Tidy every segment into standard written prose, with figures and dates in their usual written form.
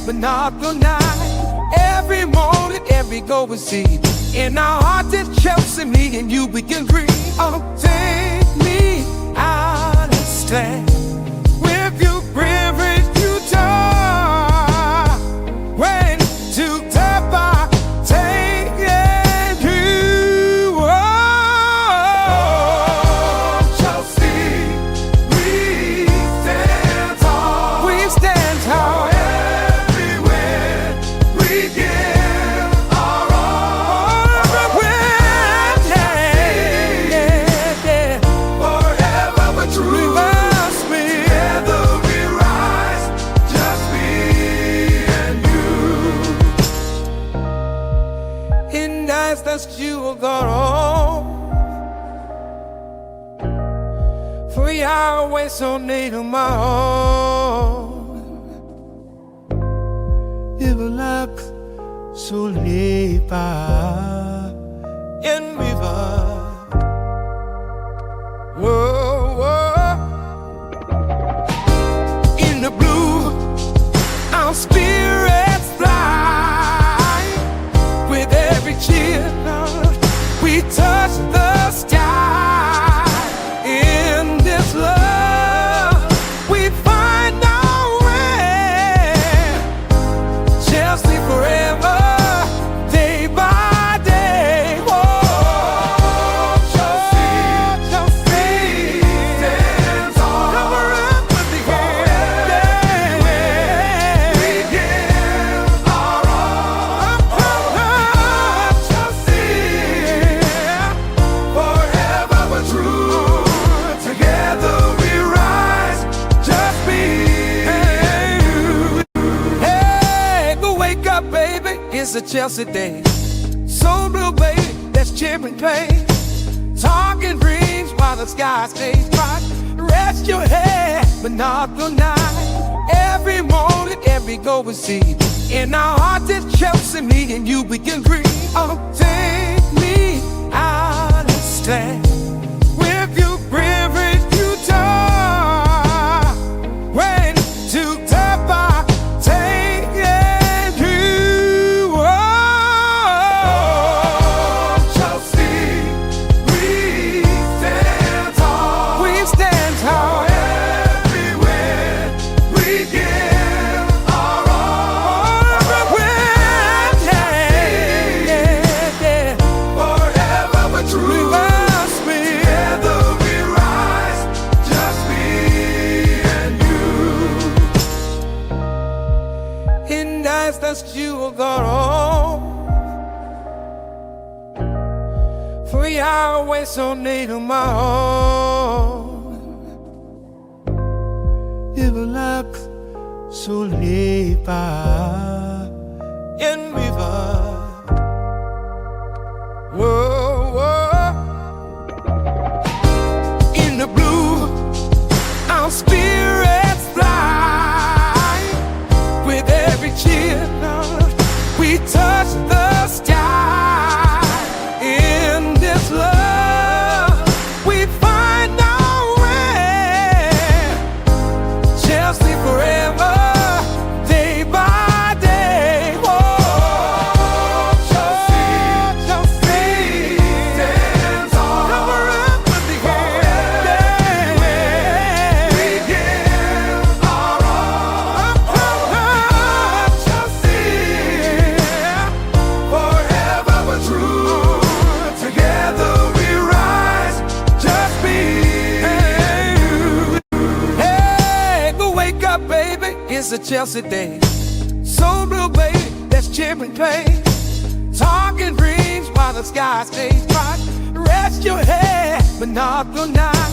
but not tonight. Every morning, every goal we see. In our hearts it's Chelsea, me and you, we can agree. Oh, take me out and stand with you, privilege you talk. When to tap I take you. Oh, Chelsea, we stand tall. We stand tall. Everywhere we give our all. Everywhere, yeah. Forever we're true. Together we rise, just me and you. In nights that you are gone, for Yahweh so near to my own. It will like so live in river. Whoa, whoa. In the blue, our spirits fly. With every cheer, we touch the sky. In this love, we find our way. Chelsea forever, day by day. Whoa, Chelsea, stands tall. Cover up with the hand. We give our all. Chelsea, forever we're true. Together we rise, just me and you. Hey, go wake up, baby. It's a Chelsea day. So blue, baby, let's cheer and play. Talking dreams while the sky stays bright. Rest your head, but not tonight. Every morning, every goal we see. In our hearts it's Chelsea, me and you, we can agree. Oh, take me out and stand with you, privilege you talk. When to tap I take you. Oh, Chelsea, we stand tall. We stand tall. Everywhere we give our all. Everywhere, yeah. Forever we're true. Together we rise, just me and you. In nights that you are gone, for Yahweh so near to my own. It will like so live in river. Whoa, whoa. In the blue, our spirits fly. With every cheer, we touch the sky. In this love, we find our way. Chelsea forever, day by day. Whoa, Chelsea, stands tall. Cover up with the hand. We give our all. Chelsea, forever we're true. Together we rise, just me and you. Hey, go wake up, baby. It's a Chelsea day. So blue, baby, let's cheer and play. Talking dreams while the sky stays bright. Rest your head, but not tonight.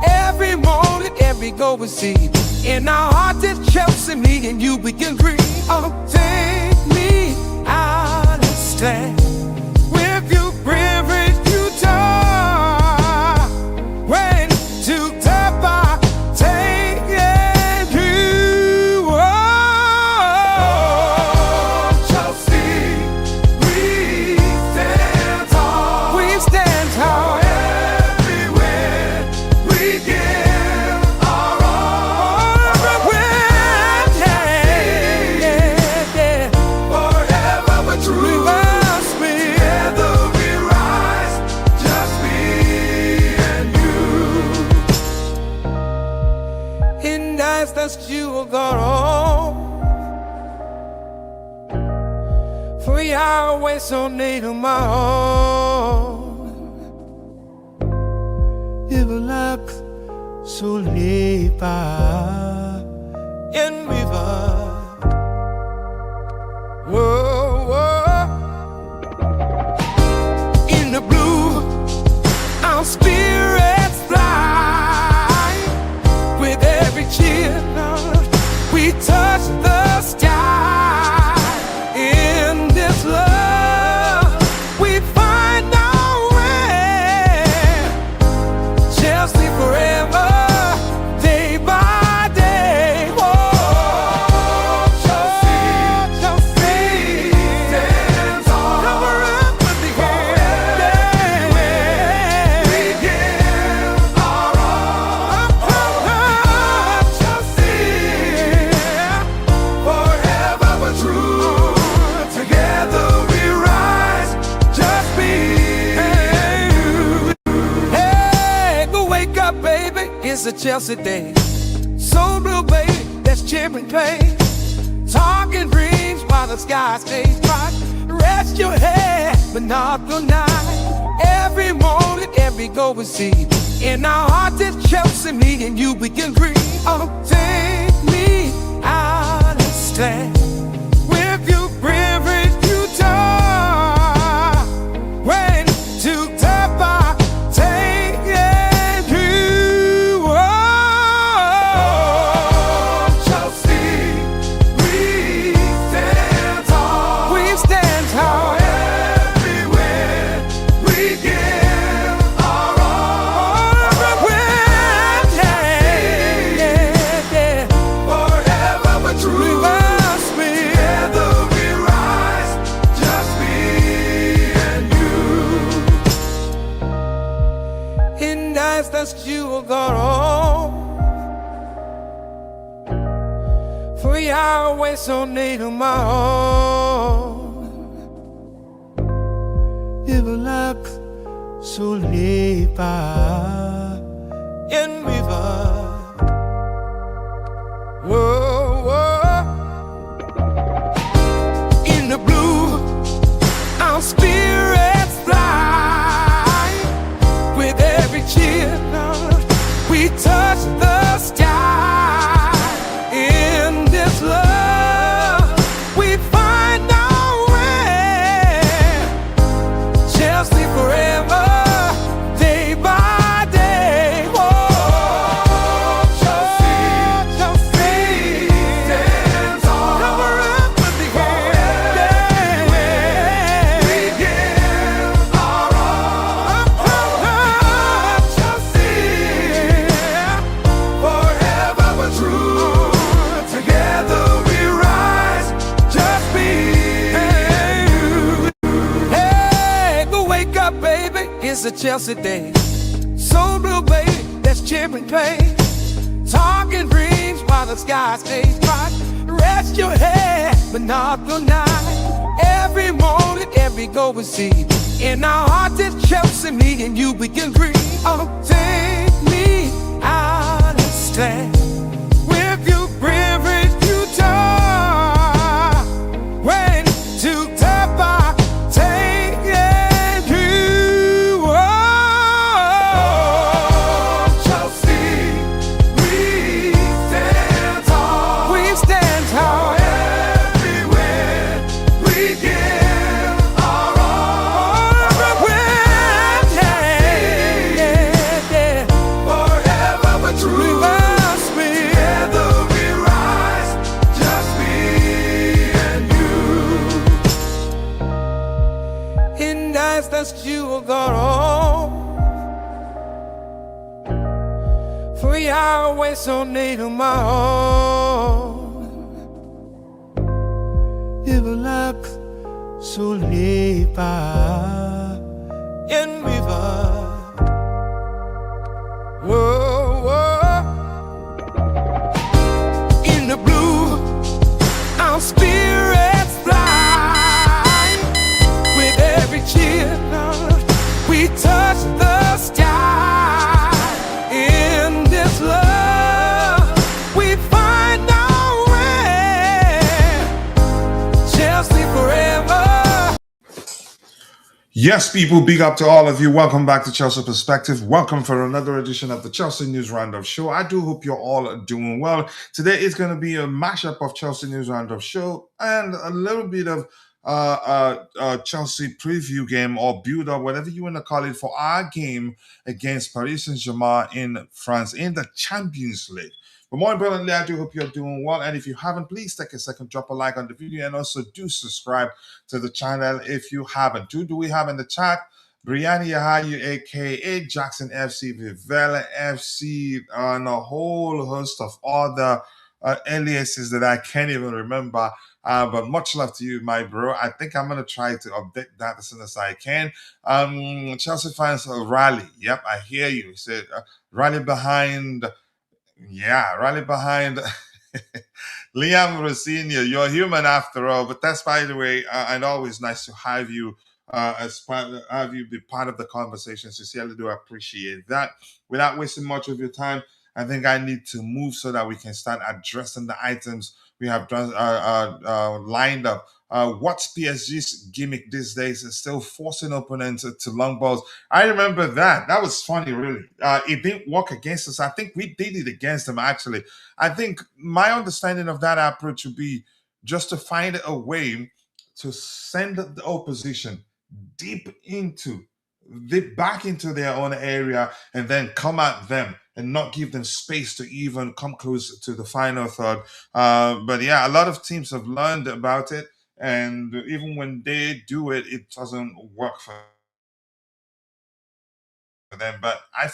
Every morning, every goal we see. In our hearts it's Chelsea, me and you, we can agree. Oh, take me out and stand with you, privilege you talk. When to tap I take you. Oh, Chelsea, we stand tall. We stand tall. Everywhere we give our all. Everywhere, yeah. 3 hours so need on my own. Überlag so lebbar in river. Whoa, whoa. In the blue, our spirits fly. With every cheer, we touch the sky. In this love, we find our way. Chelsea forever, day by day. Oh, Chelsea, Chelsea stands on. Cover up with the hand. We give our all. Chelsea, forever but true. Together we rise, just me and you. Hey, go wake up, baby. It's a Chelsea day. So blue, baby, that's champion pain. Talking dreams while the sky stays bright. Rest your head, but not the night. Every morning, every goal we see. In our hearts, it's Chelsea, me and you, we can dream. Oh, take me out and stand. With you, privilege, you talk. When to tap, I take it you. Oh, Chelsea, we stand tall. We stand tall. Everywhere we give our all. Everywhere, yeah. Forever but true. Together we rise, just me and you. In nights that you will go home. 3 hours so need on my own. Überlag so lebbar in river. Whoa, whoa. In the blue, our spirits fly. With every cheer, we touch the sky. In this love, we find our way. Chelsea forever, day by day. Oh, Chelsea, Chelsea stands on. Cover up with the hand. We give our all. Chelsea, forever but true. Together we rise, just me and you. Hey, go wake up, baby. It's a Chelsea day. So blue, baby, that's champion pain. Talking dreams while the sky stays bright. Rest your head, but not the night. Every morning, every goal we see. In our hearts, it's Chelsea, me and you, we can dream. Oh, take me out and stand. With you, privilege, you talk. When to tap, I take it you. Oh, Chelsea, we stand tall. We stand tall. Everywhere we give our all. Everywhere, yeah. Forever but true. Together we rise, just me and you. In nights that you will go home. 3 hours so need on my own. Überlag so lebbar in river. Whoa, whoa. In the blue, our spirits fly. With every cheer, we touch the sky. In this love, we find our way. Chelsea forever. Yes, people, big up to all of you. Welcome back to Chelsea Perspective. Welcome for another edition of the Chelsea News Roundup Show. I do hope you're all doing well. Today is going to be a mashup of Chelsea News Roundup Show and a little bit of Chelsea preview game or build up, whatever you want to call it, for our game against Paris Saint-Germain in France in the Champions League. But more importantly, I do hope you're doing well. And if you haven't, please take a second, drop a like on the video, and also do subscribe to the channel if you haven't. Who do we have in the chat? Brianni Yahayu, aka Jackson FC, Vivella FC, and a whole host of other aliases that I can't even remember. But much love to you, my bro. I think I'm gonna try to update that as soon as I can. Chelsea fans rally. Yep, I hear you. Said rally behind. Yeah, rally behind Liam Rosinha. You're human after all, but that's by the way, and always nice to have you as part, have you be part of the conversation. Sincerely do appreciate that. Without wasting much of your time, I think I need to move so that we can start addressing the items we have done lined up. What's PSG's gimmick these days is still forcing opponents to long balls. I remember that. That was funny, really. It didn't work against us. I think we did it against them, actually. I think my understanding of that approach would be just to find a way to send the opposition deep into back into their own area and then come at them and not give them space to even come close to the final third. But yeah, a lot of teams have learned about it, and even when they do it, it doesn't work for them. But I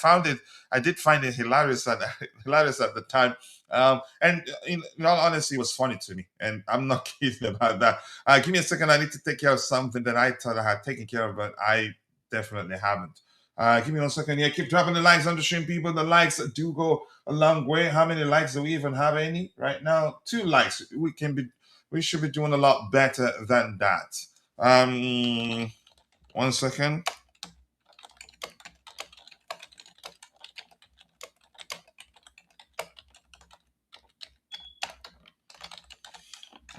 did find it hilarious at hilarious at the time. And in all honesty, it was funny to me, and I'm not kidding about that. Give me a second. I need to take care of something that I thought I had taken care of, but I definitely haven't. Give me 1 second. Yeah, keep dropping the likes on the stream, people. The likes do go a long way. How many likes do we even have? Any right now? 2 likes. We should be doing a lot better than that. 1 second.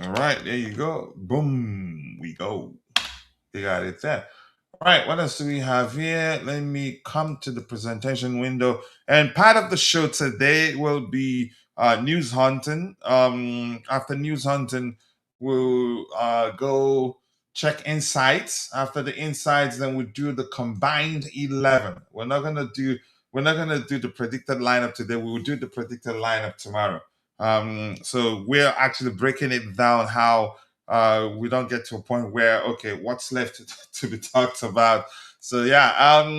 All right, there you go. Boom, we go. You got it there. All right, what else do we have here? Let me come to the presentation window. And part of the show today will be news hunting. After news hunting, we'll go check insights. After the insights, then we'll do the combined 11. We're not gonna do the predicted lineup today. We will do the predicted lineup tomorrow. So we're actually breaking it down how we don't get to a point where okay, what's left to be talked about. So yeah,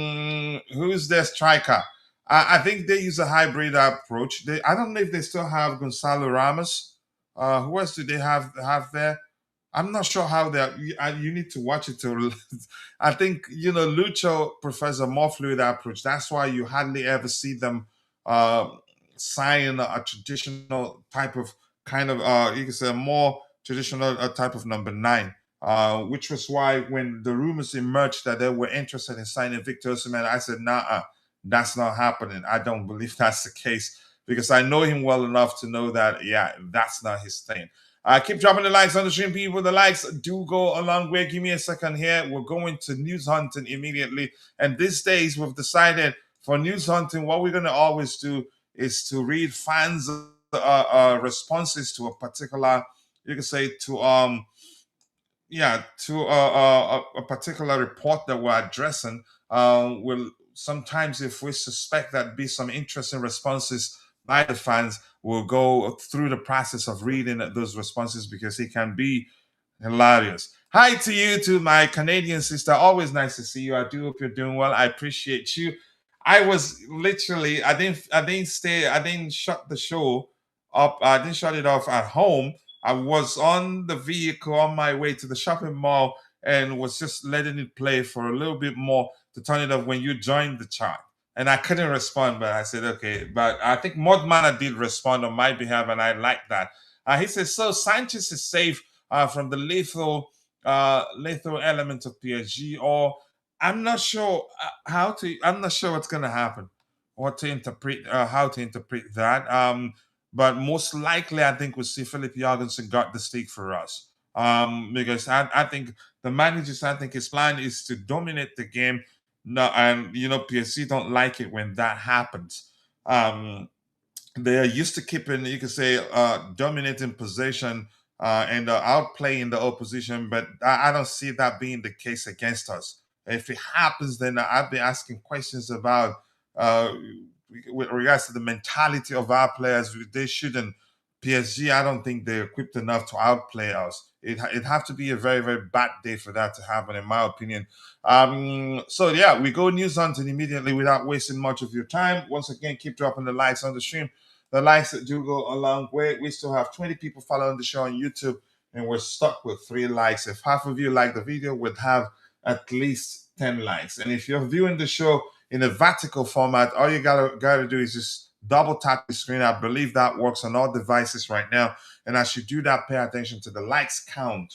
who's their striker? I think they use a hybrid approach. I don't know if they still have Gonzalo Ramos. Who else do they have there? I'm not sure how they. You need to watch it to. I think Lucho prefers a more fluid approach. That's why you hardly ever see them uh, sign a traditional type of kind of you can say a more traditional type of number nine. Which was why when the rumors emerged that they were interested in signing Victor Osimhen, I said, "Nah, that's not happening. I don't believe that's the case because I know him well enough to know that, yeah, that's not his thing." Keep dropping the likes on the stream, people. The likes do go a long way. Give me a second here. We're going to news hunting immediately. And these days, we've decided for news hunting, what we're going to always do is to read fans' responses to a particular, you can say, to a particular report that we're addressing. Will sometimes, if we suspect that be some interesting responses by the fans, we'll go through the process of reading those responses because it can be hilarious. Hi to you, to my Canadian sister. Always nice to see you. I do hope you're doing well. I appreciate you. I was literally, I didn't shut the show up. I didn't shut it off at home. I was on the vehicle on my way to the shopping mall and was just letting it play for a little bit more to turn it off when you joined the chat. And I couldn't respond, but I said, okay. But I think Modmana did respond on my behalf, and I like that. He says, so Sanchez is safe from the lethal element of PSG, or I'm not sure I'm not sure what's going to happen or to interpret, how to interpret that. But most likely, I think we'll see Philip Jorgensen got the stick for us. Because I think the managers, I think his plan is to dominate the game. No, and PSG don't like it when that happens. They are used to keeping, you could say, dominating possession and outplaying the opposition, but I don't see that being the case against us. If it happens, then I'll be asking questions about uh, with regards to the mentality of our players. They shouldn't. PSG, I don't think they're equipped enough to outplay us. It have to be a very, very bad day for that to happen, in my opinion. So yeah, we go news hunting immediately without wasting much of your time. Once again, keep dropping the likes on the stream. The likes that do go a long way. We still have 20 people following the show on YouTube, and we're stuck with 3 likes. If half of you like the video, we'd have at least 10 likes. And if you're viewing the show in a vertical format, all you gotta do is just double tap the screen. I believe that works on all devices right now. And as you do that, pay attention to the likes count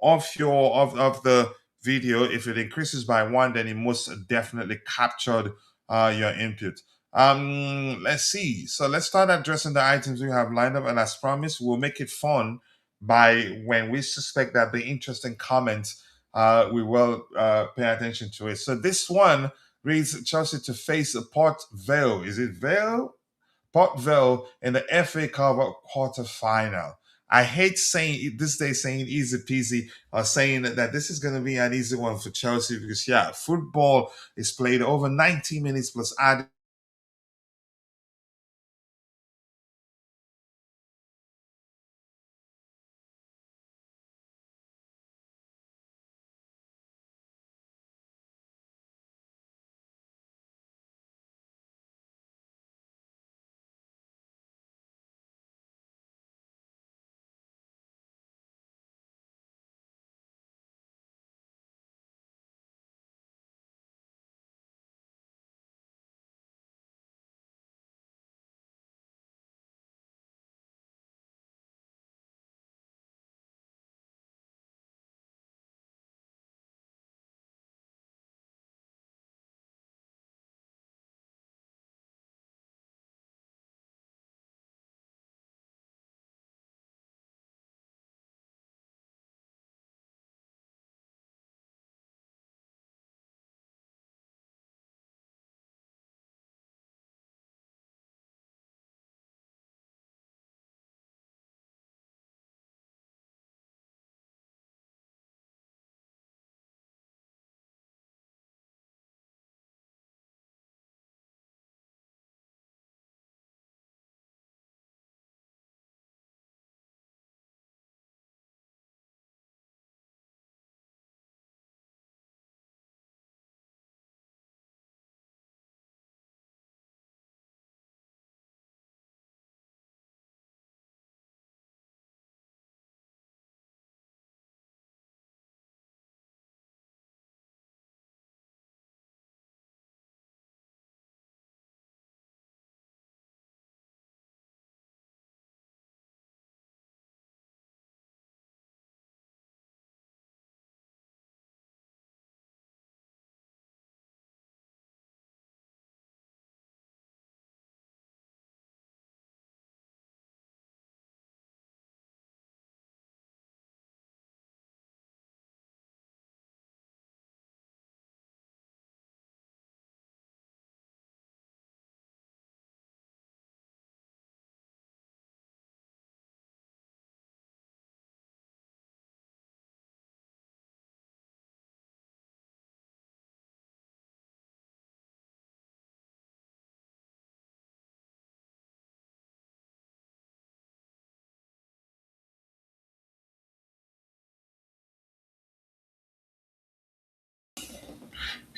of the video. If it increases by 1, then it most definitely captured your input. Let's see. So let's start addressing the items we have lined up, and as promised, we'll make it fun by when we suspect that the interesting comments, we will pay attention to it. So this one reads Chelsea to face Port Vale. Is it Vale? Port Vale in the FA Cup quarter final. I hate saying this day, saying easy peasy, or saying that this is going to be an easy one for Chelsea, because yeah, football is played over 90 minutes plus added.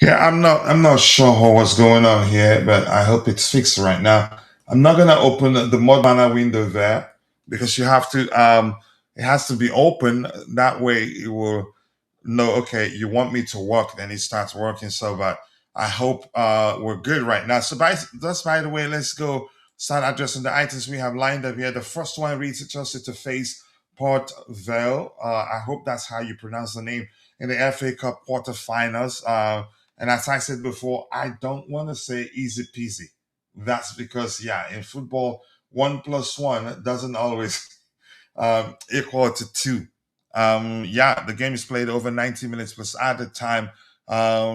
Yeah, I'm not sure what's going on here, but I hope it's fixed right now. I'm not gonna open the mod banner window there, because you have to it has to be open. That way it will know, okay, you want me to work, then it starts working. So but I hope we're good right now. So by the way, let's go start addressing the items we have lined up here. The first one reads Chelsea to face Port Vale. I hope that's how you pronounce the name, in the FA Cup quarterfinals. And as I said before, I don't want to say easy peasy. That's because, yeah, in football, 1 plus 1 doesn't always equal to 2. Yeah, the game is played over 90 minutes plus added time,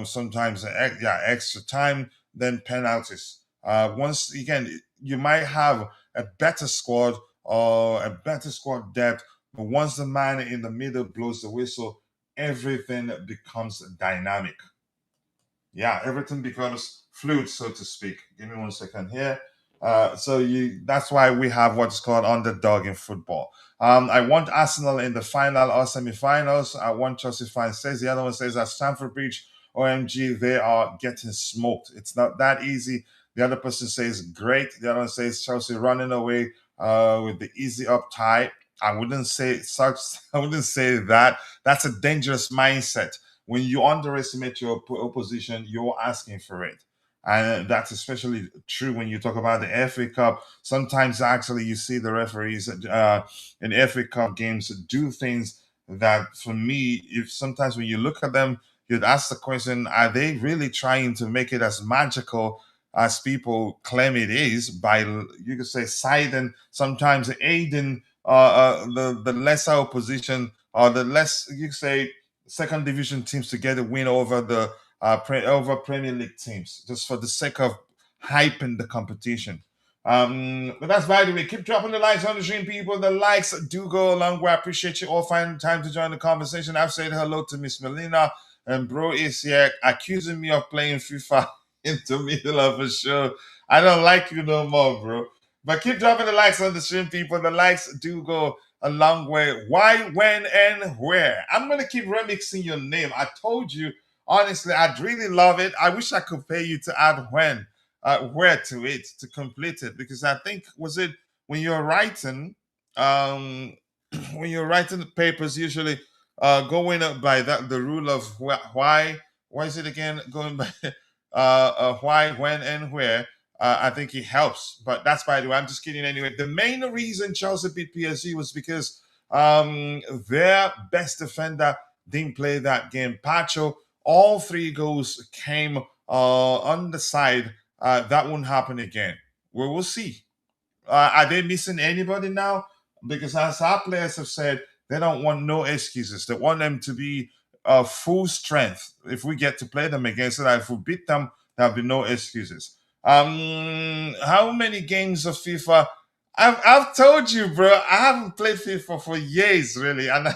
sometimes extra time, then penalties. Once again, you might have a better squad or a better squad depth, but once the man in the middle blows the whistle, everything becomes dynamic. Yeah, everything becomes fluid, so to speak. Give me 1 second here. That's why we have what's called underdog in football. I want Arsenal in the final or semi-finals. I want Chelsea fans says the other one says at Stamford Bridge, OMG, they are getting smoked. It's not that easy. The other person says great. The other one says Chelsea running away with the easy up tie. I wouldn't say such. I wouldn't say that. That's a dangerous mindset. When you underestimate your opposition, you're asking for it. And that's especially true when you talk about the FA Cup. Sometimes, actually, you see the referees in FA Cup games do things that, for me, if sometimes when you look at them, you'd ask the question: are they really trying to make it as magical as people claim it is? By, you could say, siding, sometimes aiding the lesser opposition, or the less, you could say, second division teams to get a win over the over Premier League teams, just for the sake of hyping the competition. But that's, by the way. Keep dropping the likes on the stream, people. The likes do go a long way. I appreciate you all finding time to join the conversation. I've said hello to Miss Melina, and bro is here accusing me of playing FIFA in the middle of a show. I don't like you no more, bro. But keep dropping the likes on the stream, people. The likes do go a long way. Why, when, and where? I'm gonna keep remixing your name. I told you, honestly, I'd really love it. I wish I could pay you to add where to it to complete it, because I think, was it when you're writing, um, when you're writing the papers, usually going up by that the rule of why is it again going by why, when, and where. I think it helps. But that's, by the way. I'm just kidding anyway. The main reason Chelsea beat PSG was because their best defender didn't play that game. Pacho, all three goals came on the side. That won't happen again. We will see. Are they missing anybody now? Because as our players have said, they don't want no excuses. They want them to be full strength. If we get to play them again, so that if we beat them, there'll be no excuses. How many games of FIFA? I've told you, bro. I haven't played FIFA for years, really, and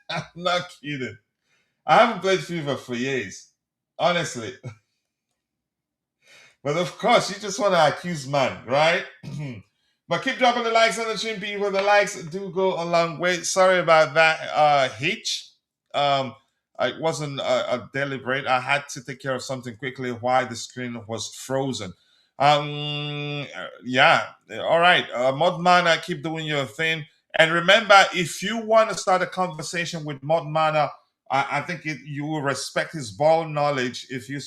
I'm not kidding. I haven't played FIFA for years, honestly. But of course, you just want to accuse man, right? But keep dropping the likes on the stream, people. The likes do go a long way. Sorry about that hitch. Um, it wasn't a deliberate. I had to take care of something quickly while the screen was frozen. Yeah. All right. Modmana, keep doing your thing. And remember, if you want to start a conversation with Modmana, I think you will respect his ball knowledge if you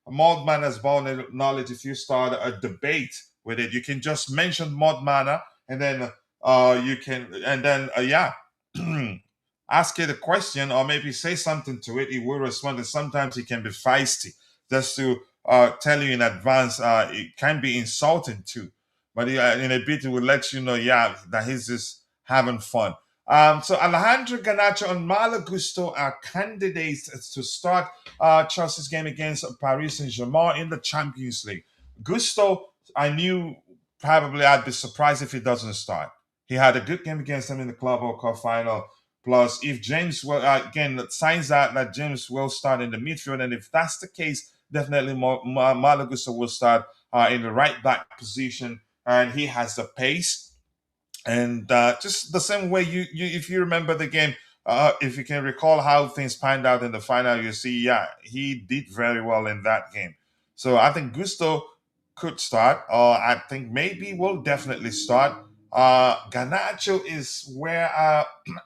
Modman has ball knowledge. If you start a debate with it, you can just mention Modmana, and then you can, and then yeah, ask it a question, or maybe say something to it. It will respond, and sometimes it can be feisty. Just to tell you in advance, it can be insulting too. But in a bit, it will let you know, yeah, that he's just having fun. So Alejandro Garnacho and Malo Gusto are candidates to start Chelsea's game against Paris Saint-Germain in the Champions League. Gusto, I knew probably I'd be surprised if he doesn't start. He had a good game against them in the Club World Cup final. Plus, if James will, again, signs that James will start in the midfield, and if that's the case, definitely Malo Gusto will start in the right back position, and he has the pace. And just the same way you if you remember the game, if you can recall how things panned out in the final, you see, yeah, he did very well in that game. So I think Gusto could start, or I think maybe will definitely start. Garnacho is where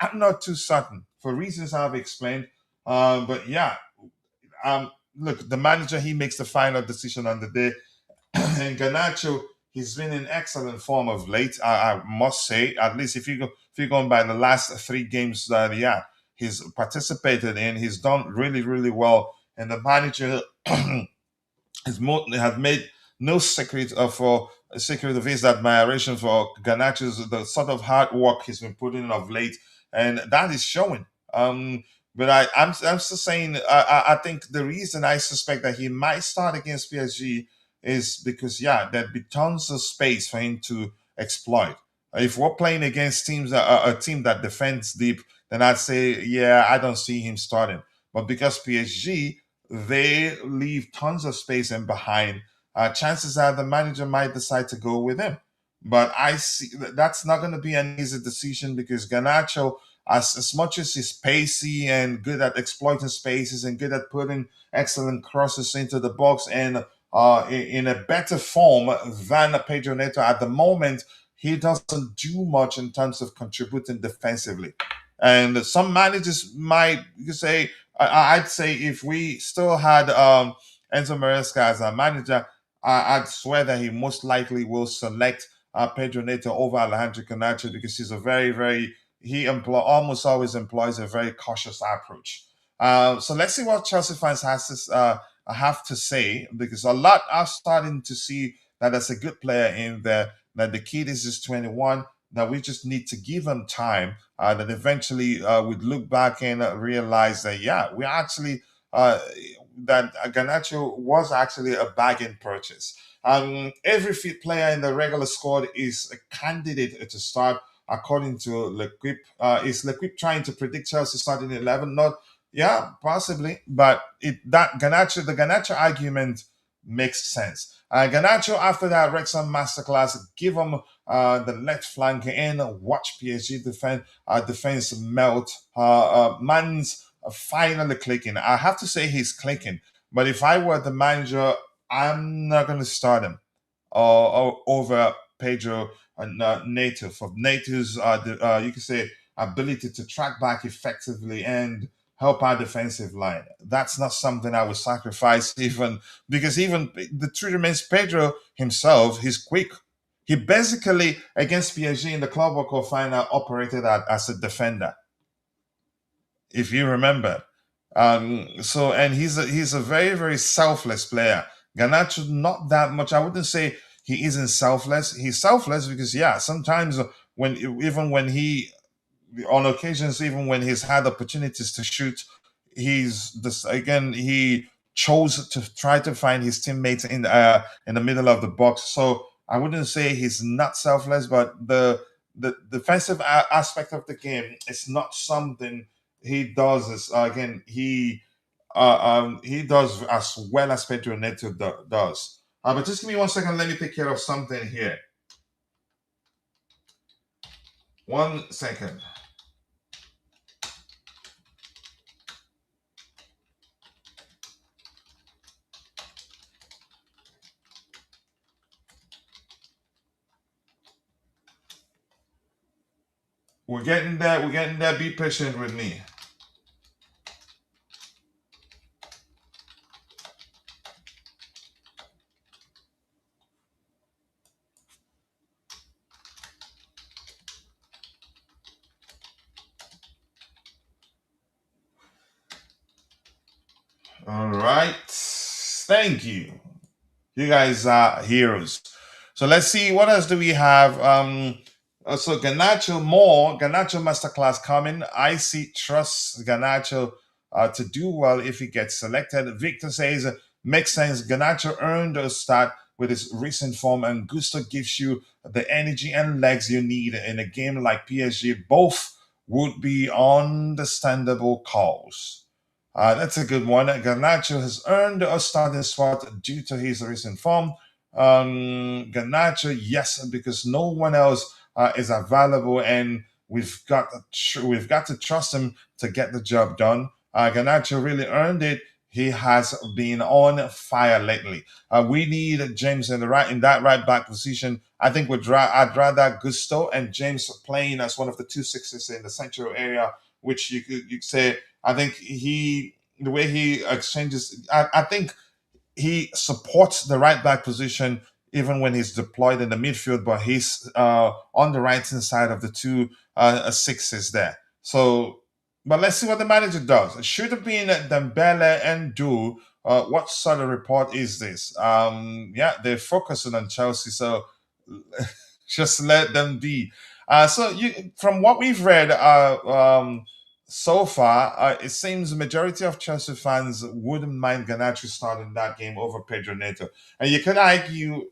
I'm not too certain for reasons I've explained. But yeah, look, the manager, he makes the final decision on the day. And Garnacho, he's been in excellent form of late. I must say, at least if you're going by the last three games that he's participated in, he's done really, really well. And the manager has made no secret of his admiration for Garnacho's, the sort of hard work he's been putting in of late, and that is showing. But I'm still saying I think the reason I suspect that he might start against PSG is because there'd be tons of space for him to exploit. If we're playing against teams a team that defends deep, then I'd say I don't see him starting. But because PSG they leave tons of space in behind, chances are the manager might decide to go with him. But I see that's not going to be an easy decision because Garnacho, as much as he's pacey and good at exploiting spaces and good at putting excellent crosses into the box and in a better form than Pedro Neto at the moment, he doesn't do much in terms of contributing defensively. And some managers might say, I'd say if we still had Enzo Maresca as a manager, I'd swear that he most likely will select Pedro Neto over Alejandro Garnacho because he's a almost always employs a very cautious approach. So let's see what Chelsea fans have to say because a lot are starting to see that there's a good player in there. That the kid is just 21. That we just need to give him time. That eventually we'd look back and realize that we actually that Garnacho was actually a bargain purchase. Every fit player in the regular squad is a candidate to start according to L'Equipe. Is L'Equipe trying to predict Chelsea starting 11? Not, possibly, but the Garnacho argument makes sense. Garnacho, after that Wrexham masterclass, give him the left flank and watch PSG defense melt. Man's finally clicking. I have to say he's clicking, but if I were the manager, I'm not going to start him over Pedro Neto for Nato's you could say ability to track back effectively and help our defensive line. That's not something I would sacrifice even because even the truth remains Pedro himself, he's quick. He basically against PSG in the Club World Cup final operated as a defender, if you remember. So and he's a very very selfless player. Garnacho not that much. I wouldn't say he isn't selfless. He's selfless because sometimes when even when he on occasions even when he's had opportunities to shoot, he's this again he chose to try to find his teammates in the middle of the box. So I wouldn't say he's not selfless, but the defensive aspect of the game is not something he does as again he does as well as Pedro Neto does. But just give me 1 second. Let me take care of something here. 1 second. We're getting there. We're getting there. Be patient with me. All right. Thank you. You guys are heroes. So let's see what else do we have. So Garnacho masterclass coming. I see trust Garnacho to do well if he gets selected. Victor says makes sense. Garnacho earned a start with his recent form, and Gusto gives you the energy and legs you need in a game like PSG. Both would be understandable calls. That's a good one. Garnacho has earned a starting spot due to his recent form. Garnacho, yes, because no one else is available, and we've got to trust him to get the job done. Garnacho really earned it. He has been on fire lately. We need James in that right back position. I think I'd rather Gusto and James playing as one of the two sixes in the central area, which you could say. I think the way he exchanges, I think he supports the right back position even when he's deployed in the midfield, but he's on the right hand side of the two sixes there. So, but let's see what the manager does. It should have been Dembele and Do. What sort of report is this? They're focusing on Chelsea, so just let them be. So, from what we've read, so far, it seems the majority of Chelsea fans wouldn't mind Garnacho starting that game over Pedro Neto. And you could argue,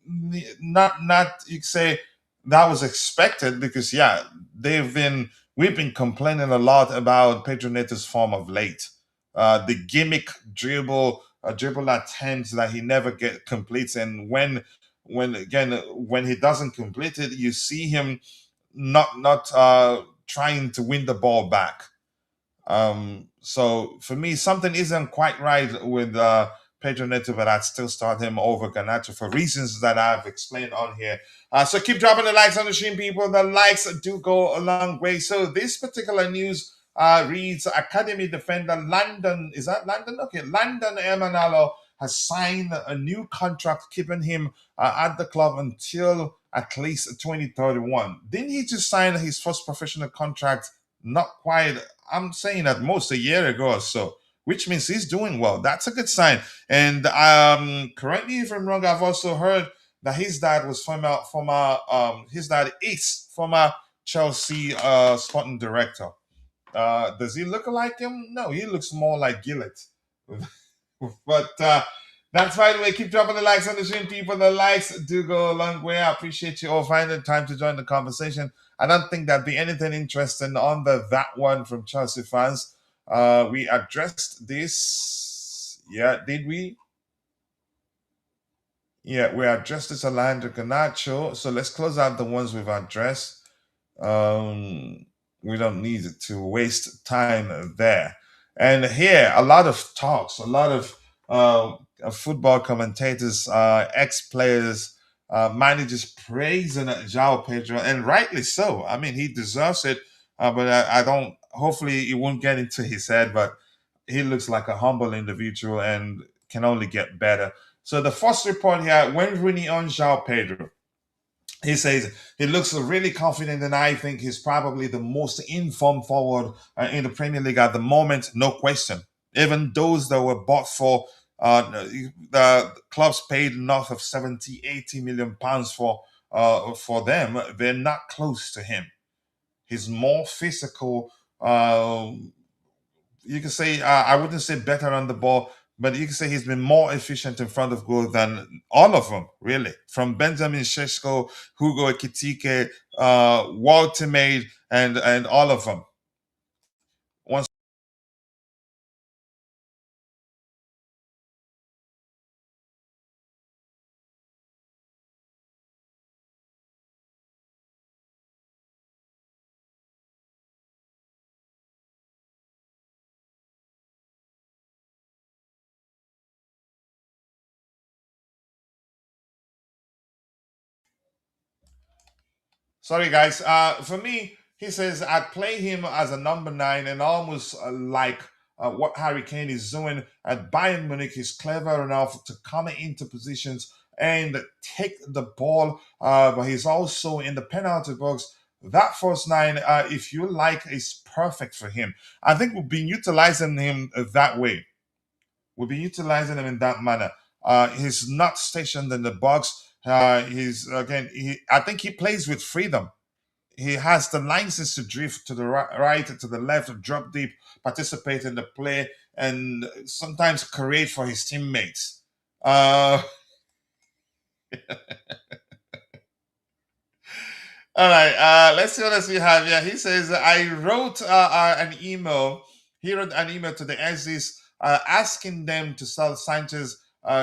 not you could say that was expected because yeah, we've been complaining a lot about Pedro Neto's form of late. The gimmick dribble attempts that he never get completes, and when he doesn't complete it, you see him not trying to win the ball back. So for me, something isn't quite right with Pedro Neto, but I'd still start him over Garnacho for reasons that I've explained on here. So keep dropping the likes on the stream, people. The likes do go a long way. So this particular news reads: Academy defender London, is that London? Okay, London Emanalo has signed a new contract, keeping him at the club until at least 2031. Didn't he just sign his first professional contract? Not quite, I'm saying at most a year ago or so, which means he's doing well. That's a good sign. And correct me if I'm wrong, I've also heard that his dad was his dad is former Chelsea sporting director. Does he look like him? No, he looks more like Gillett. But that's by the way. Keep dropping the likes on the stream, people. The likes do go a long way. I appreciate you all finding time to join the conversation. I don't think there'd be anything interesting on that one from Chelsea fans. We addressed this. Yeah, did we? Yeah, we addressed this Alejandro Garnacho. So let's close out the ones we've addressed. We don't need to waste time there. And here, a lot of talks, a lot of football commentators, ex-players, managers praising Joao Pedro, and rightly so. I mean, he deserves it, but I don't. Hopefully, it won't get into his head. But he looks like a humble individual and can only get better. So the first report here: when Rooney on Joao Pedro. He says he looks really confident, and I think he's probably the most informed forward in the Premier League at the moment, no question. Even those that were bought for, the clubs paid north of 70, 80 million pounds for them, they're not close to him. He's more physical. You can say, I wouldn't say better on the ball, but you can say he's been more efficient in front of goal than all of them, really. From Benjamin Sheshko, Hugo Ekitike, Walter Maid, and all of them. Once Sorry, guys. For me, he says I'd play him as a number nine and almost like what Harry Kane is doing at Bayern Munich. He's clever enough to come into positions and take the ball, but he's also in the penalty box. That first nine, if you like, is perfect for him. I think we've been utilizing him that way. We've been utilizing him in that manner. He's not stationed in the box. He's again. I think he plays with freedom. He has the license to drift to the right, to the left, drop deep, participate in the play, and sometimes create for his teammates. Uh, All right, let's see what else we have here. He says, I wrote an email. He wrote an email to the Exes asking them to sell Sanchez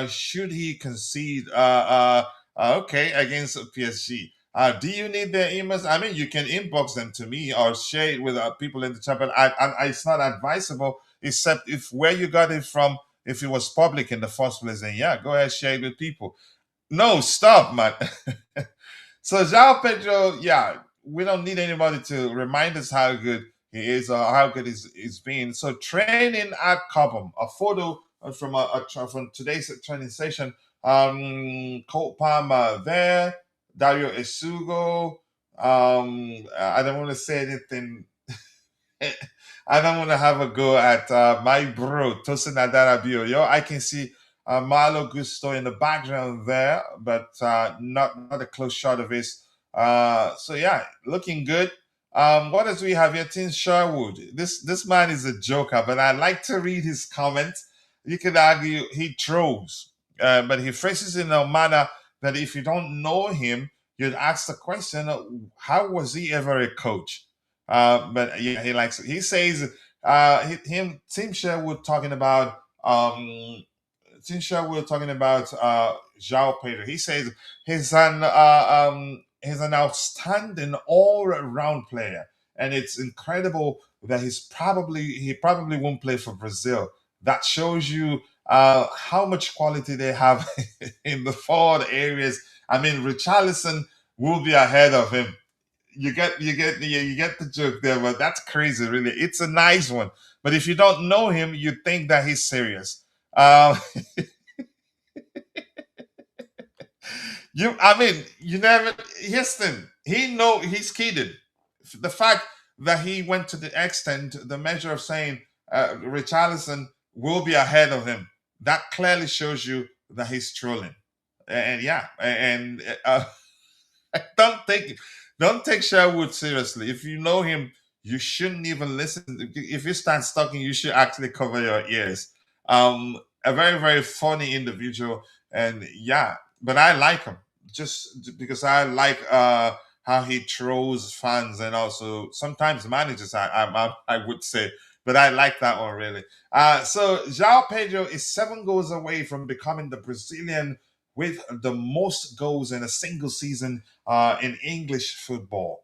should he concede, okay, against PSG. Do you need their emails? I mean, you can inbox them to me or share it with people in the chat, but it's not advisable, except if where you got it from, if it was public in the first place, then yeah, go ahead, share it with people. No, stop, man. So João Pedro, yeah, we don't need anybody to remind us how good he is or how good he's been. So training at Cobham, a photo from today's training session. Cole Palmer there, Dario Esugo. I don't want to say anything. I don't want to have a go at my bro Tosin Adarabio. Yo, I can see Marlo Gusto in the background there, but not a close shot of his. So yeah, looking good. What else we have here? Tim Sherwood. This man is a joker, but I like to read his comments. You could argue he trolls, but he phrases it in a manner that if you don't know him, you'd ask the question, how was he ever a coach? But yeah, he likes it. He says, Tim Sherwood talking about Tinsha, we're talking about Joao Pedro. He says he's an outstanding all-round player, and it's incredible that he probably won't play for Brazil. That shows you how much quality they have in the forward areas. I mean, Richarlison will be ahead of him. You get the joke there, but that's crazy, really. It's a nice one, but if you don't know him, you think that he's serious. Um, I mean, you never. Houston, he's kidded. The fact that he went to the extent, the measure of saying Richarlison will be ahead of him, that clearly shows you that he's trolling. And yeah, and don't take don't take Sherwood seriously. If you know him, you shouldn't even listen. If you start stalking, you should actually cover your ears. A very very funny individual, and yeah, but I like him just because I like how he trolls fans and also sometimes managers. I would say, but I like that one really. So Joao Pedro is 7 goals away from becoming the Brazilian with the most goals in a single season in English football.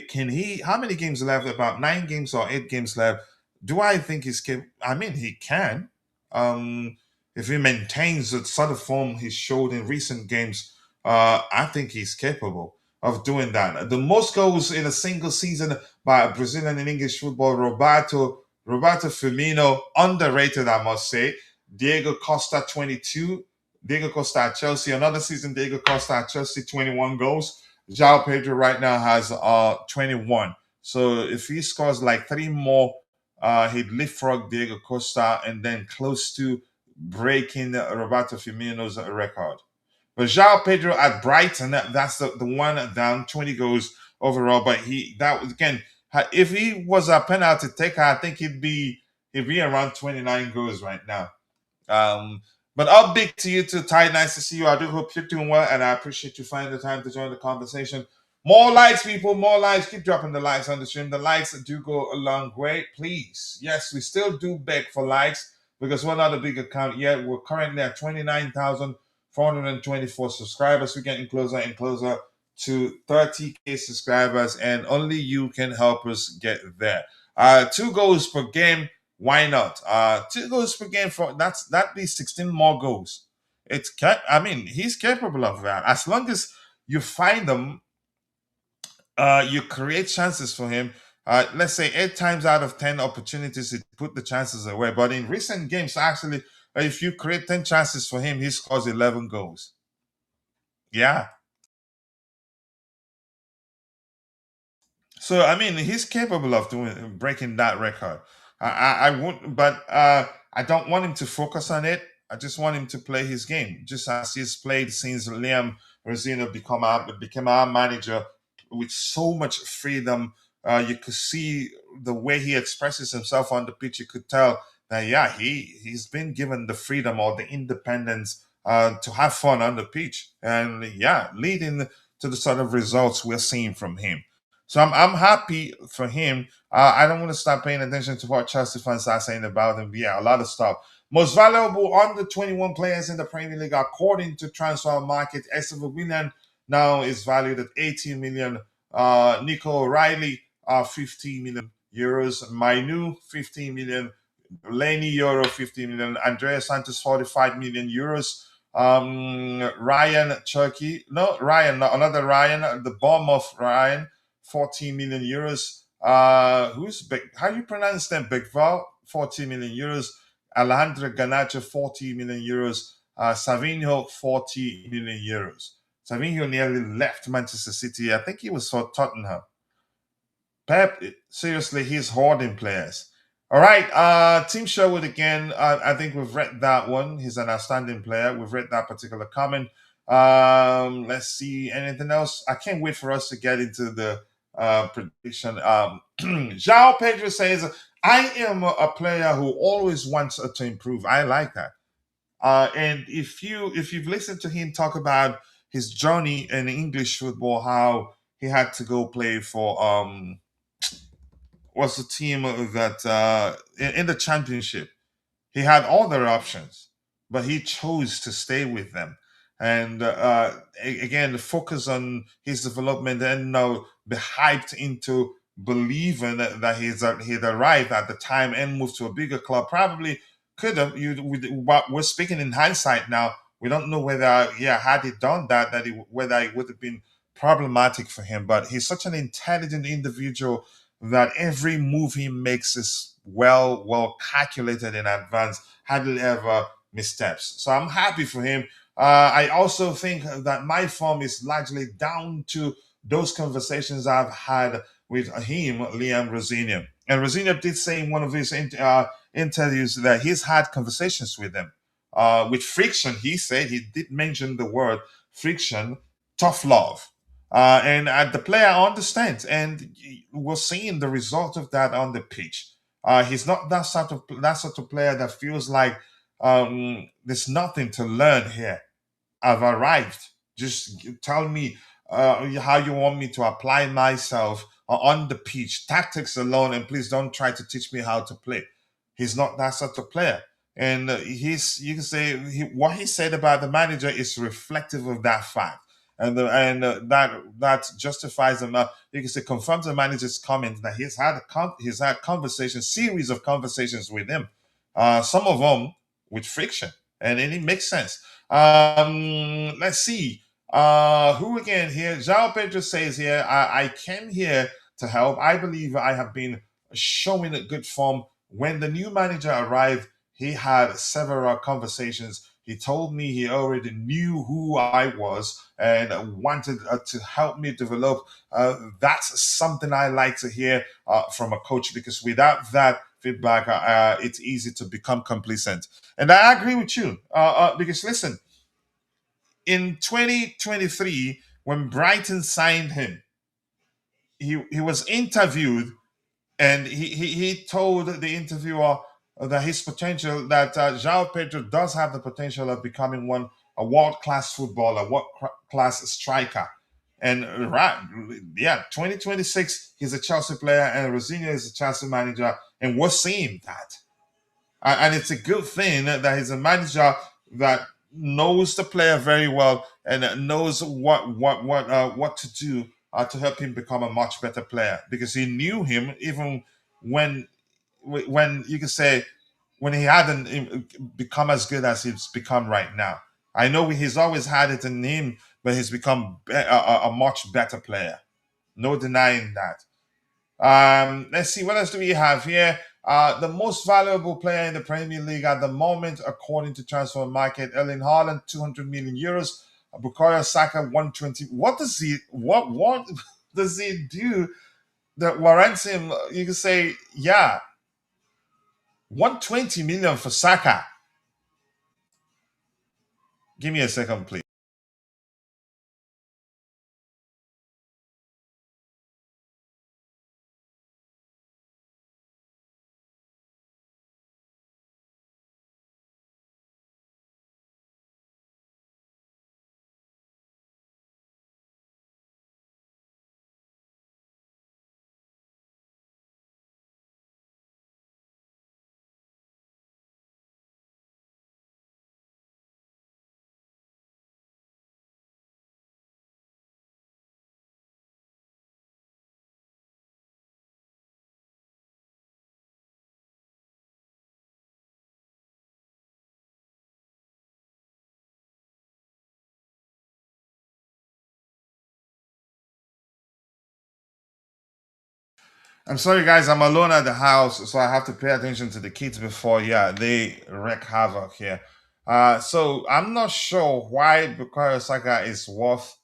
Can he? How many games left? About 9 games or 8 games left. Do I think he's capable? I mean, he can. Um, if he maintains the sort of form he showed in recent games, I think he's capable of doing that. The most goals in a single season by a Brazilian in English football, Roberto Firmino, underrated, I must say. Diego Costa, 22. Diego Costa at Chelsea. Another season, Diego Costa at Chelsea, 21 goals. Joao Pedro right now has 21. So if he scores like 3 more, he'd leapfrog Diego Costa and then close to breaking Roberto Firmino's record. But Joao Pedro at Brighton, that's the one down, 20 goals overall. But that was again, if he was a penalty taker, I think he'd be around 29 goals right now. Um, but up big to you too, Ty. Nice to see you. I do hope you're doing well, and I appreciate you finding the time to join the conversation. More likes, people. More likes. Keep dropping the likes on the stream. The likes do go a long way. Please. Yes, we still do beg for likes because we're not a big account yet. We're currently at 29,424 subscribers. We're getting closer and closer to 30K subscribers, and only you can help us get there. 2 goals per game. Why not? 2 goals per game that'd be 16 more goals. I mean, he's capable of that. As long as you find them, you create chances for him. Let's say 8 times out of 10 opportunities, he put the chances away. But in recent games, actually, if you create 10 chances for him, he scores 11 goals. Yeah. So I mean, he's capable of breaking that record. I won't, but I don't want him to focus on it. I just want him to play his game, just as he's played since Liam Rosino became our manager with so much freedom. You could see the way he expresses himself on the pitch. You could tell that yeah, he's been given the freedom or the independence to have fun on the pitch, and yeah, leading to the sort of results we're seeing from him. So I'm happy for him. I don't want to start paying attention to what Chelsea fans are saying about him. Yeah, a lot of stuff. Most valuable under 21 players in the Premier League, according to Transfer Market. Esther Willian now is valued at 18 million. Nico O'Reilly, 15 million euros. Mainu, 15 million. Laney Euro, 50 million. Andrea Santos, 45 million euros. Ryan Turkey, no, Ryan, no, another Ryan, the bomb of Ryan, 14 million euros. Who's big? How you pronounce them? Bigval, 40 million euros. Alejandro Garnacho, 40 million euros. Savinho, 40 million euros. Savinho nearly left Manchester City. I think he was for Tottenham. Pep, seriously, he's hoarding players. All right, Team Sherwood again. I think we've read that one. He's an outstanding player. We've read that particular comment. Let's see anything else. I can't wait for us to get into the prediction. Joao Pedro says, I am a player who always wants to improve. I like that. And if you've listened to him talk about his journey in English football, how he had to go play for what's the team that in the championship, he had other options, but he chose to stay with them. And again, the focus on his development and now be hyped into believing that he'd arrived at the time and moved to a bigger club. Probably could have. But we're speaking in hindsight now. We don't know whether, yeah, had he done that, whether it would have been problematic for him. But he's such an intelligent individual that every move he makes is well calculated in advance, hardly ever missteps. So I'm happy for him. I also think that my form is largely down to those conversations I've had with him, Liam Rosenior. And Rosenior did say in one of his interviews that he's had conversations with them. With friction, he said, he did mention the word friction, tough love. And the player understands, and we're seeing the result of that on the pitch. He's not that sort of player that feels like there's nothing to learn here. I've arrived. Just tell me how you want me to apply myself on the pitch, tactics alone, and please don't try to teach me how to play. He's not that sort of player. And you can say what he said about the manager is reflective of that fact, and that justifies him. You can say confirms the manager's comment that he's had conversations, series of conversations with him, some of them with friction, and it makes sense. Let's see. Who again here? Joao Pedro says here, I came here to help. I believe I have been showing a good form. When the new manager arrived, he had several conversations. He told me he already knew who I was and wanted to help me develop. That's something I like to hear from a coach, because without that feedback, it's easy to become complacent. And I agree with you because listen, in 2023, when Brighton signed him, he was interviewed, and he told the interviewer that his potential, that Joao Pedro does have the potential of becoming a world class footballer, world class striker. And right, yeah, 2026, he's a Chelsea player, and Rosinha is a Chelsea manager, and we're seeing that. And it's a good thing that he's a manager that knows the player very well and knows what to do to help him become a much better player, because he knew him even when you can say when he hadn't become as good as he's become right now. I know he's always had it in him, but he's become a much better player. No denying that. Let's see, what else do we have here? The most valuable player in the Premier League at the moment, according to Transfer Market, Erling Haaland, 200 million euros. Bukayo Saka, 120. What does he do that warrants him? You can say, yeah, 120 million for Saka. Give me a second, please. I'm sorry, guys. I'm alone at the house, so I have to pay attention to the kids before, yeah, they wreak havoc here. So I'm not sure why Bukayo Saka is worth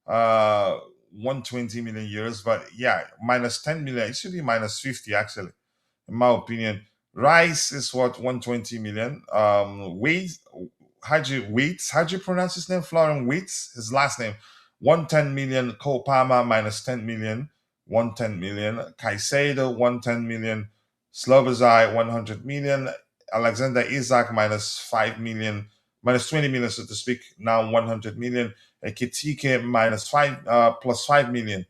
uh 120 million euros, but yeah, minus 10 million. It should be minus 50 actually, in my opinion. Rice is worth 120 million. How'd you pronounce his name? Florian Waits, his last name. 110 million. Cole Palmer minus 10 million. 110 million. Caicedo, 110 million. Slobozai, 100 million. Alexander Isak, minus 5 million, minus 20 million, so to speak, now 100 million. Kitike, minus 5, plus 5 million.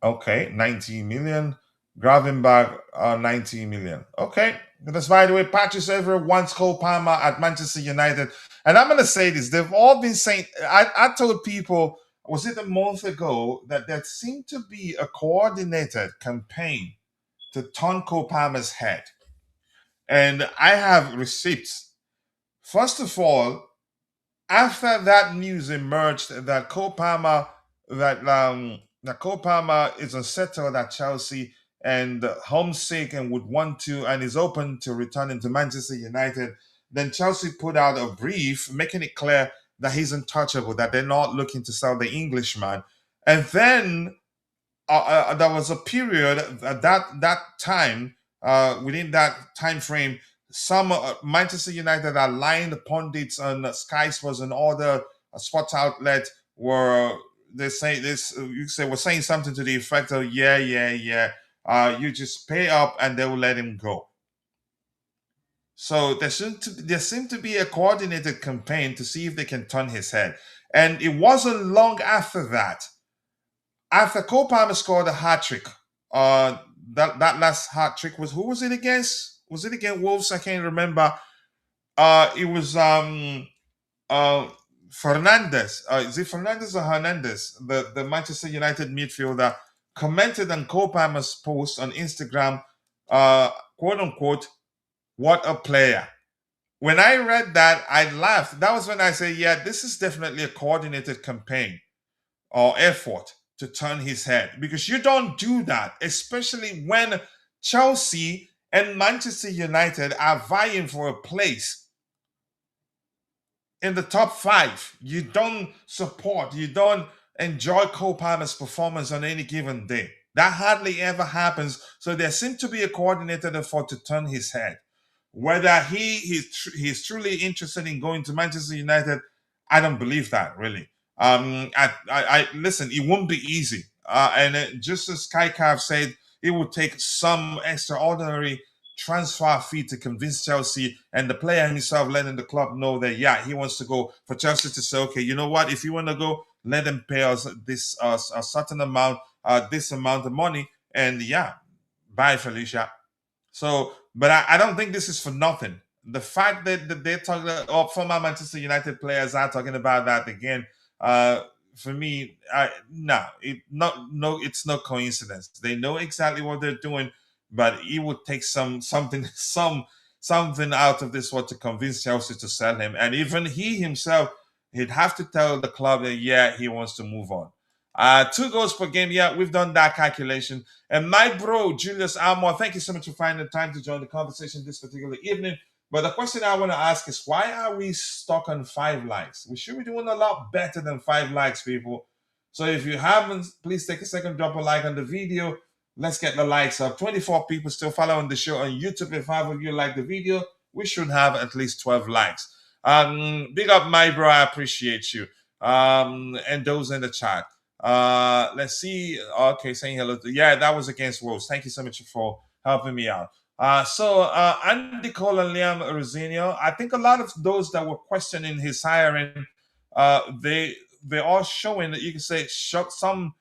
Okay, 19 million. Gravenberg, 19 million. Okay. Because, by the way, Patrice Evra wants Cole Palmer at Manchester United. And I'm going to say this. They've all been saying, I told people, was it a month ago, that there seemed to be a coordinated campaign to turn Cole Palmer's head. And I have receipts. First of all, after that news emerged that Cole Palmer that Cole Palmer is unsettled at Chelsea and homesick and would want to and is open to returning to Manchester United, then Chelsea put out a brief making it clear that he's untouchable, that they're not looking to sell the Englishman. And then there was a period at that time, within that time frame, some Manchester United aligned pundits on Sky Sports and other sports outlet were they say this you say were saying something to the effect of yeah, you just pay up and they will let him go. So there seemed to be a coordinated campaign to see if they can turn his head, and it wasn't long after that, after Cole Palmer scored a hat trick. That last hat trick was, who was it against? Was it against Wolves? I can't remember. It was Fernandez. Is it Fernandez or Hernandez? The Manchester United midfielder commented on Cole Palmer's post on Instagram, quote unquote, "What a player." When I read that, I laughed. That was when I said, "Yeah, this is definitely a coordinated campaign or effort to turn his head," because you don't do that, especially when Chelsea and Manchester United are vying for a place in the top five. You don't enjoy Cole Palmer's performance on any given day. That hardly ever happens. So there seems to be a coordinated effort to turn his head. Whether he's truly interested in going to Manchester United, I don't believe that, really. I listen. It won't be easy, and just as Skycap said, it would take some extraordinary transfer fee to convince Chelsea and the player himself letting the club know that yeah, he wants to go, for Chelsea to say, okay, you know what, if you want to go, let them pay us this a certain amount, this amount of money, and yeah, bye Felicia. So, but I don't think this is for nothing. The fact that they're talking about, former Manchester United players are talking about that again, uh, for me, no, it's no coincidence. They know exactly what they're doing, but it would take something out of this one to convince Chelsea to sell him, and even he himself, he'd have to tell the club that yeah, he wants to move on. 2 goals per game, yeah, we've done that calculation. And my bro, Julius Almore, thank you so much for finding the time to join the conversation this particular evening. But the question I want to ask is, why are we stuck on 5 likes? We should be doing a lot better than 5 likes, people. So if you haven't, please take a second, drop a like on the video. Let's get the likes up. 24 people still following the show on YouTube. If 5 of you like the video, we should have at least 12 likes. Big up, my bro. I appreciate you. And those in the chat. Let's see. Okay, saying hello. Yeah, that was against Wolves. Thank you so much for helping me out. Andy Cole and Liam Rosinio, I think a lot of those that were questioning his hiring, they're all showing that you can say some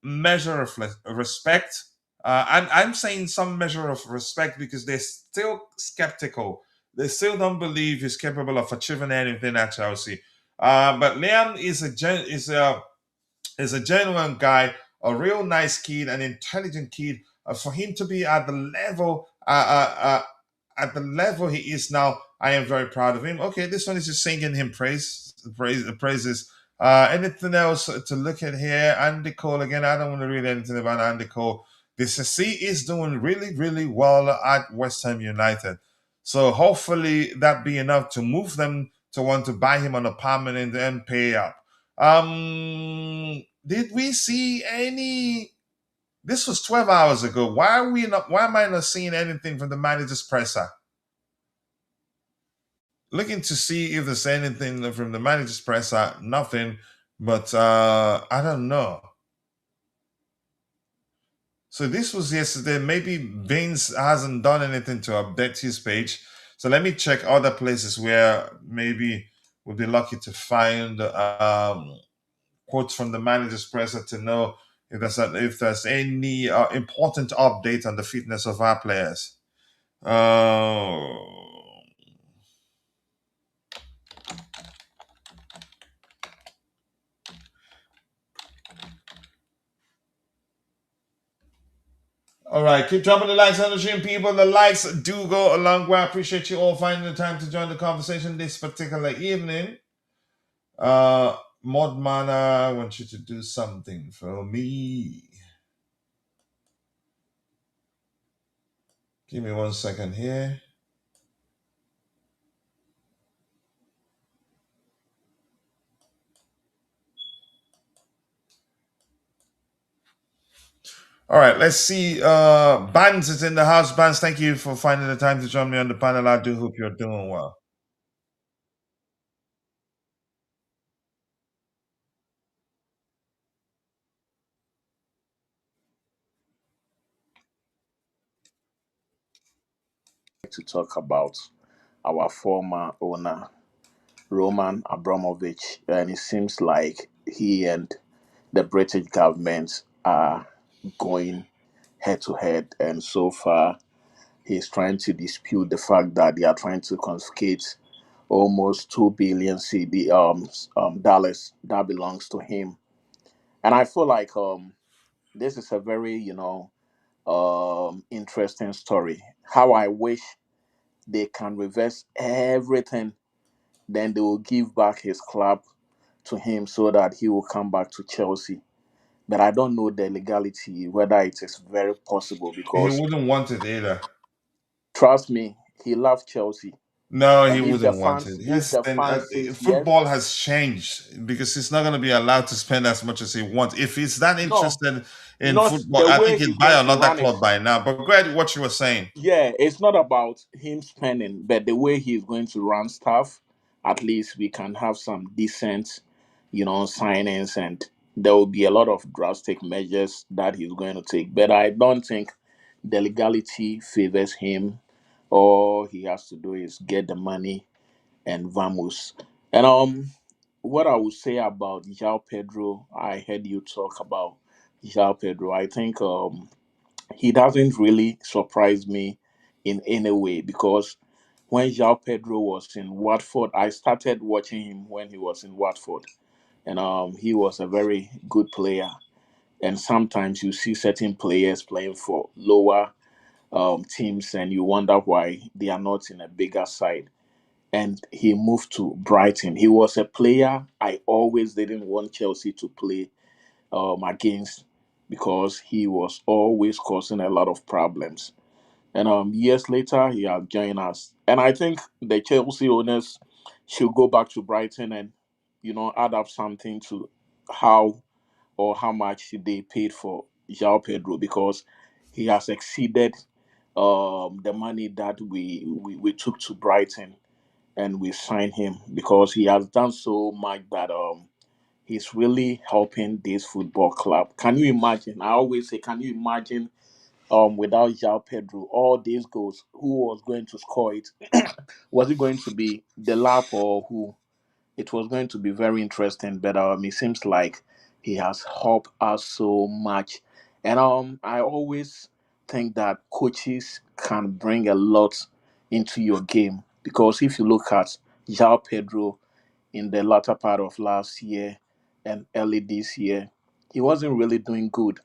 measure of respect. I'm saying some measure of respect because they're still skeptical. They still don't believe he's capable of achieving anything at Chelsea. But Liam is a genuine guy, a real nice kid, an intelligent kid. For him to be at the level he is now, I am very proud of him. Okay, this one is just singing him praises. Anything else to look at here? Andy Cole again. I don't want to read anything about Andy Cole. This he is doing really, really well at West Ham United. So hopefully that be enough to move them to want to buy him on a permanent and pay up. Did we see any? This was 12 hours ago. Why are we not? Why am I not seeing anything from the manager's presser? Looking to see if there's anything from the manager's presser. Nothing. But I don't know. So this was yesterday. Maybe Vince hasn't done anything to update his page. So let me check other places where maybe we'll be lucky to find quotes from the manager's presser to know if there's any important update on the fitness of our players. Uh, all right, keep dropping the likes on the stream, people. The likes do go a long way. I appreciate you all finding the time to join the conversation this particular evening. Modmana, I want you to do something for me. Give me 1 second here. All right, let's see. Bands is in the house. Bands, thank you for finding the time to join me on the panel. I do hope you're doing well. To talk about our former owner, Roman Abramovich, and it seems like he and the British government are going head to head, and so far he's trying to dispute the fact that they are trying to confiscate almost 2 billion dollars that belongs to him. And I feel like this is a very interesting story. How I wish they can reverse everything, then they will give back his club to him so that he will come back to Chelsea. But I don't know the legality, whether it is very possible He because wouldn't want it either. trust me, he loves Chelsea. No, he And wouldn't want it. if Yes, the then fans says yes, football has changed because he's not going to be allowed to spend as much as he wants. If he's that no, interested in not football, the I way think he's he'd buy going to another run it. club by now. But go ahead, what you were saying. Yeah, it's not about him spending, but the way he's going to run stuff, at least we can have some decent, signings, and there will be a lot of drastic measures that he's going to take. But I don't think the legality favors him. All he has to do is get the money and vamos. And what I would say about Joao Pedro, I heard you talk about Joao Pedro. I think he doesn't really surprise me in any way because when Joao Pedro was in Watford, I started watching him when he was in Watford, and he was a very good player. And sometimes you see certain players playing for lower teams, and you wonder why they are not in a bigger side. And he moved to Brighton. He was a player I always didn't want Chelsea to play against because he was always causing a lot of problems. And years later, he has joined us. And I think the Chelsea owners should go back to Brighton and, add up something to how or how much they paid for Joao Pedro because he has exceeded the money that we took to Brighton and we signed him because he has done so much that he's really helping this football club. Can you imagine? I always say, can you imagine without Joao Pedro, all these goals, who was going to score it? Was it going to be the lap or who? It was going to be very interesting, but it seems like he has helped us so much. And I always think that coaches can bring a lot into your game because if you look at Joao Pedro in the latter part of last year and early this year, he wasn't really doing good.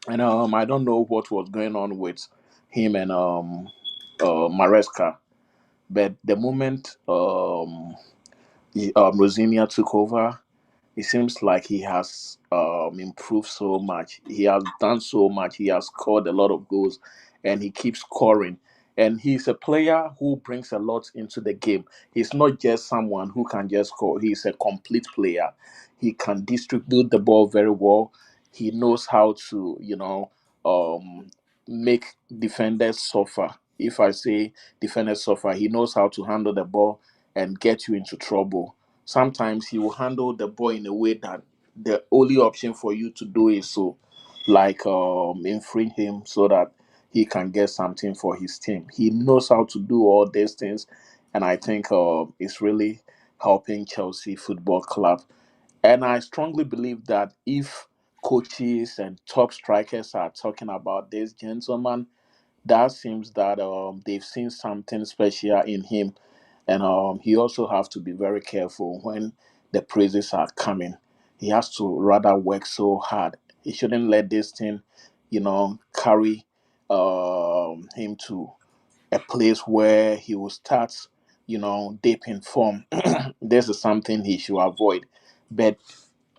And I don't know what was going on with him and Maresca, but the moment Rosinia took over, it seems like he has improved so much. He has done so much. He has scored a lot of goals, and he keeps scoring. And he's a player who brings a lot into the game. He's not just someone who can just score. He's a complete player. He can distribute the ball very well. He knows how to, um, make defenders suffer. If I say defenders suffer, he knows how to handle the ball and get you into trouble. Sometimes he will handle the ball in a way that the only option for you to do is so. like infringe him so that he can get something for his team. He knows how to do all these things, and I think it's really helping Chelsea Football Club. And I strongly believe that if coaches and top strikers are talking about this gentleman, that seems that they've seen something special in him, and he also have to be very careful when the praises are coming. He has to rather work so hard. He shouldn't let this thing, carry him to a place where he will start, dipping form. This is something he should avoid. But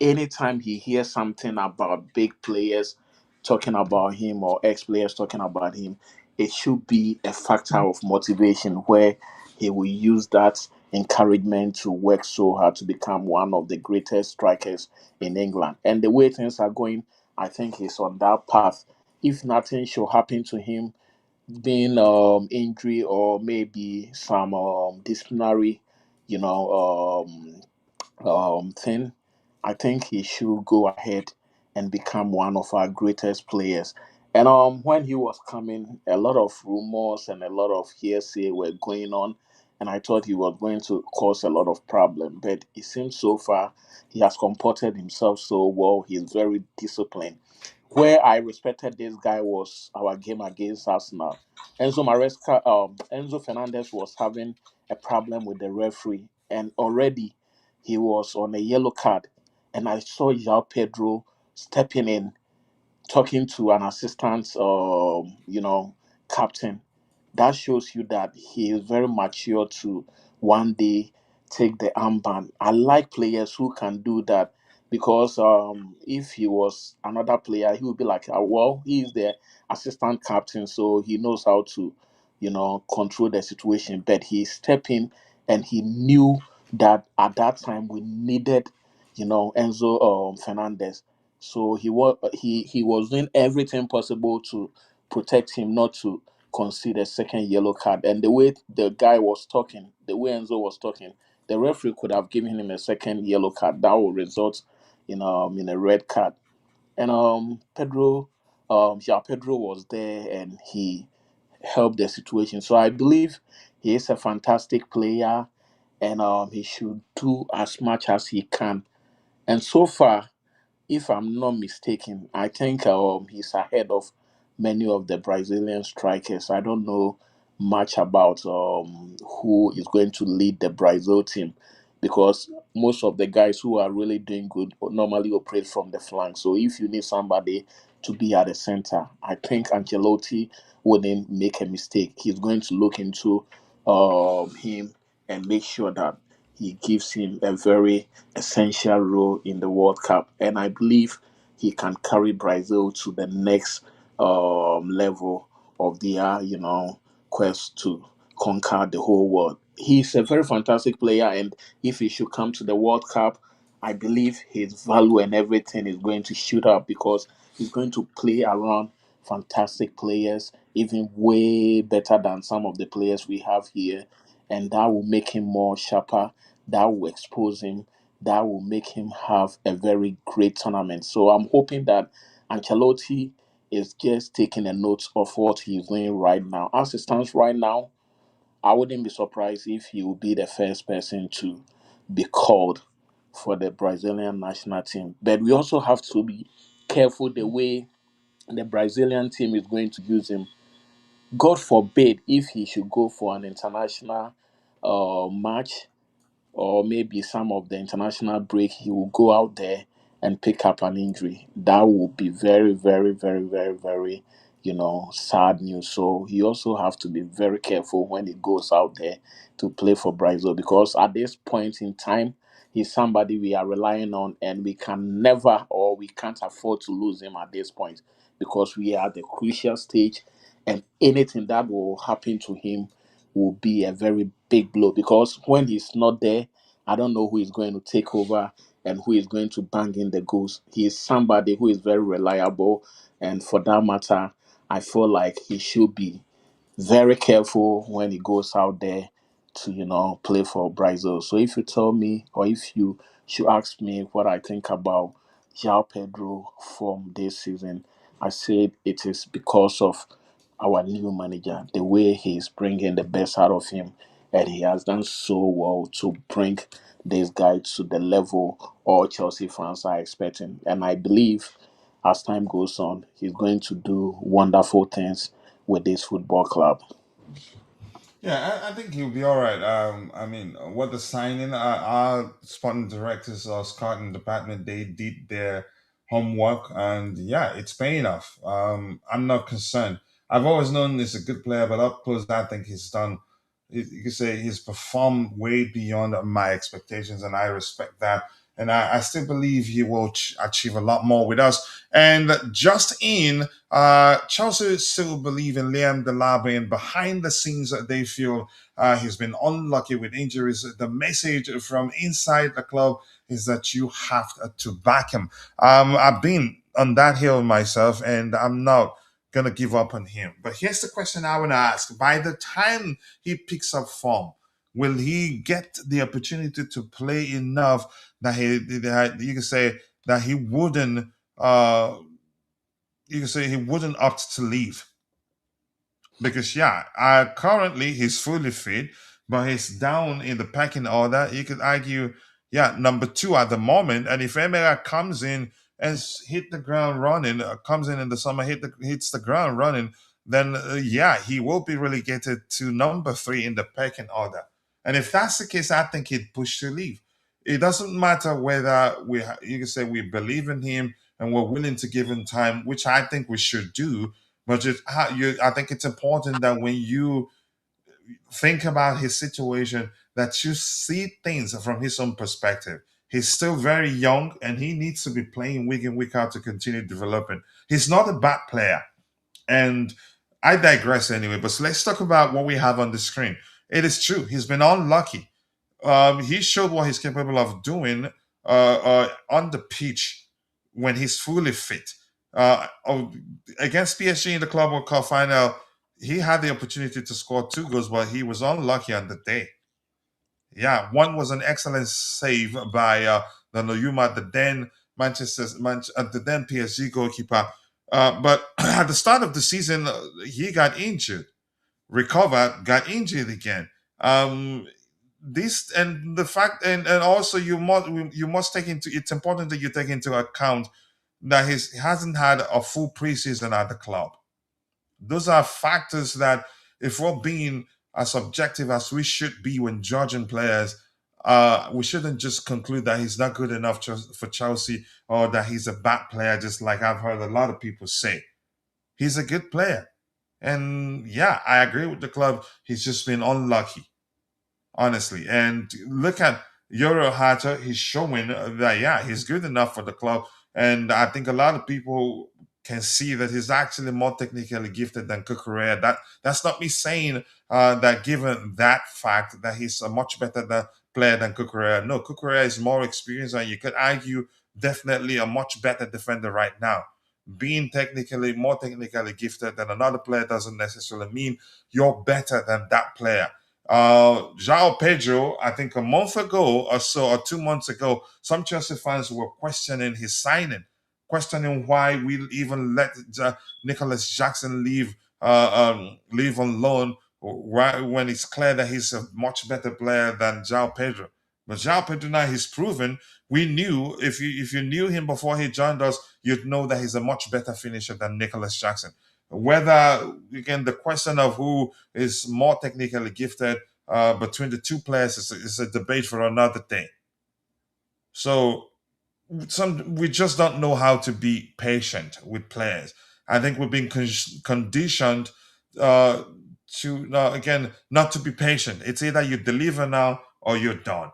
anytime he hears something about big players talking about him or ex players talking about him, it should be a factor of motivation where he will use that encouragement to work so hard to become one of the greatest strikers in England. And the way things are going, I think he's on that path. If nothing should happen to him, being injury or maybe some disciplinary, you know, thing, I think he should go ahead and become one of our greatest players. And when he was coming, a lot of rumors and a lot of hearsay were going on, and I thought he was going to cause a lot of problem. But it seems so far he has comported himself so well. He's very disciplined. Where I respected this guy was our game against Arsenal. Enzo Fernandez was having a problem with the referee, and already he was on a yellow card. And I saw Joao Pedro stepping in, talking to an assistant, captain. That shows you that he is very mature to one day take the armband. I like players who can do that because if he was another player, he would be like, well, he is the assistant captain, so he knows how to, control the situation. But he stepped in and he knew that at that time we needed, Enzo Fernandez. So he was doing everything possible to protect him, not to concede a second yellow card. And the way the guy was talking, the way Enzo was talking, the referee could have given him a second yellow card. That would result in a red card. And Pedro was there and he helped the situation. So I believe he is a fantastic player, and he should do as much as he can. And so far, if I'm not mistaken, I think he's ahead of many of the Brazilian strikers. I don't know much about who is going to lead the Brazil team because most of the guys who are really doing good normally operate from the flank. So if you need somebody to be at the center, I think Ancelotti wouldn't make a mistake. He's going to look into him and make sure that he gives him a very essential role in the World Cup, and I believe he can carry Brazil to the next level of their, quest to conquer the whole world. He's a very fantastic player, and if he should come to the World Cup, I believe his value and everything is going to shoot up because he's going to play around fantastic players, even way better than some of the players we have here, and that will make him more sharper. That will expose him, that will make him have a very great tournament. So I'm hoping that Ancelotti is just taking a note of what he's doing right now. As it stands right now, I wouldn't be surprised if he will be the first person to be called for the Brazilian national team. But we also have to be careful the way the Brazilian team is going to use him. God forbid if he should go for an international match or maybe some of the international break, he will go out there and pick up an injury. That would be very, very, very, very, very, sad news. So he also have to be very careful when he goes out there to play for Brazil because at this point in time, he's somebody we are relying on, and we can never or we can't afford to lose him at this point because we are at the crucial stage, and anything that will happen to him will be a very big blow because when he's not there, I don't know who is going to take over and who is going to bang in the goals. He is somebody who is very reliable, and for that matter, I feel like he should be very careful when he goes out there to play for Brazil. So if you tell me or if you should ask me what I think about Joao Pedro from this season, I said it is because of our new manager, the way he's bringing the best out of him, and he has done so well to bring this guy to the level all Chelsea fans are expecting. And I believe as time goes on, he's going to do wonderful things with this football club. Yeah, I think he'll be all right. I mean, what the signing, our sporting directors, our scouting department, they did their homework, and yeah, it's paying off. I'm not concerned. I've always known he's a good player, but up close, I think he's done. You can say he's performed way beyond my expectations, and I respect that. And I still believe he will achieve a lot more with us. And just in, Chelsea still believe in Liam Delabbe, and behind the scenes, they feel he's been unlucky with injuries. The message from inside the club is that you have to back him. I've been on that hill myself, and I'm not gonna give up on him. But here's the question I want to ask: by the time he picks up form, will he get the opportunity to play enough that you can say that he wouldn't? You can say he wouldn't opt to leave because yeah, currently he's fully fit, but he's down in the pecking order. You could argue, yeah, number two at the moment. And if Emera comes in and hit the ground running, comes in the summer, hits the ground running, then yeah, he will be relegated to number three in the pecking order. And if that's the case, I think he'd push to leave. It doesn't matter whether you can say we believe in him and we're willing to give him time, which I think we should do, but I think it's important that when you think about his situation, that you see things from his own perspective. He's still very young, and he needs to be playing week in week out to continue developing. He's not a bad player, and I digress anyway. But let's talk about what we have on the screen. It is true he's been unlucky. He showed what he's capable of doing on the pitch when he's fully fit. Against PSG in the Club World Cup final, he had the opportunity to score two goals, but he was unlucky on the day. Yeah, one was an excellent save by Donnarumma, the then PSG goalkeeper. But at the start of the season, he got injured, recovered, got injured again. This and the fact, and also you must take into, it's important that you take into account that he hasn't had a full preseason at the club. Those are factors that, if we're being as objective as we should be when judging players, we shouldn't just conclude that he's not good enough for Chelsea, or that he's a bad player, just like I've heard a lot of people say. He's a good player. And yeah, I agree with the club. He's just been unlucky, honestly. And look at Euro Hata, he's showing that yeah, he's good enough for the club. And I think a lot of people can see that he's actually more technically gifted than Cucurella. That's not me saying that given that fact that he's a much better player than Cucurella. No, Cucurella is more experienced, and you could argue definitely a much better defender right now. Being technically more technically gifted than another player doesn't necessarily mean you're better than that player. Joao Pedro, I think a month ago or so, or 2 months ago, some Chelsea fans were questioning his signing, questioning why we even let Nicholas Jackson leave on loan when it's clear that he's a much better player than Joao Pedro. But Joao Pedro now, he's proven. We knew, if you knew him before he joined us, you'd know that he's a much better finisher than Nicholas Jackson. Whether, again, the question of who is more technically gifted between the two players is a debate for another day. So we just don't know how to be patient with players. I think we're being conditioned to again, not to be patient. It's either you deliver now or you're done.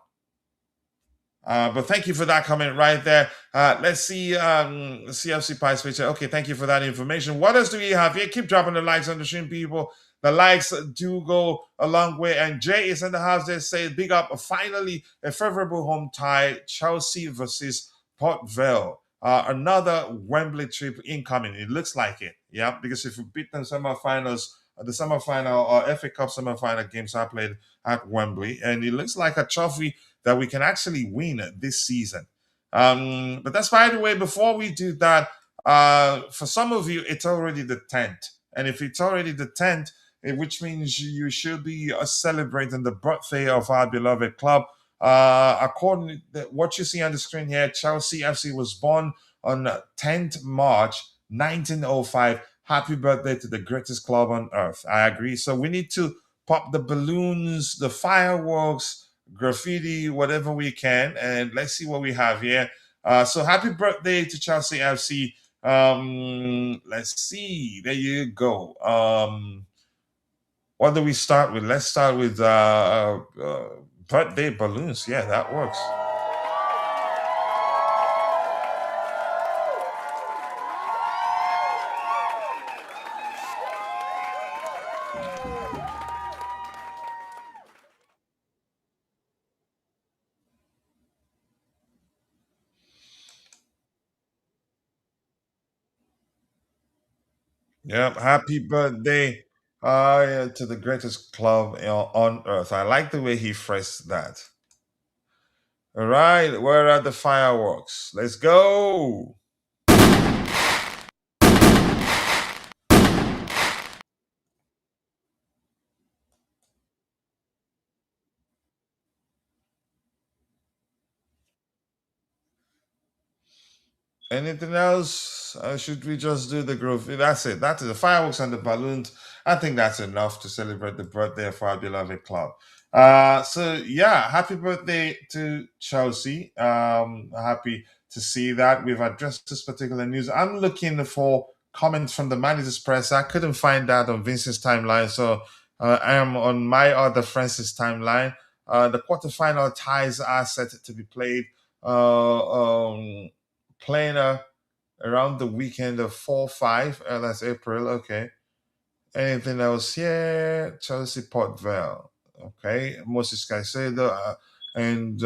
But thank you for that comment right there. Let's see CFC Pies picture. Okay, thank you for that information. What else do we have here? Keep dropping the likes on the stream, people. The likes do go a long way. And Jay is in the house. They say, big up. Finally, a favorable home tie. Chelsea versus Port Vale. Another Wembley trip incoming. It looks like it. Yeah, because if we beat them semifinals, the semifinal or FA Cup semifinal games are played at Wembley, and it looks like a trophy that we can actually win this season. But that's by the way. Before we do that, For some of you, it's already the 10th. And if it's already the 10th, which means you should be celebrating the birthday of our beloved club. According to what you see on the screen here, Chelsea FC was born on 10th March 1905. Happy birthday to the greatest club on earth. I agree. So we need to pop the balloons, the fireworks, graffiti, whatever we can. And let's see what we have here. So happy birthday to Chelsea FC. Let's see. There you go. What do we start with? Let's start with birthday balloons. Yeah, that works. Yep. Happy birthday yeah, to the greatest club on earth. I like the way he phrased that. All right. Where are the fireworks? Let's go. Anything else? Should we just do the groove? That's it. That is the fireworks and the balloons. I think that's enough to celebrate the birthday of our beloved club. So yeah, happy birthday to Chelsea. Happy to see that we've addressed this particular news. I'm looking for comments from the manager's press. I couldn't find that on Vince's timeline, so I am on my other Francis timeline. The quarterfinal ties are set to be played. Playing around the weekend of 4-5. That's April. Okay. Anything else here? Chelsea Port Vale. Okay. Moses Caicedo. And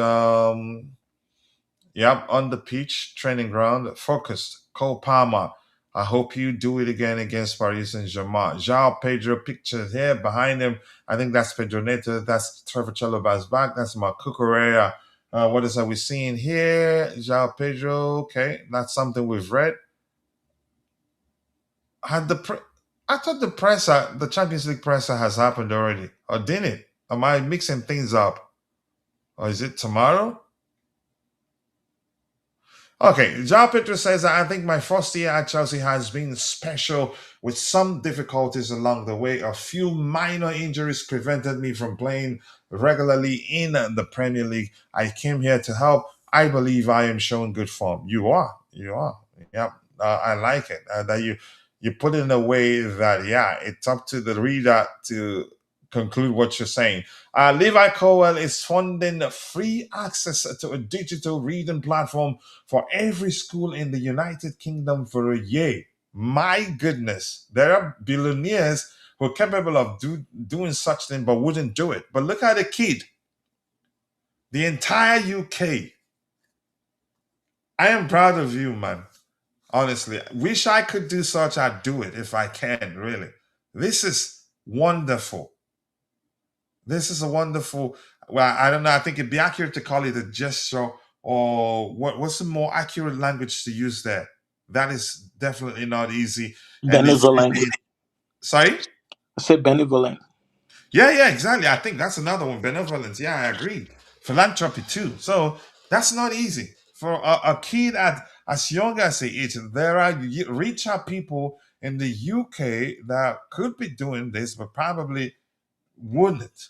yep, on the pitch, training ground, focused. Cole Palmer. I hope you do it again against Paris Saint-Germain. Joao Pedro pictured here behind him. I think that's Pedro Neto. That's Trevor Chalobah's back. That's Marc Cucurella. What is are we seeing here? Joao Pedro. Okay, that's something we've read. Had I thought the presser, the Champions League presser, has happened already, or didn't it? Am I mixing things up, or is it tomorrow? Okay, Joao Pedro says, I think my first year at Chelsea has been special with some difficulties along the way. A few minor injuries prevented me from playing regularly in the Premier League. I came here to help. I believe I am showing good form. You are. You are. Yep. I like it. That you put it in a way that, yeah, it's up to the reader to conclude what you're saying. Levi Cowell is funding free access to a digital reading platform for every school in the United Kingdom for a year. My goodness, there are billionaires who are capable of doing such thing but wouldn't do it. But look at the kid. The entire UK. I am proud of you, man. Honestly, wish I could do such. I'd do it if I can, really. This is wonderful. This is a wonderful, well, I don't know. I think it'd be accurate to call it a gesture, or what's the more accurate language to use there? That is definitely not easy. And Benevolent. Sorry? I said benevolent. Yeah, exactly. I think that's another one. Benevolence. Yeah, I agree. Philanthropy too. So that's not easy for a kid at as young as he is. There are richer people in the UK that could be doing this, but probably wouldn't.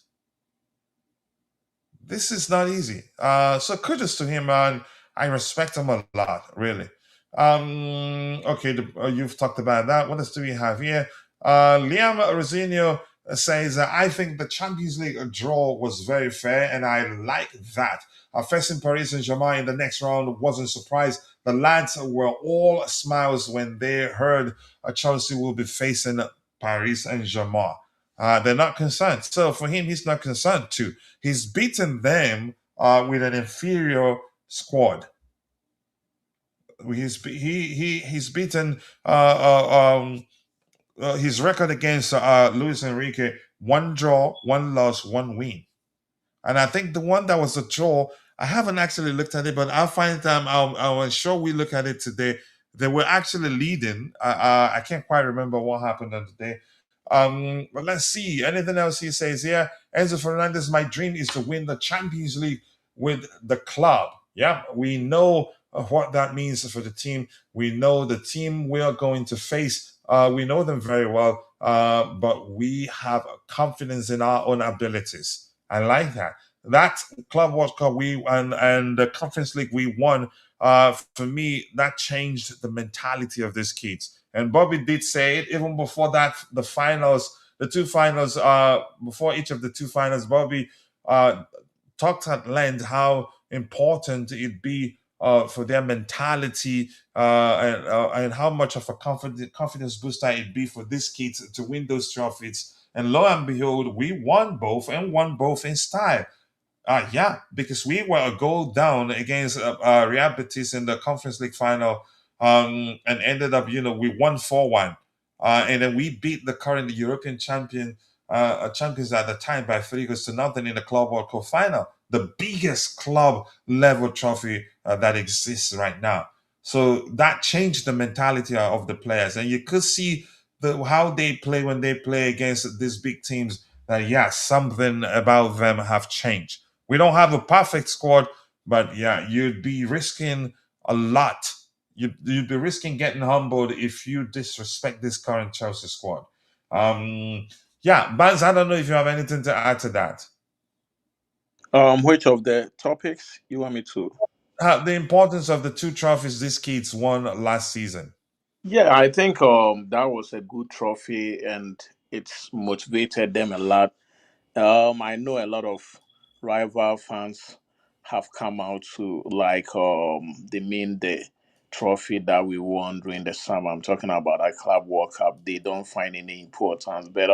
This is not easy. So kudos to him, and I respect him a lot, really. Okay, you've talked about that. What else do we have here? Liam Rosinio says, I think the Champions League draw was very fair, and I like that. Facing Paris Saint-Germain in the next round wasn't surprised. The lads were all smiles when they heard Chelsea will be facing Paris Saint-Germain. They're not concerned. So for him, he's not concerned too. He's beaten them with an inferior squad. He's beaten his record against Luis Enrique: 1 draw, 1 loss, 1 win. And I think the one that was a draw, I haven't actually looked at it, but I'll find time. I'll ensure we look at it today. They were actually leading. I can't quite remember what happened on the day. But let's see. Anything else he says here? Enzo Fernandez, my dream is to win the Champions League with the club. Yeah, we know what that means for the team. We know the team we are going to face. We know them very well, but we have confidence in our own abilities. I like that. That Club World Cup and the Conference League we won. For me, that changed the mentality of these kids. And Bobby did say it even before that. The finals, the two finals, before each of the two finals, Bobby uh, talked at length how important it'd be for their mentality and how much of a confidence booster it'd be for these kids to win those trophies. And lo and behold, we won both and won both in style. Yeah, because we were a goal down against Real Betis in the Conference League final, and ended up, we won 4-1, and then we beat the current European champions at the time by 3 goals to nothing in the Club World Cup final, the biggest club level trophy that exists right now. So that changed the mentality of the players, and you could see how they play when they play against these big teams. That yeah, something about them have changed. We don't have a perfect squad, but yeah, you'd be risking a lot. You'd be risking getting humbled if you disrespect this current Chelsea squad. Yeah, Baz, I don't know if you have anything to add to that. Which of the topics you want me to? The importance of the two trophies these kids won last season. Yeah, I think that was a good trophy and it's motivated them a lot. I know a lot of rival fans have come out to like demean the trophy that we won during the summer. I'm talking about a Club World Cup. They don't find any importance, but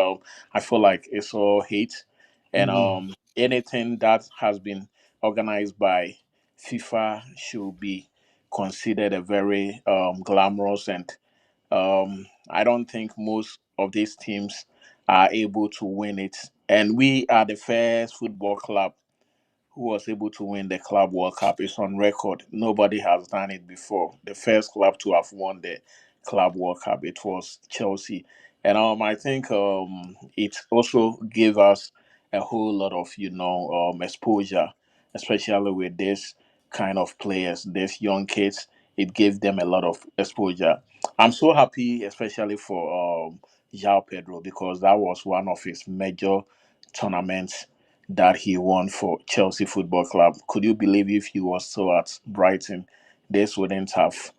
I feel like it's all hate, and Mhm. anything that has been organized by FIFA should be considered a very glamorous and I don't think most of these teams are able to win it. And we are the first football club who was able to win the Club World Cup. It's on record. Nobody has done it before. The first club to have won the Club World Cup, it was Chelsea. And I think it also gave us a whole lot of, exposure, especially with this kind of players, these young kids. It gave them a lot of exposure. I'm so happy, especially for Joao Pedro, because that was one of his major tournaments that he won for Chelsea Football Club. Could you believe if he was still at Brighton, this wouldn't have,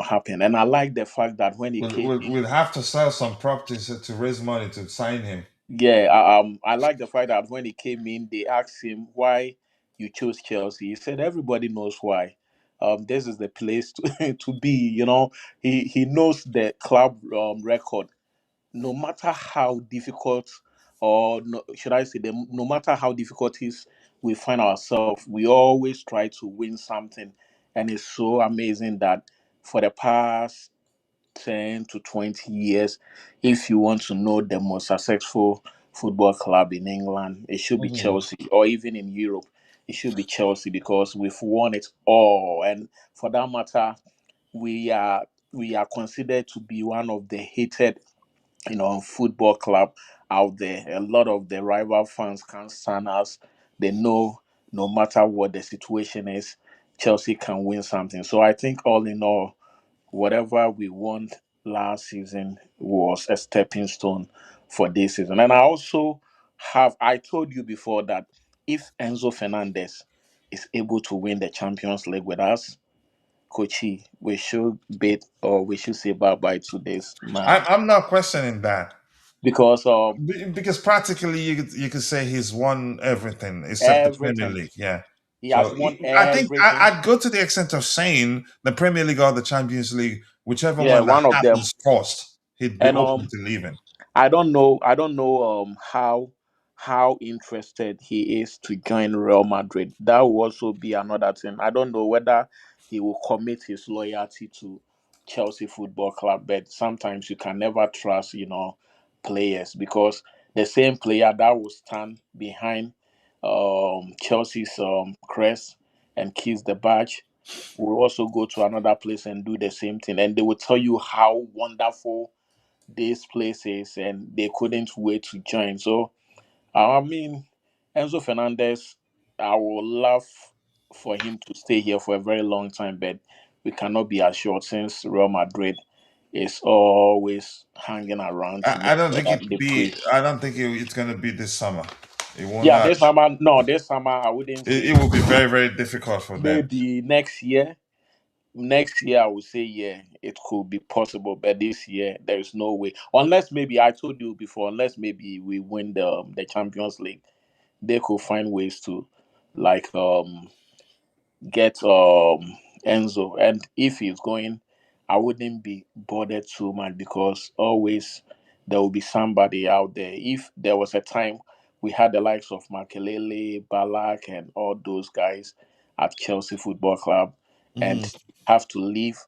happened? And I like the fact that when he came in, We'll have to sell some properties to raise money to sign him. yeah, I like the fact that when he came in, they asked him why you chose Chelsea. He said everybody knows why. This is the place to to be. He knows the club record. No matter how difficult, or no, should I say, no matter how difficulties we find ourselves, we always try to win something, and it's so amazing that for the past 10 to 20 years, if you want to know the most successful football club in England, it should be Mhm. Chelsea, or even in Europe, it should be Chelsea because we've won it all, and for that matter, we are we are considered to be one of the hated football club out there. A lot of the rival fans can't stand us. They know no matter what the situation is, Chelsea can win something. So I think all in all, whatever we won last season was a stepping stone for this season. And I told you before that if Enzo Fernandez is able to win the Champions League with us, Coachy, we should bid or we should say bye bye to this man I'm not questioning that. because Because practically you could say he's won everything except the Premier everything. League. Yeah. He has So won I think everything. I'd go to the extent of saying the Premier League or the Champions League, whichever Yeah, one that one of them. happens first, he'd be And open to leaving. I don't know how interested he is to join Real Madrid. That will also be another thing. I don't know whether he will commit his loyalty to Chelsea Football Club, but sometimes you can never trust, players because the same player that will stand behind Chelsea's crest and kiss the badge. will also go to another place and do the same thing, and they will tell you how wonderful this place is, and they couldn't wait to join. So I mean, Enzo Fernandez, I would love for him to stay here for a very long time, but we cannot be assured since Real Madrid is always hanging around to I make don't sure think that it they be. push. I don't think it's going to be this summer. It will Yeah, not. this summer, no, this summer I wouldn't It say. will be very, very difficult for them. Maybe next year. Next year, I would say, yeah, it could be possible, but this year, there is no way. Unless maybe I told you before, unless maybe we win the Champions League, they could find ways to like get Enzo. And if he's going, I wouldn't be bothered too much because always there will be somebody out there. If there was a time we had the likes of Makelele, Balak, and all those guys at Chelsea Football Club, and Mhm. have to leave,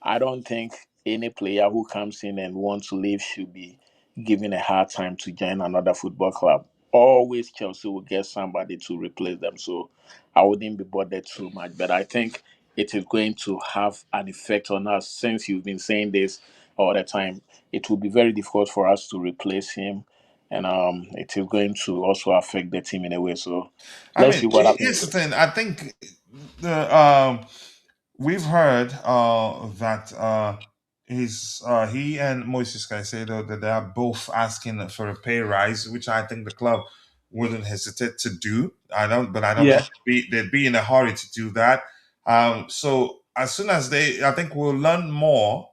I don't think any player who comes in and wants to leave should be given a hard time to join another football club. Always Chelsea will get somebody to replace them. So I wouldn't be bothered too much. But I think it is going to have an effect on us since you've been saying this all the time. It will be very difficult for us to replace him. And it is going to also affect the team in a way. So I let's mean, see what here's happens. the thing. I think the we've heard that he and Moises Caicedo that they are both asking for a pay rise, which I think the club wouldn't hesitate to do. I don't think Yeah. they'd be in a hurry to do that. So as soon as I think we'll learn more.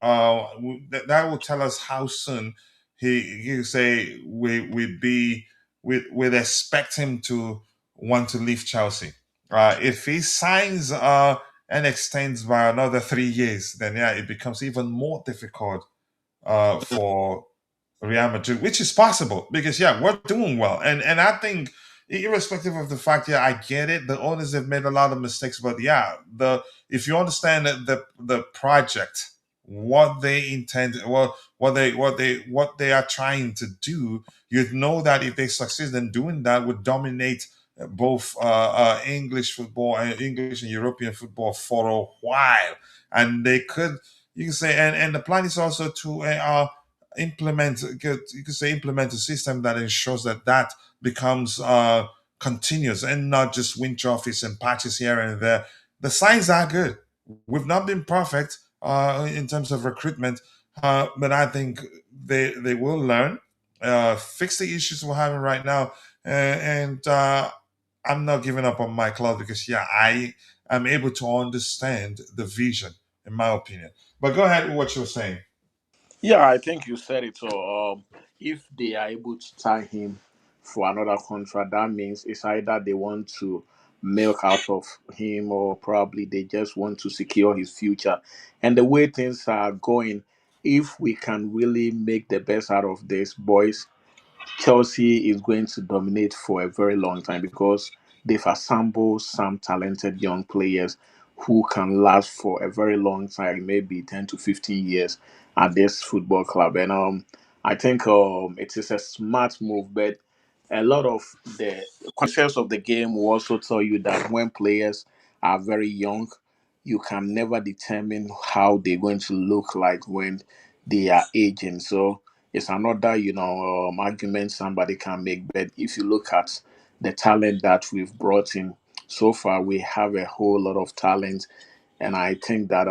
That will tell us how soon he say we'd expect him to want to leave Chelsea. If he signs and extends by another 3 years, then yeah, it becomes even more difficult for Real Madrid, which is possible because yeah, we're doing well, and I think irrespective of the fact, yeah, I get it. The owners have made a lot of mistakes, but yeah, the if you understand that the project, what they intend, what they are trying to do, you'd know that if they succeed in doing that, would dominate both English football and English and European football for a while, and they could you can say, and the plan is also to you could say implement a system that ensures that becomes continuous and not just win trophies and patches here and there. The signs are good. We've not been perfect in terms of recruitment, but I think they will learn, fix the issues we're having right now, and I'm not giving up on my club because yeah, I am able to understand the vision, in my opinion. But go ahead with what you were saying. Yeah, I think you said it all. If they are able to tie him for another contract, that means it's either they want to milk out of him or probably they just want to secure his future. And the way things are going, if we can really make the best out of this, boys, Chelsea is going to dominate for a very long time because they've assembled some talented young players who can last for a very long time, maybe 10 to 15 years at this football club. And I think it is a smart move, but a lot of the concepts of the game will also tell you that when players are very young, you can never determine how they're going to look like when they are aging. So it's another, argument somebody can make. But if you look at the talent that we've brought in so far, we have a whole lot of talent, and I think that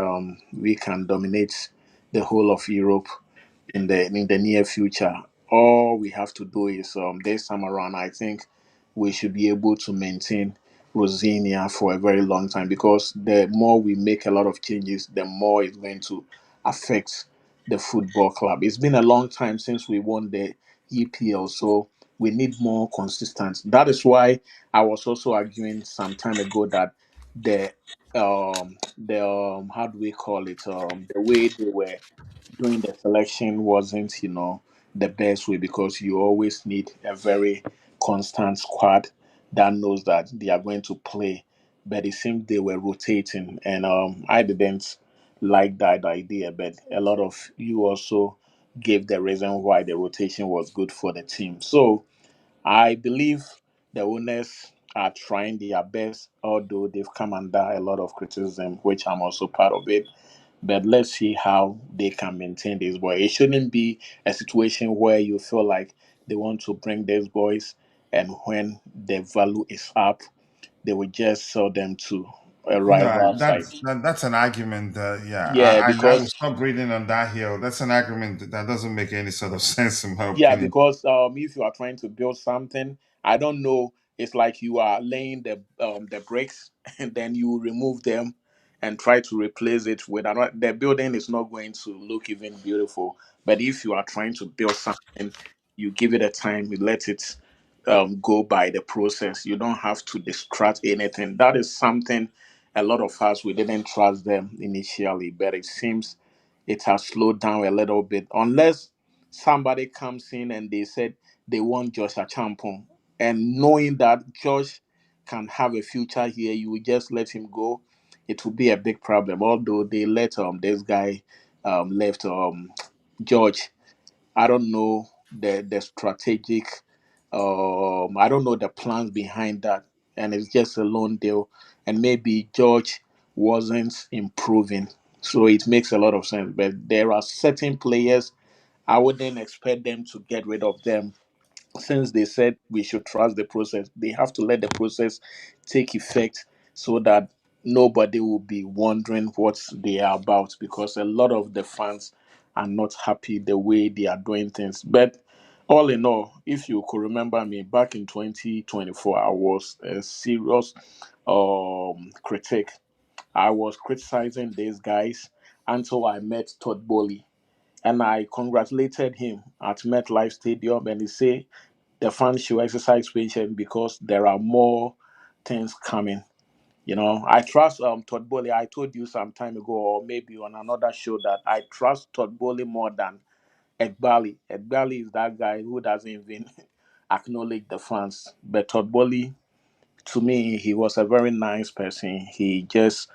we can dominate the whole of Europe in the near future. All we have to do is this time around, I think we should be able to maintain Rosinia for a very long time because the more we make a lot of changes, the more it's going to affect the football club. It's been a long time since we won the EPL, so we need more consistent. That is why I was also arguing some time ago that the how do we call it the way they were doing the selection wasn't, the best way because you always need a very constant squad that knows that they are going to play. But it seemed they were rotating, and I didn't like that idea. But a lot of you also gave the reason why the rotation was good for the team. So I believe the owners are trying their best, although they've come under a lot of criticism, which I'm also part of it. But let's see how they can maintain this boy. It shouldn't be a situation where you feel like they want to bring these boys, and when the value is up, they will just sell them to a No, rival side. that's an argument. Yeah, Yeah, I will because stop reading on that hill. That's an argument that doesn't make any sort of sense in my Yeah, opinion. because if you are trying to build something, I don't know. It's like you are laying the bricks, and then you remove them and try to replace it with another. The building is not going to look even beautiful. But if you are trying to build something, you give it a time. You let it go by the process. You don't have to distract anything. That is something a lot of us we didn't trust them initially, but it seems it has slowed down a little bit. Unless somebody comes in and they said they want Josh Achampong, and knowing that Josh can have a future here, you will just let him go. It will be a big problem. Although they let this guy left George. I don't know the strategic. I don't know the plans behind that, and it's just a loan deal. And maybe George wasn't improving, so it makes a lot of sense. But there are certain players I wouldn't expect them to get rid of them, since they said we should trust the process. They have to let the process take effect so that nobody will be wondering what they are about, because a lot of the fans are not happy the way they are doing things. But all in all, if you could remember me back in 2024, I was a serious critic. I was criticizing these guys until I met Todd Bowley, and I congratulated him at MetLife Stadium, and he said the fans should exercise patience because there are more things coming. I trust Todd Bowley. I told you some time ago, or maybe on another show, that I trust Todd Bowley more than Ekbali. Ekbali is that guy who doesn't even acknowledge the fans. But Todd Bowley, to me, he was a very nice person. He just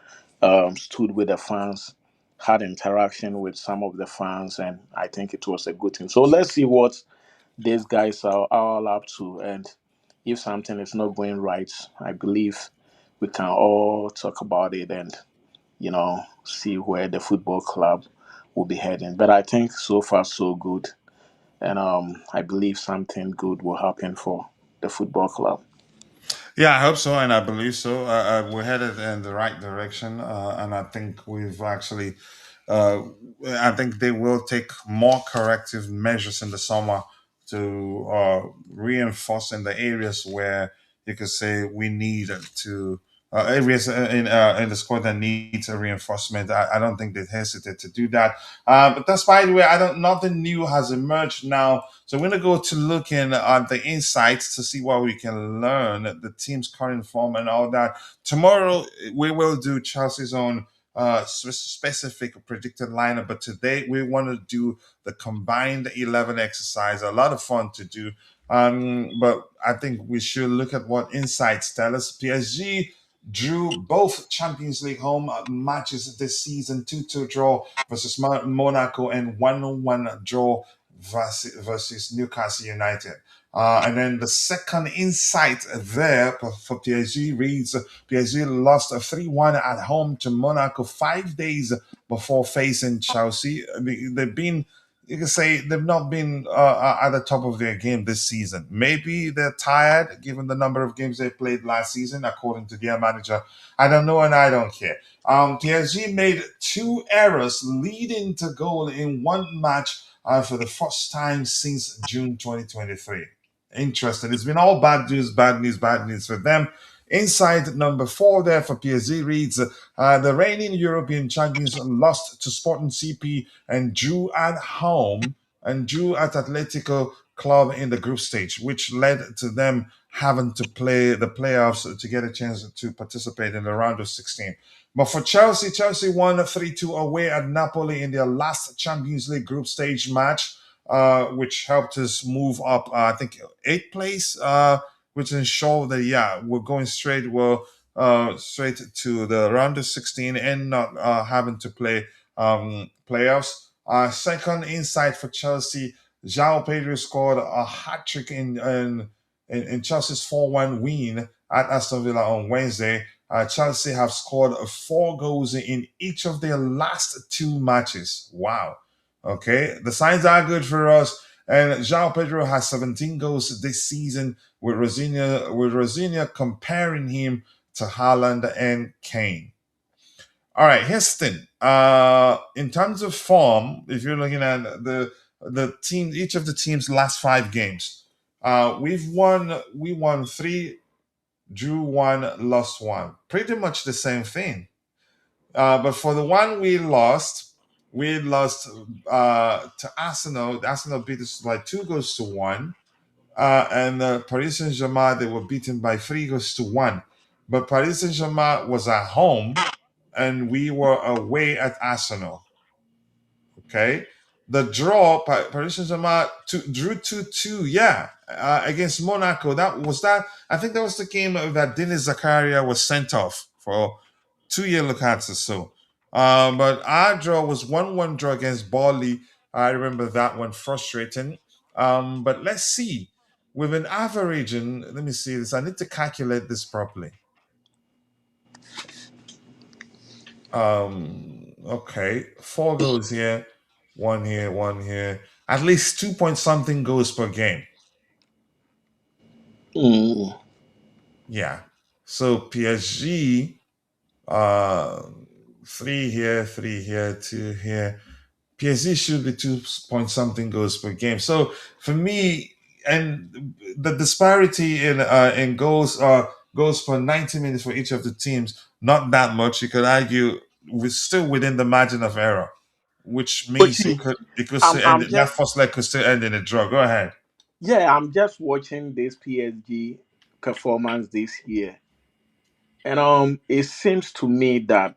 stood with the fans, had interaction with some of the fans, and I think it was a good thing. So let's see what these guys are all up to. And if something is not going right, I believe we can all talk about it and, see where the football club will be heading. But I think so far so good. And I believe something good will happen for the football club. Yeah, I hope so, and I believe so. We're headed in the right direction, and I think we've actually, uh, I think they will take more corrective measures in the summer to reinforce in the areas where you could say we need to. Areas in the squad that needs a reinforcement. I don't think they hesitate to do that. But that's by the way. I don't. Nothing new has emerged now, so we're gonna go to looking at the insights to see what we can learn, the team's current form and all that. Tomorrow we will do Chelsea's own specific predicted lineup, but today we want to do the combined 11 exercise. A lot of fun to do. But I think we should look at what insights tell us. PSG drew both Champions League home matches this season, 2-2 draw versus Monaco and 1-1 draw versus Newcastle United. And then the second insight there for PSG reads PSG lost 3-1 at home to Monaco 5 days before facing Chelsea. I mean, you can say they've not been at the top of their game this season. Maybe they're tired given the number of games they played last season, according to their manager. I don't know and I don't care. PSG made two errors leading to goal in one match for the first time since June 2023. Interesting. It's been all bad news, bad news, bad news for them. Inside number 4 there for PSG reads the reigning European champions lost to Sporting CP and drew at home and drew at Atletico Club in the group stage, which led to them having to play the playoffs to get a chance to participate in the round of 16. But for Chelsea, Chelsea won 3-2 away at Napoli in their last Champions League group stage match, which helped us move up, I think, 8th place, which ensure that, yeah, we're going straight to the round of 16 and not having to play playoffs. Second insight for Chelsea, Joao Pedro scored a hat trick in Chelsea's 4-1 win at Aston Villa on Wednesday. Chelsea have scored 4 goals in each of their last 2 matches. Wow. Okay. The signs are good for us. And Joao Pedro has 17 goals this season, with Rosinia comparing him to Haaland and Kane. All right, here's the thing. In terms of form, if you're looking at the team, each of the team's last 5 games, we won three, drew one, lost one. Pretty much the same thing. But for the one we lost to Arsenal. Arsenal beat us by 2 goals to 1. And Paris Saint Germain, they were beaten by 3 goals to 1. But Paris Saint Germain was at home and we were away at Arsenal. Okay. The draw, Paris Saint Germain drew 2-2, yeah, against Monaco. That. I think that was the game that Denis Zakaria was sent off for 2 yellow cards or so. But our draw was 1-1 draw against Bali. I remember that one, frustrating. But let's see. We've been averaging, let me see this. I need to calculate this properly. Okay, 4 goals here, one here, one here. At least 2 point something goals per game. Mm. Yeah. So PSG, uh, three here, two here. PSG should be 2 point something goals per game. So for me, and the disparity in goals per 90 minutes for each of the teams, not that much. You could argue we're still within the margin of error, which means Coachy, it could I'm still end. I'm That just first leg could still end in a draw. Go ahead. yeah, I'm just watching this PSG performance this year. And it seems to me that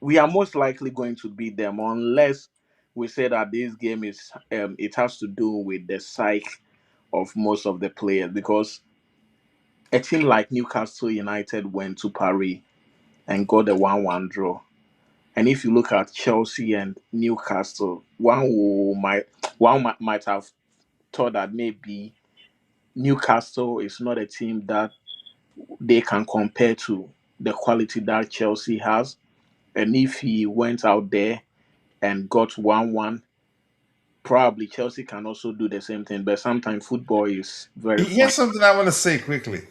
we are most likely going to beat them unless we say that this game is it has to do with the psyche of most of the players because a team like Newcastle United went to Paris and got a 1-1 draw. And if you look at Chelsea and Newcastle, one might have thought that maybe Newcastle is not a team that they can compare to the quality that Chelsea has. And if he went out there and got 1-1, probably Chelsea can also do the same thing. But sometimes football is very Here's fun. something I want to say quickly.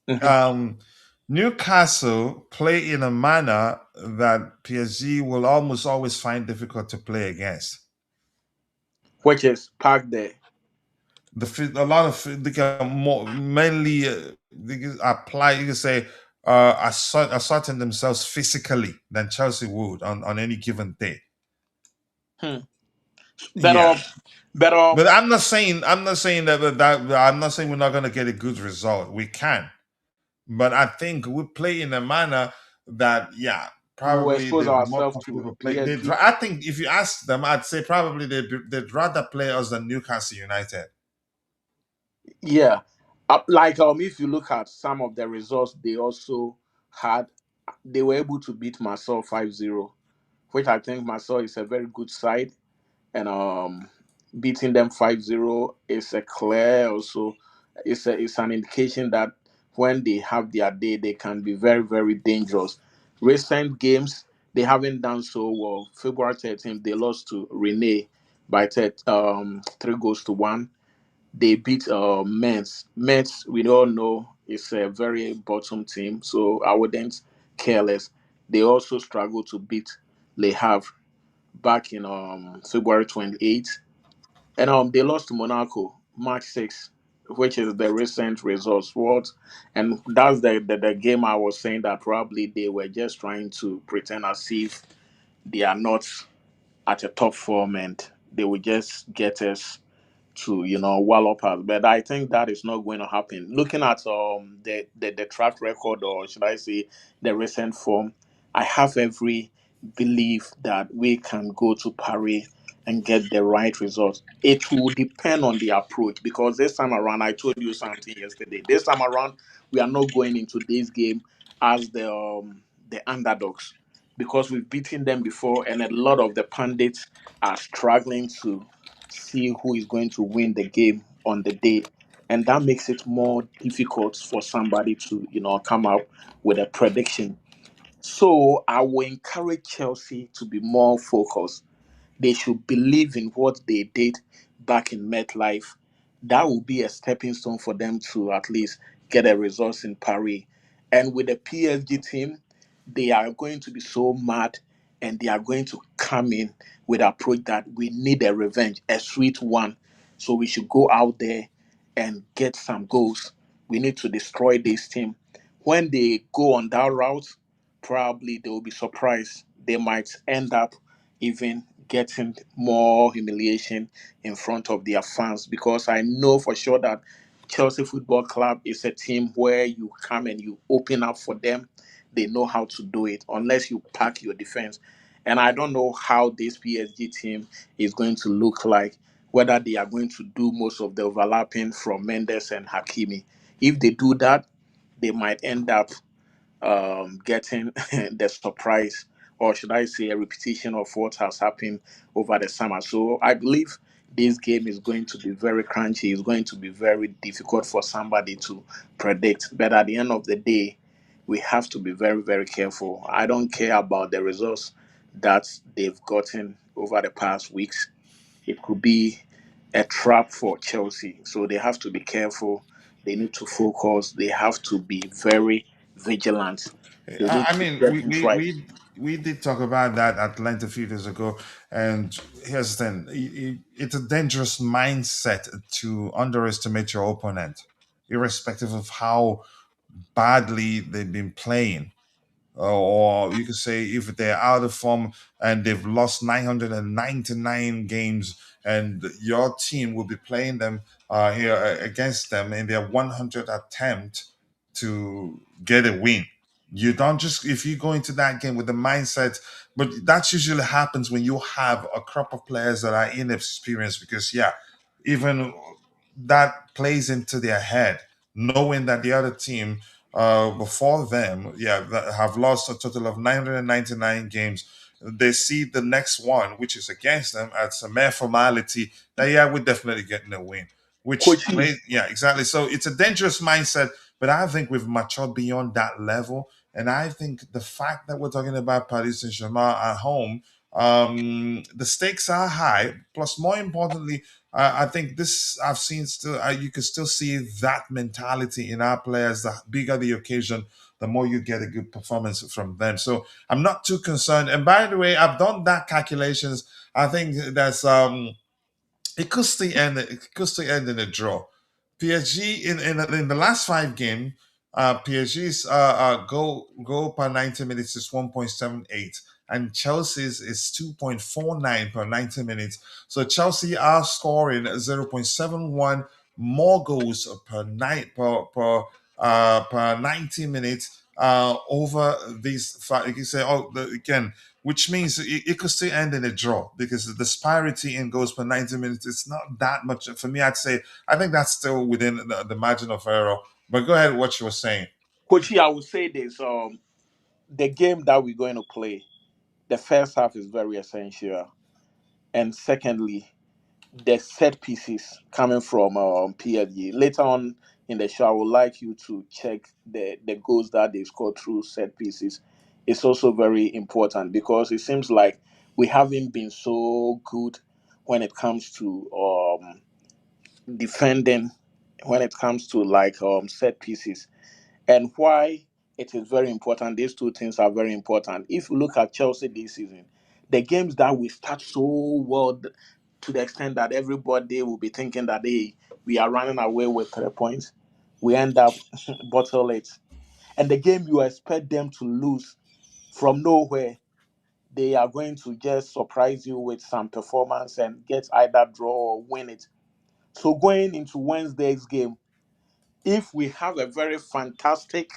Mhm. Um, Newcastle play in a manner that PSG will almost always find difficult to play against. Which is Park there. A lot of they can more mainly they can apply. You can say asserting themselves physically than Chelsea would on any given day. Hmm. Yeah, Better, better. but I'm not saying that I'm not saying we're not going to get a good result. We can, but I think we play in a manner that, yeah, We will probably expose they'd be more ourselves to comfortable play. PSG. I think if you ask them, I'd say probably they'd rather play us than Newcastle United. Yeah, like if you look at some of the results they also had, they were able to beat Marseille 5-0, which I think Marseille is a very good side, and beating them 5-0 is a clear also. It's an indication that when they have their day, they can be very very dangerous. Recent games they haven't done so well. February 13th they lost to Rennes by 3 goals to 1. They beat Metz. Metz, we all know, is a very bottom team, so I wouldn't care less. They also struggled to beat Le Havre back in February 28th. And they lost to Monaco March 6th, which is the recent results. And that's the game I was saying that probably they were just trying to pretend as if they are not at a top form and they will just get us to wallop us. But I think that is not going to happen. Looking at the track record, or should I say the recent form, I have every belief that we can go to Paris and get the right results. It will depend on the approach because this time around, I told you something yesterday. This time around, we are not going into this game as the underdogs because we've beaten them before, and a lot of the pundits are struggling to see who is going to win the game on the day. and that makes it more difficult for somebody to, come up with a prediction. So I will encourage Chelsea to be more focused. They should believe in what they did back in MetLife. That will be a stepping stone for them to at least get a result in Paris. And with the PSG team, they are going to be so mad, and they are going to come in with approach that we need a revenge, a sweet one. So we should go out there and get some goals. We need to destroy this team. When they go on that route, probably they will be surprised. They might end up even getting more humiliation in front of their fans, because I know for sure that Chelsea Football Club is a team where you come and you open up for them. They know how to do it unless you pack your defense. And I don't know how this PSG team is going to look like, whether they are going to do most of the overlapping from Mendes and Hakimi. If they do that, they might end up getting the surprise, or should I say, a repetition of what has happened over the summer. So I believe this game is going to be very crunchy. It's going to be very difficult for somebody to predict. But at the end of the day, we have to be very, very careful. I don't care about the results that they've gotten over the past weeks. It could be a trap for Chelsea. So they have to be careful. They need to focus. They have to be very vigilant. They need I to mean, get things right. we did talk about that at length a few days ago, and here's the thing: it's a dangerous mindset to underestimate your opponent, irrespective of how badly they've been playing. Or you could say if they're out of form and they've lost 999 games, and your team will be playing them here against them in their 100th attempt to get a win. You don't just, if you go into that game with the mindset, but that usually happens when you have a crop of players that are inexperienced, because yeah, even that plays into their head, knowing that the other team before them, yeah, that have lost a total of 999 games. They see the next one, which is against them, as a mere formality. That yeah, we're definitely getting a win. Which Coaching, play, yeah, exactly. So it's a dangerous mindset, but I think we've matured beyond that level. And I think the fact that we're talking about Paris Saint Germain at home, the stakes are high. Plus, more importantly, I think this I've seen still. You can still see that mentality in our players. The bigger the occasion, the more you get a good performance from them. So I'm not too concerned. And by the way, I've done that calculations. I think that's it could still end in a draw. PSG in the last 5 games, PSG's goal per 90 minutes is 1.78, and Chelsea's is 2.49 per 90 minutes. So Chelsea are scoring 0.71 more goals per night per 90 minutes over these five. You can say, again, which means it could still end in a draw, because the disparity in goals per 90 minutes is not that much. For me, I think that's still within the margin of error. But go ahead, what you were saying. Coaching, I would say this: the game that we're going to play, the first half is very essential, and secondly, the set pieces coming from PSG. Later on in the show, I would like you to check the goals that they scored through set pieces. It's also very important, because it seems like we haven't been so good when it comes to defending, when it comes to like set pieces. And why it is very important, these two things are very important. If you look at Chelsea this season, the games that we start so well, to the extent that everybody will be thinking that, hey, we are running away with 3 points, we end up bottle it. And the game you expect them to lose from nowhere, they are going to just surprise you with some performance and get either draw or win it. So going into Wednesday's game, if we have a very fantastic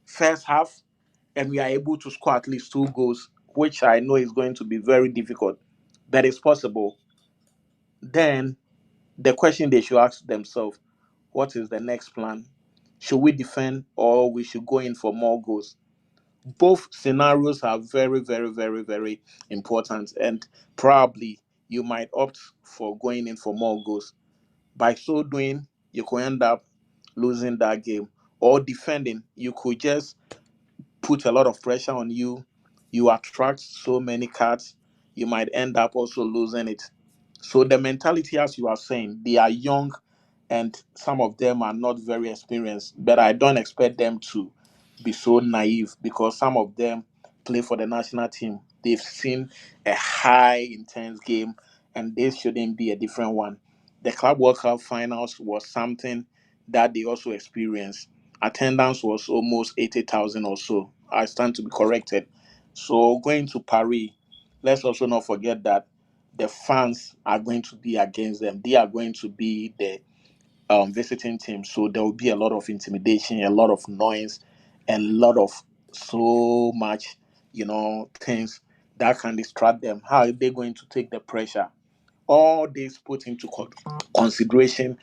first half and we are able to score at least 2 goals, which I know is going to be very difficult, that is possible, then the question they should ask themselves, what is the next plan? Should we defend, or we should go in for more goals? Both scenarios are very, very, very, very important, and probably you might opt for going in for more goals. By so doing, you could end up losing that game. Or defending, you could just put a lot of pressure on you. You attract so many cards, you might end up also losing it. So the mentality, as you are saying, they are young and some of them are not very experienced, but I don't expect them to be so naive because some of them play for the national team. They've seen a high intense game and this shouldn't be a different one. The Club World Cup finals was something that they also experienced. Attendance was almost 80,000 or so. I stand to be corrected. So going to Paris, let's also not forget that the fans are going to be against them. They are going to be the visiting team. So there will be a lot of intimidation, a lot of noise, a lot of so much, things that can distract them. How are they going to take the pressure? All this put into consideration,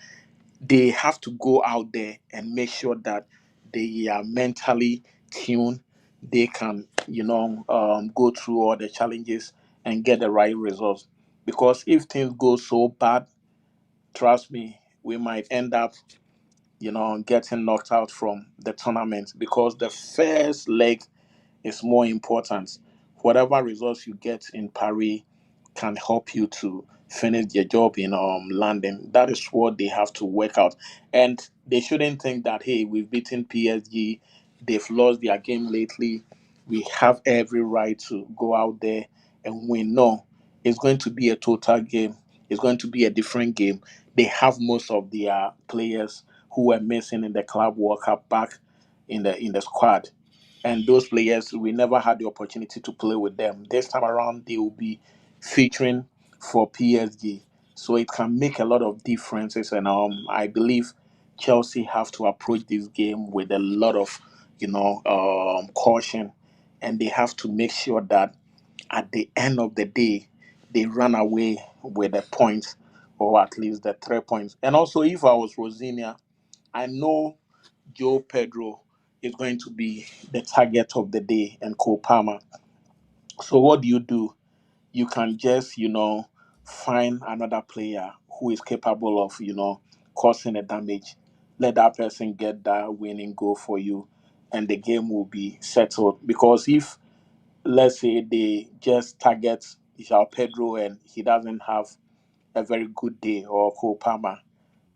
they have to go out there and make sure that they are mentally tuned. They can, go through all the challenges and get the right results. Because if things go so bad, trust me, we might end up, getting knocked out from the tournament because the first leg is more important. Whatever results you get in Paris can help you to finish your job in London. That is what they have to work out. And they shouldn't think that, hey, we've beaten PSG, they've lost their game lately. We have every right to go out there and win. No, it's going to be a total game. It's going to be a different game. They have most of their players who were missing in the Club World Cup back in the squad, and those players we never had the opportunity to play with them. This time around, they will be featuring for PSG, so it can make a lot of differences. And I believe Chelsea have to approach this game with a lot of caution, and they have to make sure that at the end of the day they run away with the points or at least the 3 points. And also, if I was Rosinia, I know Joe Pedro is going to be the target of the day and Cole Palmer. So what do? You can just, find another player who is capable of, causing a damage. Let that person get that winning goal for you and the game will be settled. Because if, let's say, they just target Joao Pedro and he doesn't have a very good day, or Cole Palmer,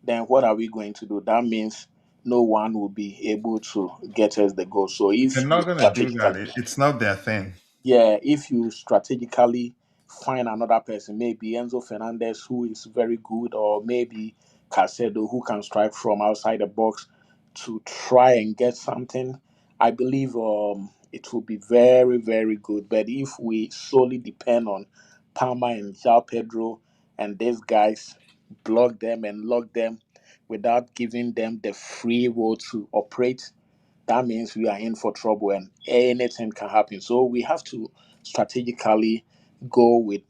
then what are we going to do? That means no one will be able to get us the goal. So They're if you not gonna do that. strategically, It's not their thing. yeah, if you strategically find another person, maybe Enzo Fernandez, who is very good, or maybe Caicedo, who can strike from outside the box to try and get something, I believe it will be very, very good. But if we solely depend on Palmer and João Pedro and these guys, block them and lock them without giving them the free will to operate, that means we are in for trouble and anything can happen. So we have to strategically go with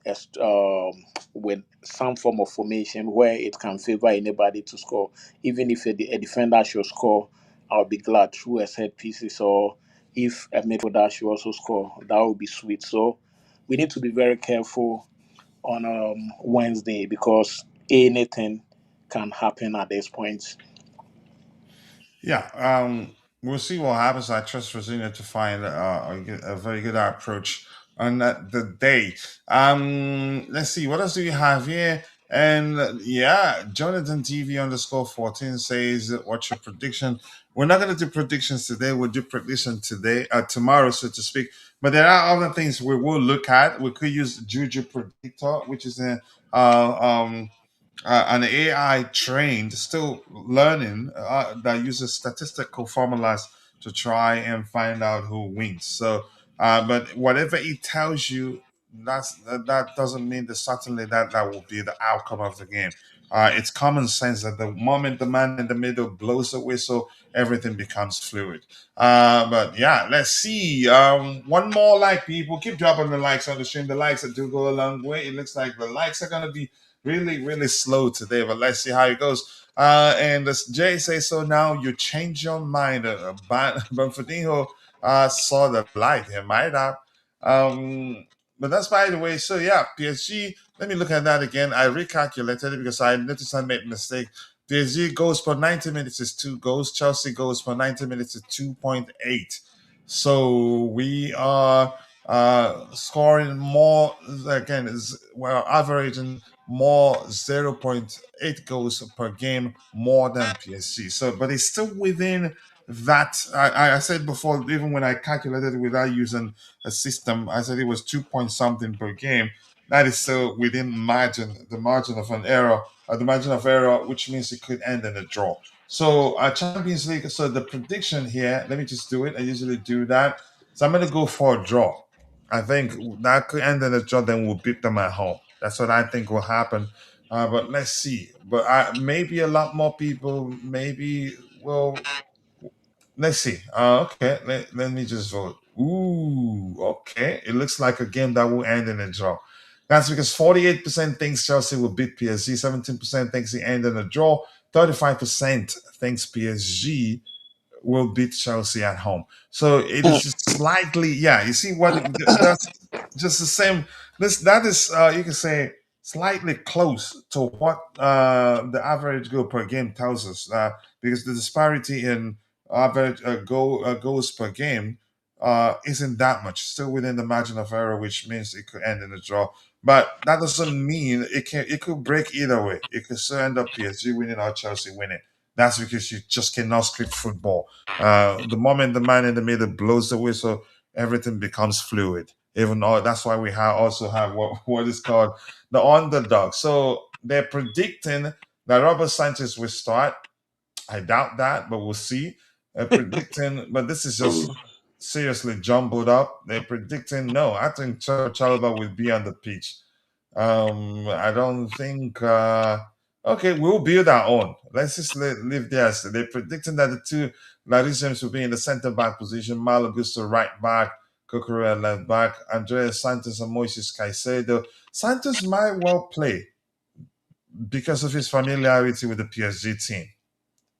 with some form of formation where it can favor anybody to score. Even if a defender should score, I'll be glad through a set pieces, or if a midfielder should also score, that would be sweet. So we need to be very careful on Wednesday because anything can happen at this point. Yeah, we'll see what happens. I trust Rosina to find a very good approach on the day. Let's see, what else do you have here? And yeah, Jonathan TV underscore 14 says, "What's your prediction?" We're not going to do predictions today. We'll do prediction today, tomorrow, so to speak. But there are other things we will look at. We could use Juju Predictor, which is an AI trained, still learning, that uses statistical formulas to try and find out who wins. So, but whatever it tells you, that doesn't mean that certainly that will be the outcome of the game. It's common sense that the moment the man in the middle blows the whistle, everything becomes fluid. But yeah, let's see. One more like, people keep dropping the likes on the stream. The likes that do go a long way. It looks like the likes are gonna be really, really slow today, but let's see how it goes. And as Jay says, so now you change your mind. Banfordinho saw the light. He might have. But that's by the way. So yeah, PSG. Let me look at that again. I recalculated it because I noticed I made a mistake. PSG goals per 90 minutes is 2 goals. Chelsea goals per 90 minutes is 2.8. So we are scoring more, again, we're averaging more 0.8 goals per game more than PSG. So, but it's still within that. I said before, even when I calculated without using a system, I said it was 2 point something per game. That is still within the margin of an error, the margin of error, which means it could end in a draw. So, Champions League. So the prediction here, let me just do it. I usually do that. So I'm going to go for a draw. I think that could end in a draw. Then we'll beat them at home. That's what I think will happen. But let's see. But maybe a lot more people. Maybe will. Let's see. Okay, let me just vote. Ooh, okay. It looks like a game that will end in a draw. That's because 48% thinks Chelsea will beat PSG, 17% thinks it end in a draw, 35% thinks PSG will beat Chelsea at home. So it is just slightly, yeah. You see what that's just the same. That is, you can say, slightly close to what the average goal per game tells us. Because the disparity in average goals per game isn't that much. Still within the margin of error, which means it could end in a draw. But that doesn't mean it can. It could break either way. It could still end up PSG winning or Chelsea winning. That's because you just cannot script football. The moment the man in the middle blows the whistle, everything becomes fluid. Even though that's why we also have what is called the underdog. So they're predicting that Robert Sanchez will start. I doubt that, but we'll see. Predicting, but this is just seriously jumbled up. They're predicting no. I think Chalaba will be on the pitch. I don't think. Okay, we'll build our own. Let's just leave there. So they're predicting that the two Reece James will be in the centre back position, Malo Gusto right back, Cucurella left back, Andreas Santos and Moises Caicedo. Santos might well play because of his familiarity with the PSG team.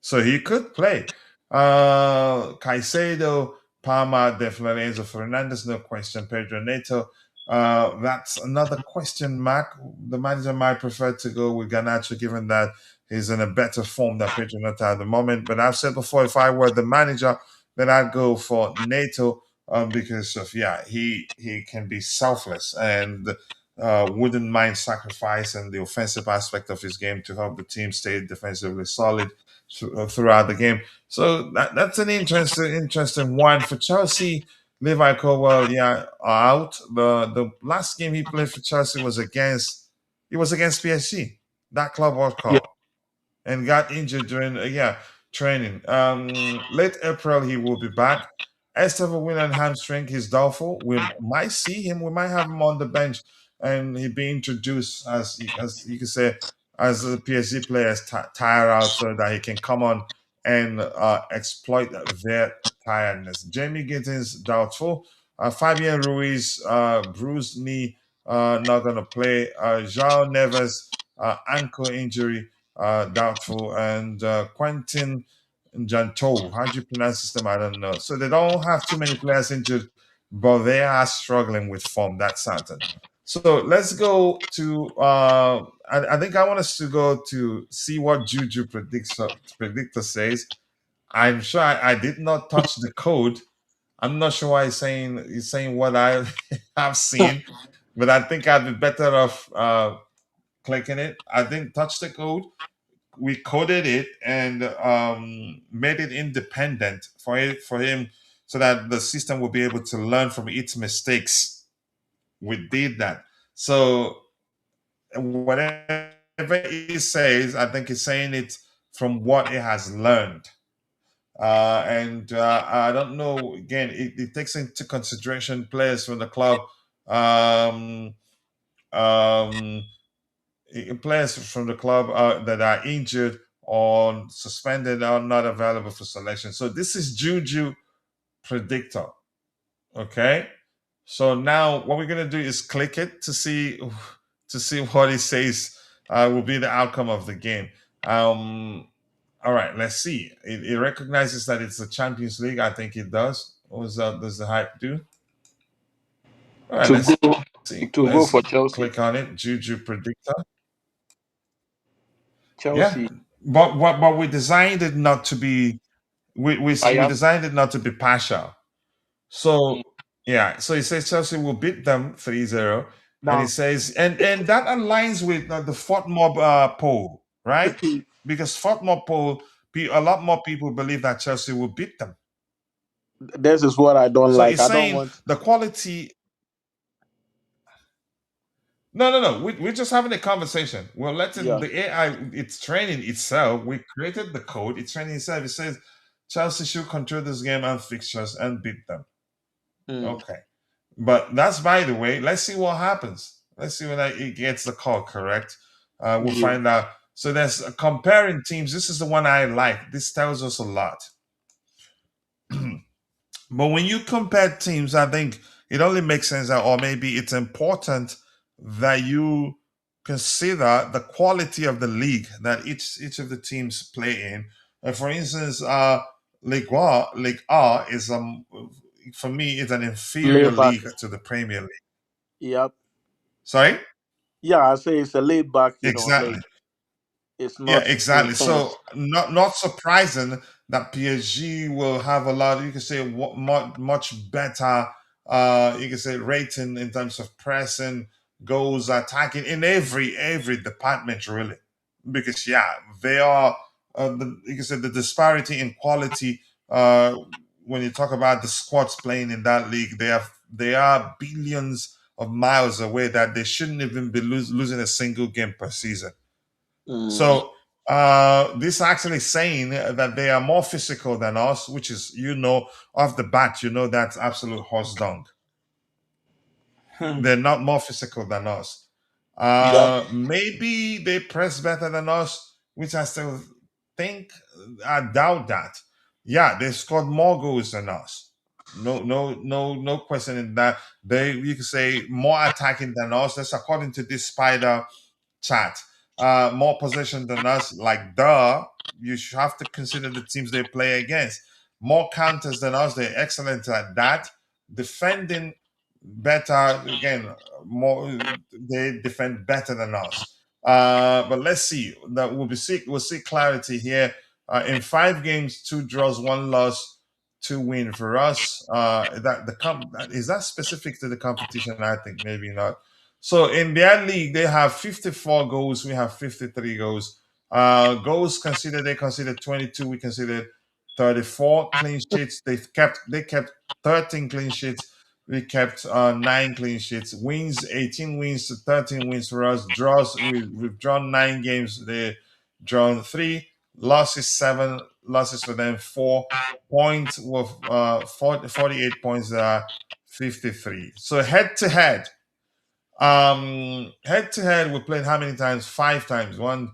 So he could play. Caicedo, Palma, definitely Enzo Fernandez, no question. Pedro Neto. That's another question mark. The manager might prefer to go with Garnacho, given that he's in a better form than Pedro Neto at the moment. But I've said before, if I were the manager, then I'd go for Neto because of he can be selfless and wouldn't mind sacrificing the offensive aspect of his game to help the team stay defensively solid throughout the game. So that's an interesting one for Chelsea. Levi Colwell, out. The last game he played for Chelsea was against PSG, that Club World Yeah. Cup, and got injured during training. Late April he will be back. Estevão Willian hamstring, he's doubtful. We might see him. We might have him on the bench, and he'd be introduced as you can say as a PSG player tire out, so that he can come on and exploit their tiredness. Jamie Gittins doubtful. Fabian Ruiz bruised knee, not gonna play. João Neves ankle injury, doubtful, and Quentin Janto. How do you pronounce his name? I don't know. So they don't have too many players injured, but they are struggling with form. That's certain. So let's go to. I think I want us to go to see what Juju predictor says. I'm sure I did not touch the code. I'm not sure why he's saying what I have seen, but I think I'd be better off clicking it. I didn't touch the code. We coded it and made it independent for him, so that the system will be able to learn from its mistakes. We did that. So whatever it says, I think it's saying it from what it has learned. And I don't know. Again, it takes into consideration players from the club. Um, um, Players from the club that are injured or suspended or not available for selection. So this is Juju predictor. Okay. So now what we're gonna do is click it to see what it says will be the outcome of the game. All right, let's see. It recognizes that it's the Champions League. I think it does. What does the hype do? All right, To let's go see. to go Let's for Chelsea. click on it. Juju predictor. Yeah, Chelsea. but we designed it not to be we Bias. designed it not to be partial. So Mm. yeah, so he says Chelsea will beat them 3-0, and he Now, says and that aligns with the Fort Mob poll, right? Because Fort Mob poll, a lot more people believe that Chelsea will beat them. this is what I don't So like. he's I don't saying want. the quality. No, no, no. We're just having a conversation. We're letting Yeah. the AI. It's training itself. We created the code. It's training itself. It says Chelsea should control this game and fixtures and beat them. Mm. Okay. But that's by the way. Let's see what happens. Let's see whether it gets the call correct. We'll Yeah. find out. So there's comparing teams. This is the one I like. This tells us a lot. But when you compare teams, I think it only makes sense that, or maybe it's important that you consider the quality of the league that each of the teams play in. For instance, Ligue A is for me is an inferior Laid back. league to the Premier League. Yep. Sorry? Yeah, I say it's a laid back, Exactly. league. It's Yeah, not exactly. intense. So not surprising that PSG will have a lot. You can say much better. You can say rating in terms of pressing, goals, attacking in every department really, because yeah, they are. You can say the disparity in quality. When you talk about the squads playing in that league, they are billions of miles away that they shouldn't even be losing a single game per season. Mm. So this actually saying that they are more physical than us, which is off the bat, that's absolute horse dung. Hmm. They're not more physical than us. Yep. Maybe they press better than us, which I still think I doubt that. Yeah, they scored more goals than us. No, no, no, no question in that. You could say more attacking than us. That's according to this spider chat. More possession than us, like you should have to consider the teams they play against. More counters than us, they're excellent at that. Defending better, again, more they defend better than us. But let's see. That we'll see clarity here. In 5 games, 2 draws, 1 loss, 2 win for us. Is that specific to the competition? I think maybe not. So in their league, they have 54 goals. We have 53 goals. Goals considered, they considered 22. We considered 34 clean sheets. They kept 13 clean sheets. We kept 9 clean sheets. Wins 18 wins to 13 wins for us. Draws we've drawn 9 games. They drawn 3. Losses 7 losses for them. 4 points with 48 points. 53. So head to head, we played how many times? 5 times. No,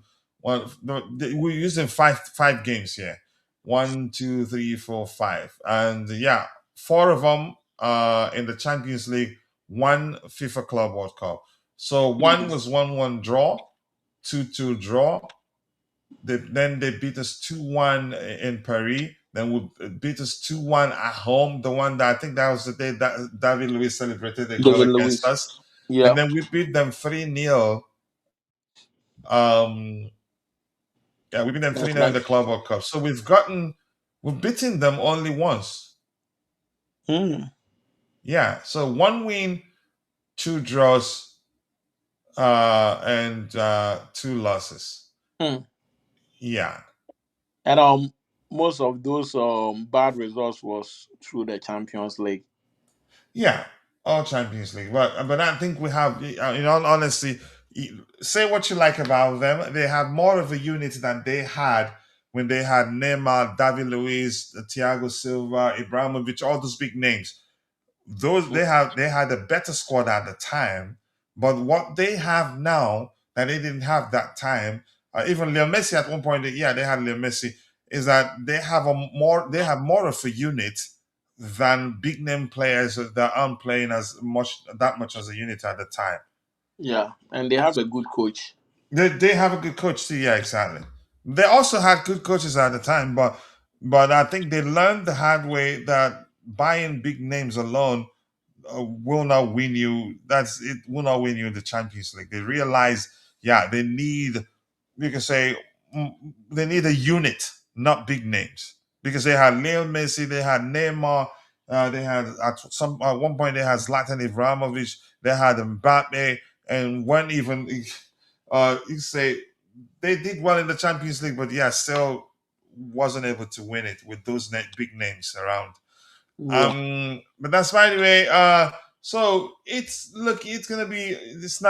we're using five games here. 1, 2, 3, 4, 5, and yeah, 4 of them in the Champions League, one FIFA Club World Cup. So one Mm. was 1-1 draw, 2-2 draw. Then they beat us 2-1 in Paris. Then we beat us 2-1 at home. The one that I think that was the day that David Luiz celebrated a goal David against Lewis. us. And Yeah. then we beat them 3-0. Um, yeah, we beat them That's 3-0 in the nice. Club World Cup. So we've beaten them only once. Mm. Yeah. So 1 win, 2 draws, and 2 losses. Mm. Yeah. And most of those bad results was through the Champions League. Yeah, all Champions League. But I think we have, in all honesty, say what you like about them. They have more of a unit than they had when they had Neymar, David Luiz, Thiago Silva, Ibrahimovic, all those big names. Those they had a better squad at the time. But what they have now that they didn't have that time, even Leo Messi at one point, yeah, they had Leo Messi, is that they have more of a unit than big name players that aren't playing that much as a unit at the time. Yeah, and they have a good coach. They have a good coach too, yeah, exactly. They also had good coaches at the time, but I think they learned the hard way that buying big names alone will not win you. That's it. Will not win you the Champions League. They realize, yeah, they need. You can say they need a unit, not big names, because they had Leo Messi, they had Neymar, they had at one point they had Zlatan Ibrahimovic, they had Mbappe, and one even you say they did well in the Champions League, but yeah, still wasn't able to win it with those big names around. Yeah, But that's by the way. So it's not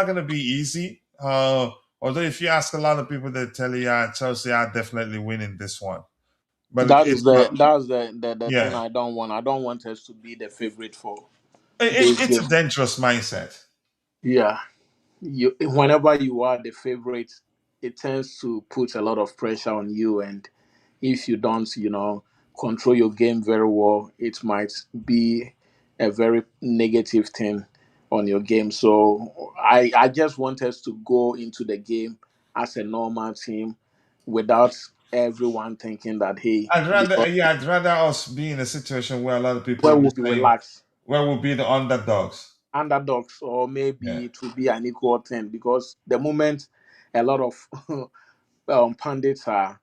gonna be easy. Although if you ask a lot of people, they tell you, yeah, Chelsea are definitely winning this one. But that's it's not. the thing Yeah, I don't want. I don't want us to be the favorite for this it's a game. dangerous mindset. Yeah, whenever you are the favorite, it tends to put a lot of pressure on you, and if you don't, control your game very well, it might be a very negative thing on your game. So I just want us to go into the game as a normal team without everyone thinking that, hey, because I'd rather us be in a situation where a lot of people where will be we'll be saying, relaxed, where will be the underdogs. underdogs, or Yeah. maybe it will be an equal thing. Because the moment a lot of pundits are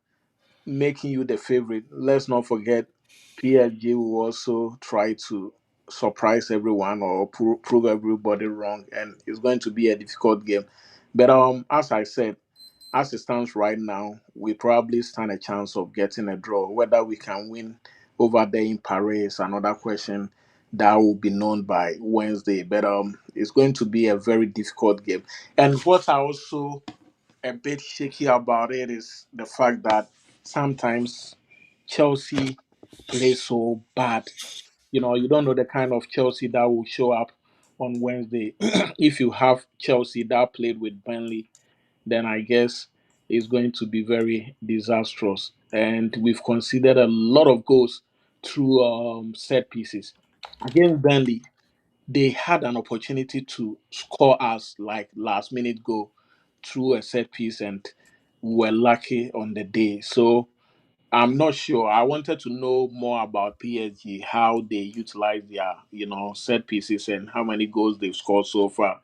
making you the favorite, let's not forget PSG will also try to surprise everyone or prove everybody wrong, and it's going to be a difficult game. But as I said, as it stands right now, we probably stand a chance of getting a draw. Whether we can win over there in Paris is another question that will be known by Wednesday. But it's going to be a very difficult game. And what I also a bit shaky about it is the fact that sometimes Chelsea plays so bad. You don't know the kind of Chelsea that will show up on Wednesday. If you have Chelsea that played with Burnley, then I guess it's going to be very disastrous. And we've conceded a lot of goals through set pieces. Against Burnley, they had an opportunity to score us like last minute goal through a set piece, and were lucky on the day. So I'm not sure. I wanted to know more about PSG, how they utilize their set pieces and how many goals they've scored so far.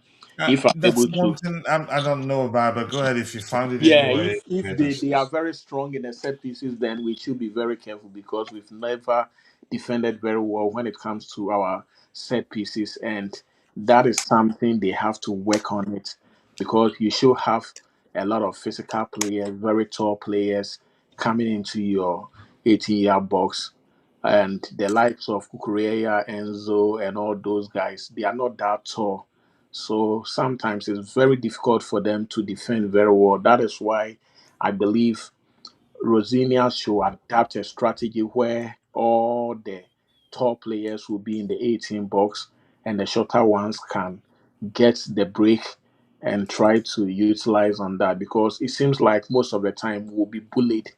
If I'm That's able one to, thing I don't know about, but go ahead if you found it yeah, anyway. if they are very strong in the set pieces, then we should be very careful because we've never defended very well when it comes to our set pieces, and that is something they have to work on it because you should have a lot of physical players, very tall players coming into your 18-yard box. And the likes of Cucurella, Enzo, and all those guys, they are not that tall. So sometimes it's very difficult for them to defend very well. That is why I believe Rosinia should adapt a strategy where all the tall players will be in the 18 box and the shorter ones can get the break and try to utilize on that because it seems like most of the time we'll be bullied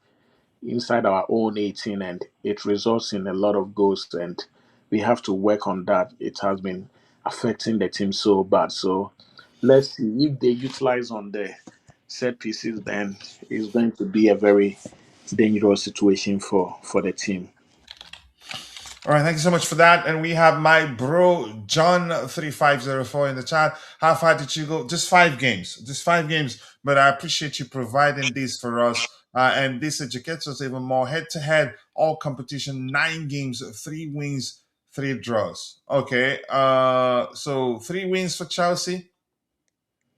inside our own 18 and it results in a lot of goals and we have to work on that. It has been affecting the team so bad. So let's see if they utilize on the set pieces, then it's going to be a very dangerous situation for the team. All right, thank you so much for that. And we have my bro John3504 in the chat. How far did you go? Just 5 games. Just 5 games. But I appreciate you providing these for us. And this educates us even more. Head to head, all competition, 9 games, 3 wins, 3 draws. Okay. So 3 wins for Chelsea.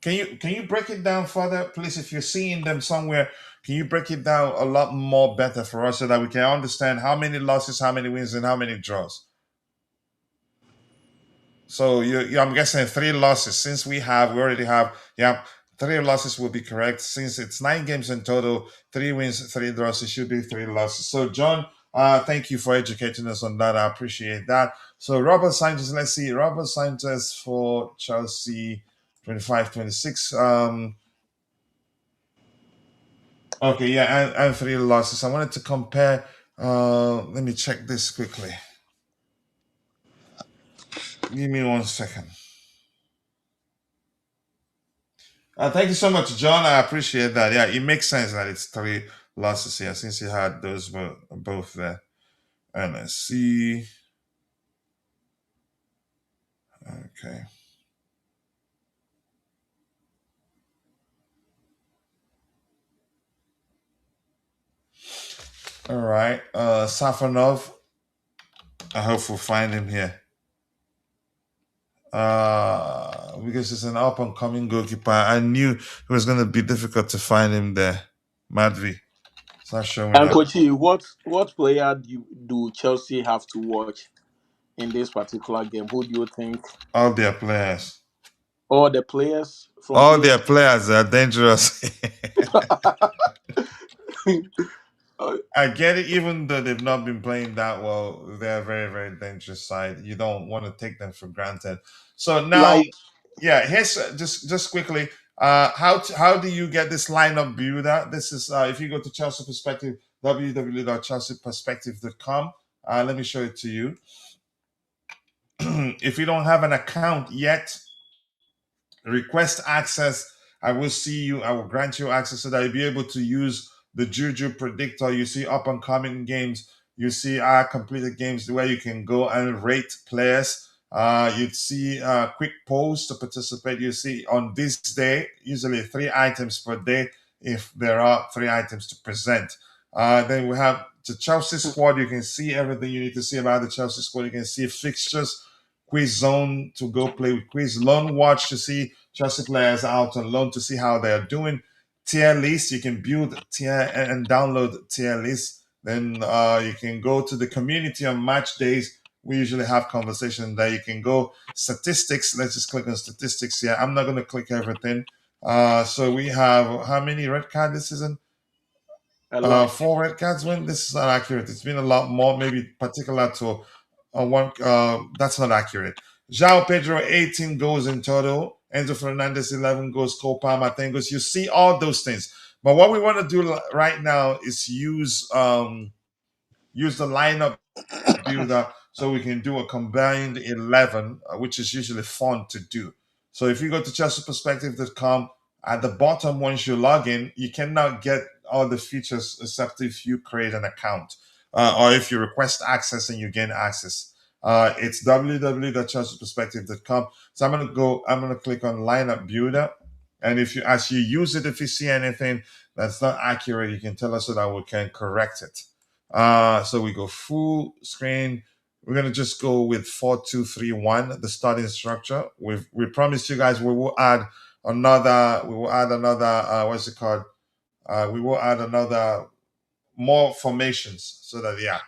Can you break it down further, please? If you're seeing them somewhere, can you break it down a lot more better for us so that we can understand how many losses, how many wins, and how many draws? So I'm guessing 3 losses. Since we already have, yeah, 3 losses will be correct. Since it's 9 games in total, 3 wins, 3 draws, it should be 3 losses. So John, thank you for educating us on that. I appreciate that. So Robert Sanchez, let's see, Robert Sanchez for Chelsea, 25-26. Okay, yeah, and 3 losses. I wanted to compare. Let me check this quickly. Give me 1 second. Thank you so much, John. I appreciate that. Yeah, it makes sense that it's 3 losses here since you had those both there. And let's see. Okay. All right. Safanov. I hope we'll find him here. Because he's an up and coming goalkeeper. I knew it was going to be difficult to find him there. Madvi. It's not showing And up. Coachy, what player do Chelsea have to watch in this particular game? Who do you think? All their players. Or the players from All their PSG? players are dangerous. Uh, I get it, even though they've not been playing that well, they're a very, very dangerous side. You don't want to take them for granted. So now, like yeah, here's just quickly, how do you get this lineup builder? This is if you go to Chelsea Perspective, www.chelseaperspective.com. Let me show it to you. If you don't have an account yet, request access. I will see you. I will grant you access so that you'll be able to use the Juju predictor. You see up and coming games. You see our completed games where you can go and rate players. You'd see quick polls to participate. You see on this day, usually 3 items per day if there are 3 items to present. Then we have the Chelsea squad. You can see everything you need to see about the Chelsea squad. You can see fixtures, quiz zone to go play with quiz, loan watch to see Chelsea players out on loan to see how they're doing. Tier list, you can build tier and download tier list. Then you can go to the community on match days. We usually have conversation there. You can go statistics. Let's just click on statistics here. I'm not going to click everything. So we have how many red card this season? a lot. 4 red cards when this is not accurate. It's been a lot more, maybe particular to one. That's not accurate. Joao Pedro 18 goals in total. Enzo Fernandez 11 goals. Cole Palmer 10 goals. You see all those things. But what we want to do right now is use the lineup builder so we can do a combined 11, which is usually fun to do. So if you go to chelseaperspective.com, at the bottom, once you log in, you cannot get all the features except if you create an account or if you request access and you gain access. It's www.chelseaperspective.com. So I'm gonna click on lineup builder. And if you as you use it, if you see anything that's not accurate, you can tell us so that we can correct it. So we go full screen. We're gonna just go with 4-2-3-1, the starting structure. We promised you guys we will add another. We will add another. What's it called? We will add another more formations so that yeah.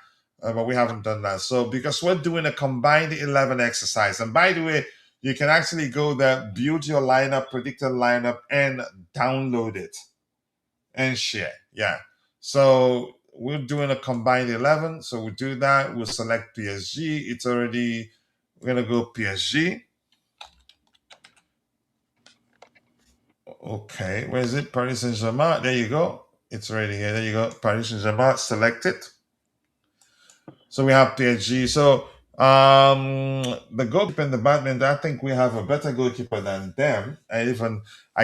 But we haven't done that. So because we're doing a combined 11 exercise, and by the way, you can actually go there, build your lineup, predicted lineup, and download it and share. Yeah. So we're doing a combined 11. So we do that. We'll select PSG. It's already, we're going to go PSG. Okay. Where is it? Paris Saint Germain. There you go. It's already here. There you go. Paris Saint Germain. Select it. So we have PSG. So the goalkeeper in the badminton, I think we have a better goalkeeper than them. I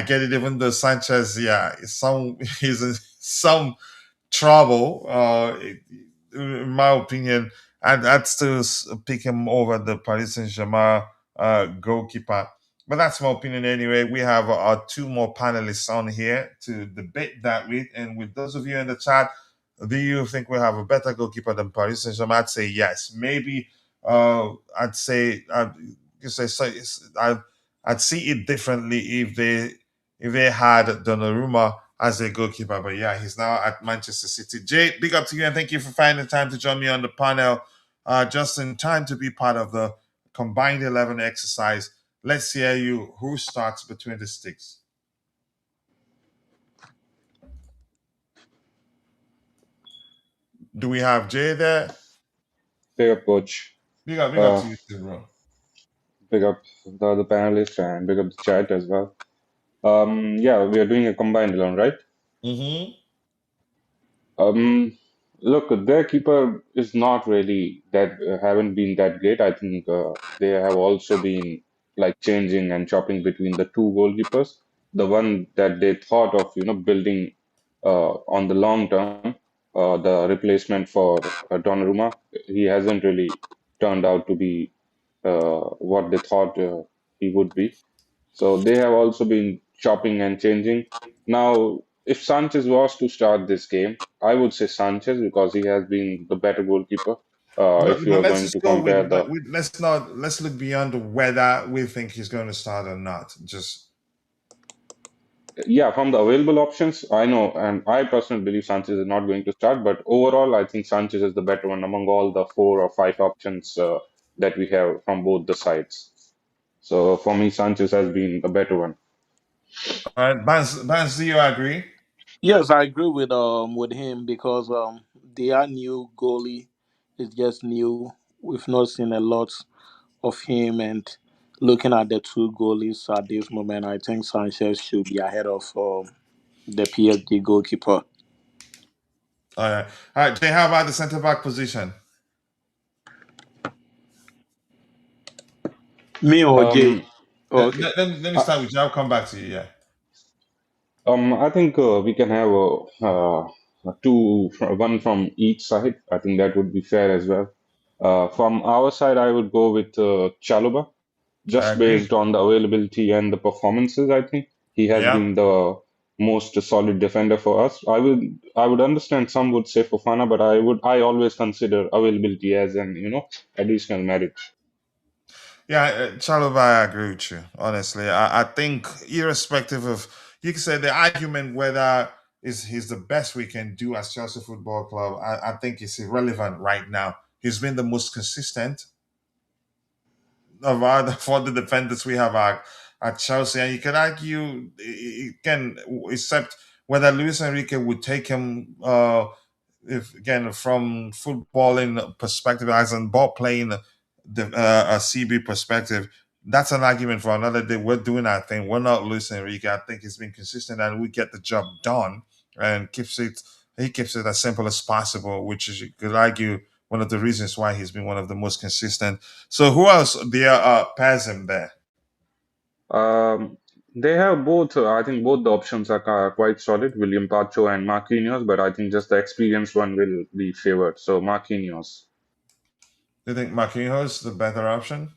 get it, even though Sanchez, yeah, he's in some trouble. In my opinion, I'd still pick him over the Paris Saint Germain goalkeeper. But that's my opinion anyway. We have two more panelists on here to debate that with. And with those of you in the chat, do you think we have a better goalkeeper than Paris Saint Germain? I'd say yes. Maybe I'd say I'd see it differently if they had Donnarumma as a goalkeeper. But yeah, he's now at Manchester City. Jay, big up to you and thank you for finding the time to join me on the panel. Just in time to be part of the combined 11 exercise. Let's hear you. Who starts between the sticks? Do we have Jay there? Big up, coach. Big up Uh, to you too, bro. Big up the other panelists and big up the chat as well. Yeah, we are doing a combined 11, right? Mm-hmm. Look, their keeper is not really that haven't been that great. I think they have also been like changing and chopping between the two goalkeepers. The one that they thought of, building on the long term, the replacement for Donnarumma, he hasn't really turned out to be what they thought he would be. So they have also been chopping and changing. Now if Sanchez was to start this game, I would say Sanchez because he has been the better goalkeeper. If you But are let's going just to go compare the let's look beyond whether we think he's going to start or not. Just Yeah, from the available options, I know, and I personally believe Sanchez is not going to start. But overall, I think Sanchez is the better one among all the 4 or 5 options that we have from both the sides. So for me, Sanchez has been the better one. all right, Bans, do you agree? Yes, I agree with him because their new goalie is just new. We've not seen a lot of him, and looking at the two goalies at this moment, I think Sanchez should be ahead of the PSG goalkeeper. All right, Jay. How about the centre back position? Me or Jay? Um, Oh, okay. Let me I, start with you. I'll come back to you. Yeah. I think we can have one from each side. I think that would be fair as well. From our side, I would go with Chaluba, I just agree. based on the availability and the performances. I think he has Yeah. been the most solid defender for us. I would understand some would say Fofana, but I always consider availability as an additional merit. Yeah, Chalobah, I agree with you. Honestly, I think irrespective of you can say the argument whether is he's the best we can do as Chelsea Football Club, I think it's irrelevant right now. He's been the most consistent of our for the defenders we have at Chelsea, and you can argue it can except whether Luis Enrique would take him. If again from footballing perspective as in ball playing a CB perspective, that's an argument for another day. We're doing our thing. We're not losing Enrique. I think he's been consistent and we get the job done and he keeps it as simple as possible, which is you could argue one of the reasons why he's been one of the most consistent. So who else there pairs him there? Um, they have both. I think both the options are quite solid, William Pacho and Marquinhos. But I think just the experienced one will be favored. So Marquinhos. Do you think Marquinhos is the better option?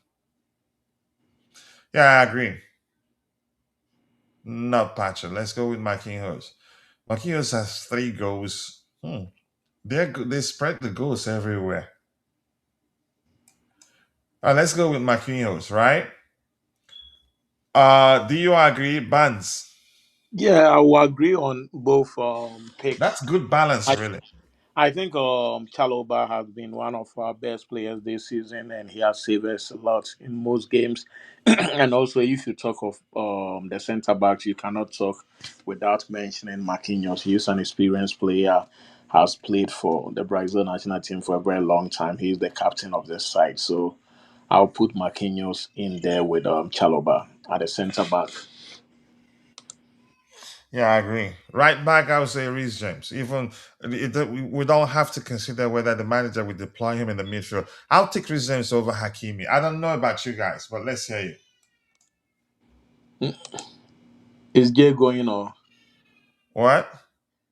Yeah, I agree. Not Pacha. Let's go with Marquinhos. Marquinhos has 3 goals. They spread the goals everywhere. Let's go with Marquinhos, right? Do you agree, Bans? Yeah, I will agree on both That's picks. good balance, I really. I think Chaloba has been one of our best players this season, and he has saved us a lot in most games. And also, if you talk of the centre backs, you cannot talk without mentioning Marquinhos. He's an experienced player, has played for the Brazil national team for a very long time. He's the captain of the side, so I'll put Marquinhos in there with Chaloba at the centre back. Yeah, I agree. Right back, I would say Reece James. Even we don't have to consider whether the manager would deploy him in the midfield. I'll take Reece James over Hakimi. I don't know about you guys, but let's hear you. Mm, Is Jay going or What?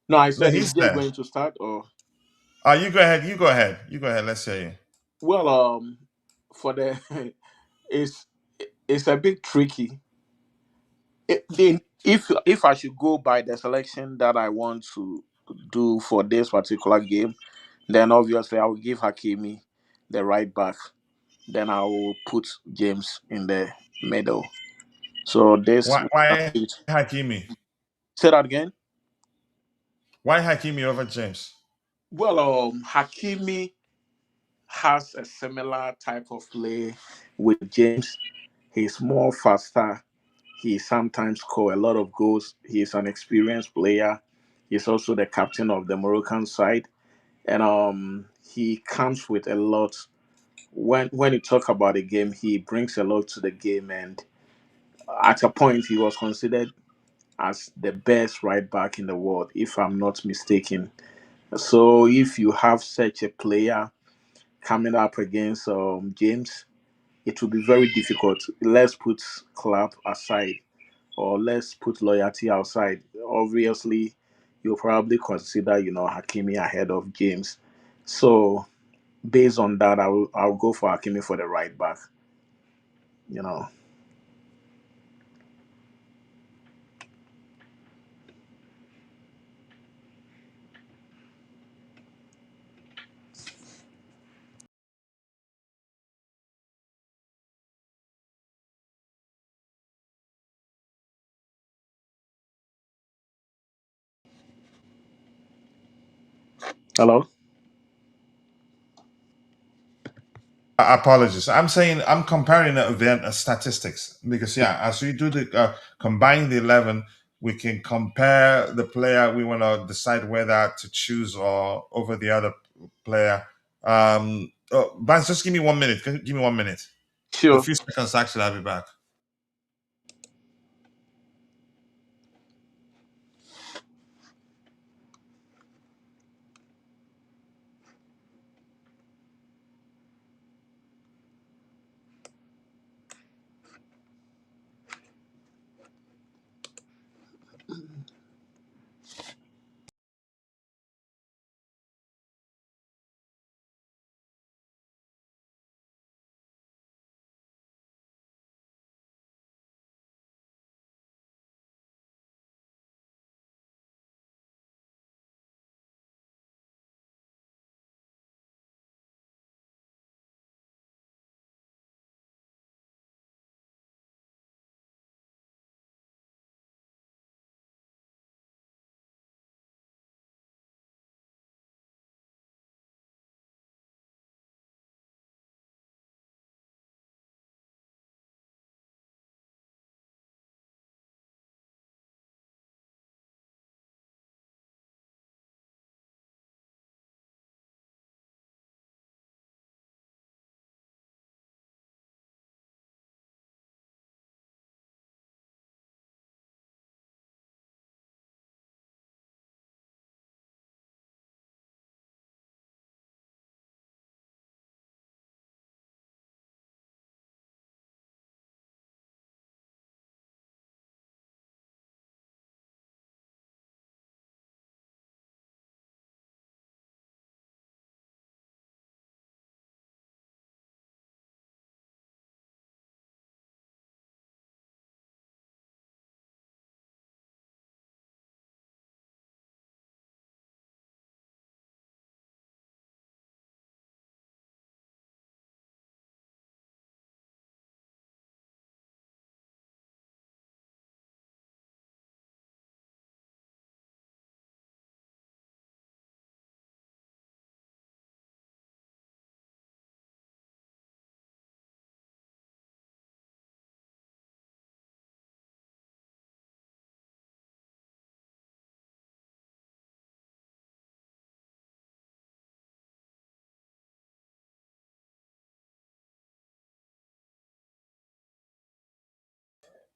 no? I No, said is he's Jay there. going to start or You go ahead. You go ahead. You go ahead. Let's hear you. well for the it's it's a bit tricky. If I should go by the selection that I want to do for this particular game, then obviously I will give Hakimi the right back. Then I will put James in the middle. So this we can Why fit. Hakimi? Say that again. Why Hakimi over James? Well, Hakimi has a similar type of play with James. He's more faster. He sometimes score a lot of goals. He's an experienced player. He's also the captain of the Moroccan side, and he comes with a lot. When you talk about the game, he brings a lot to the game. And at a point, he was considered as the best right back in the world, if I'm not mistaken. So if you have such a player coming up against James, it will be very difficult. Let's put club aside or let's put loyalty outside. Obviously, you'll probably consider, Hakimi ahead of James. So based on that, I'll go for Hakimi for the right back. You know, Hello. Apologies. I'm saying I'm comparing the event statistics because yeah, as we do the combine the 11, we can compare the player we want to decide whether to choose or over the other player. But just give me 1 minute. Give me 1 minute. A Sure. few seconds actually. I'll be back.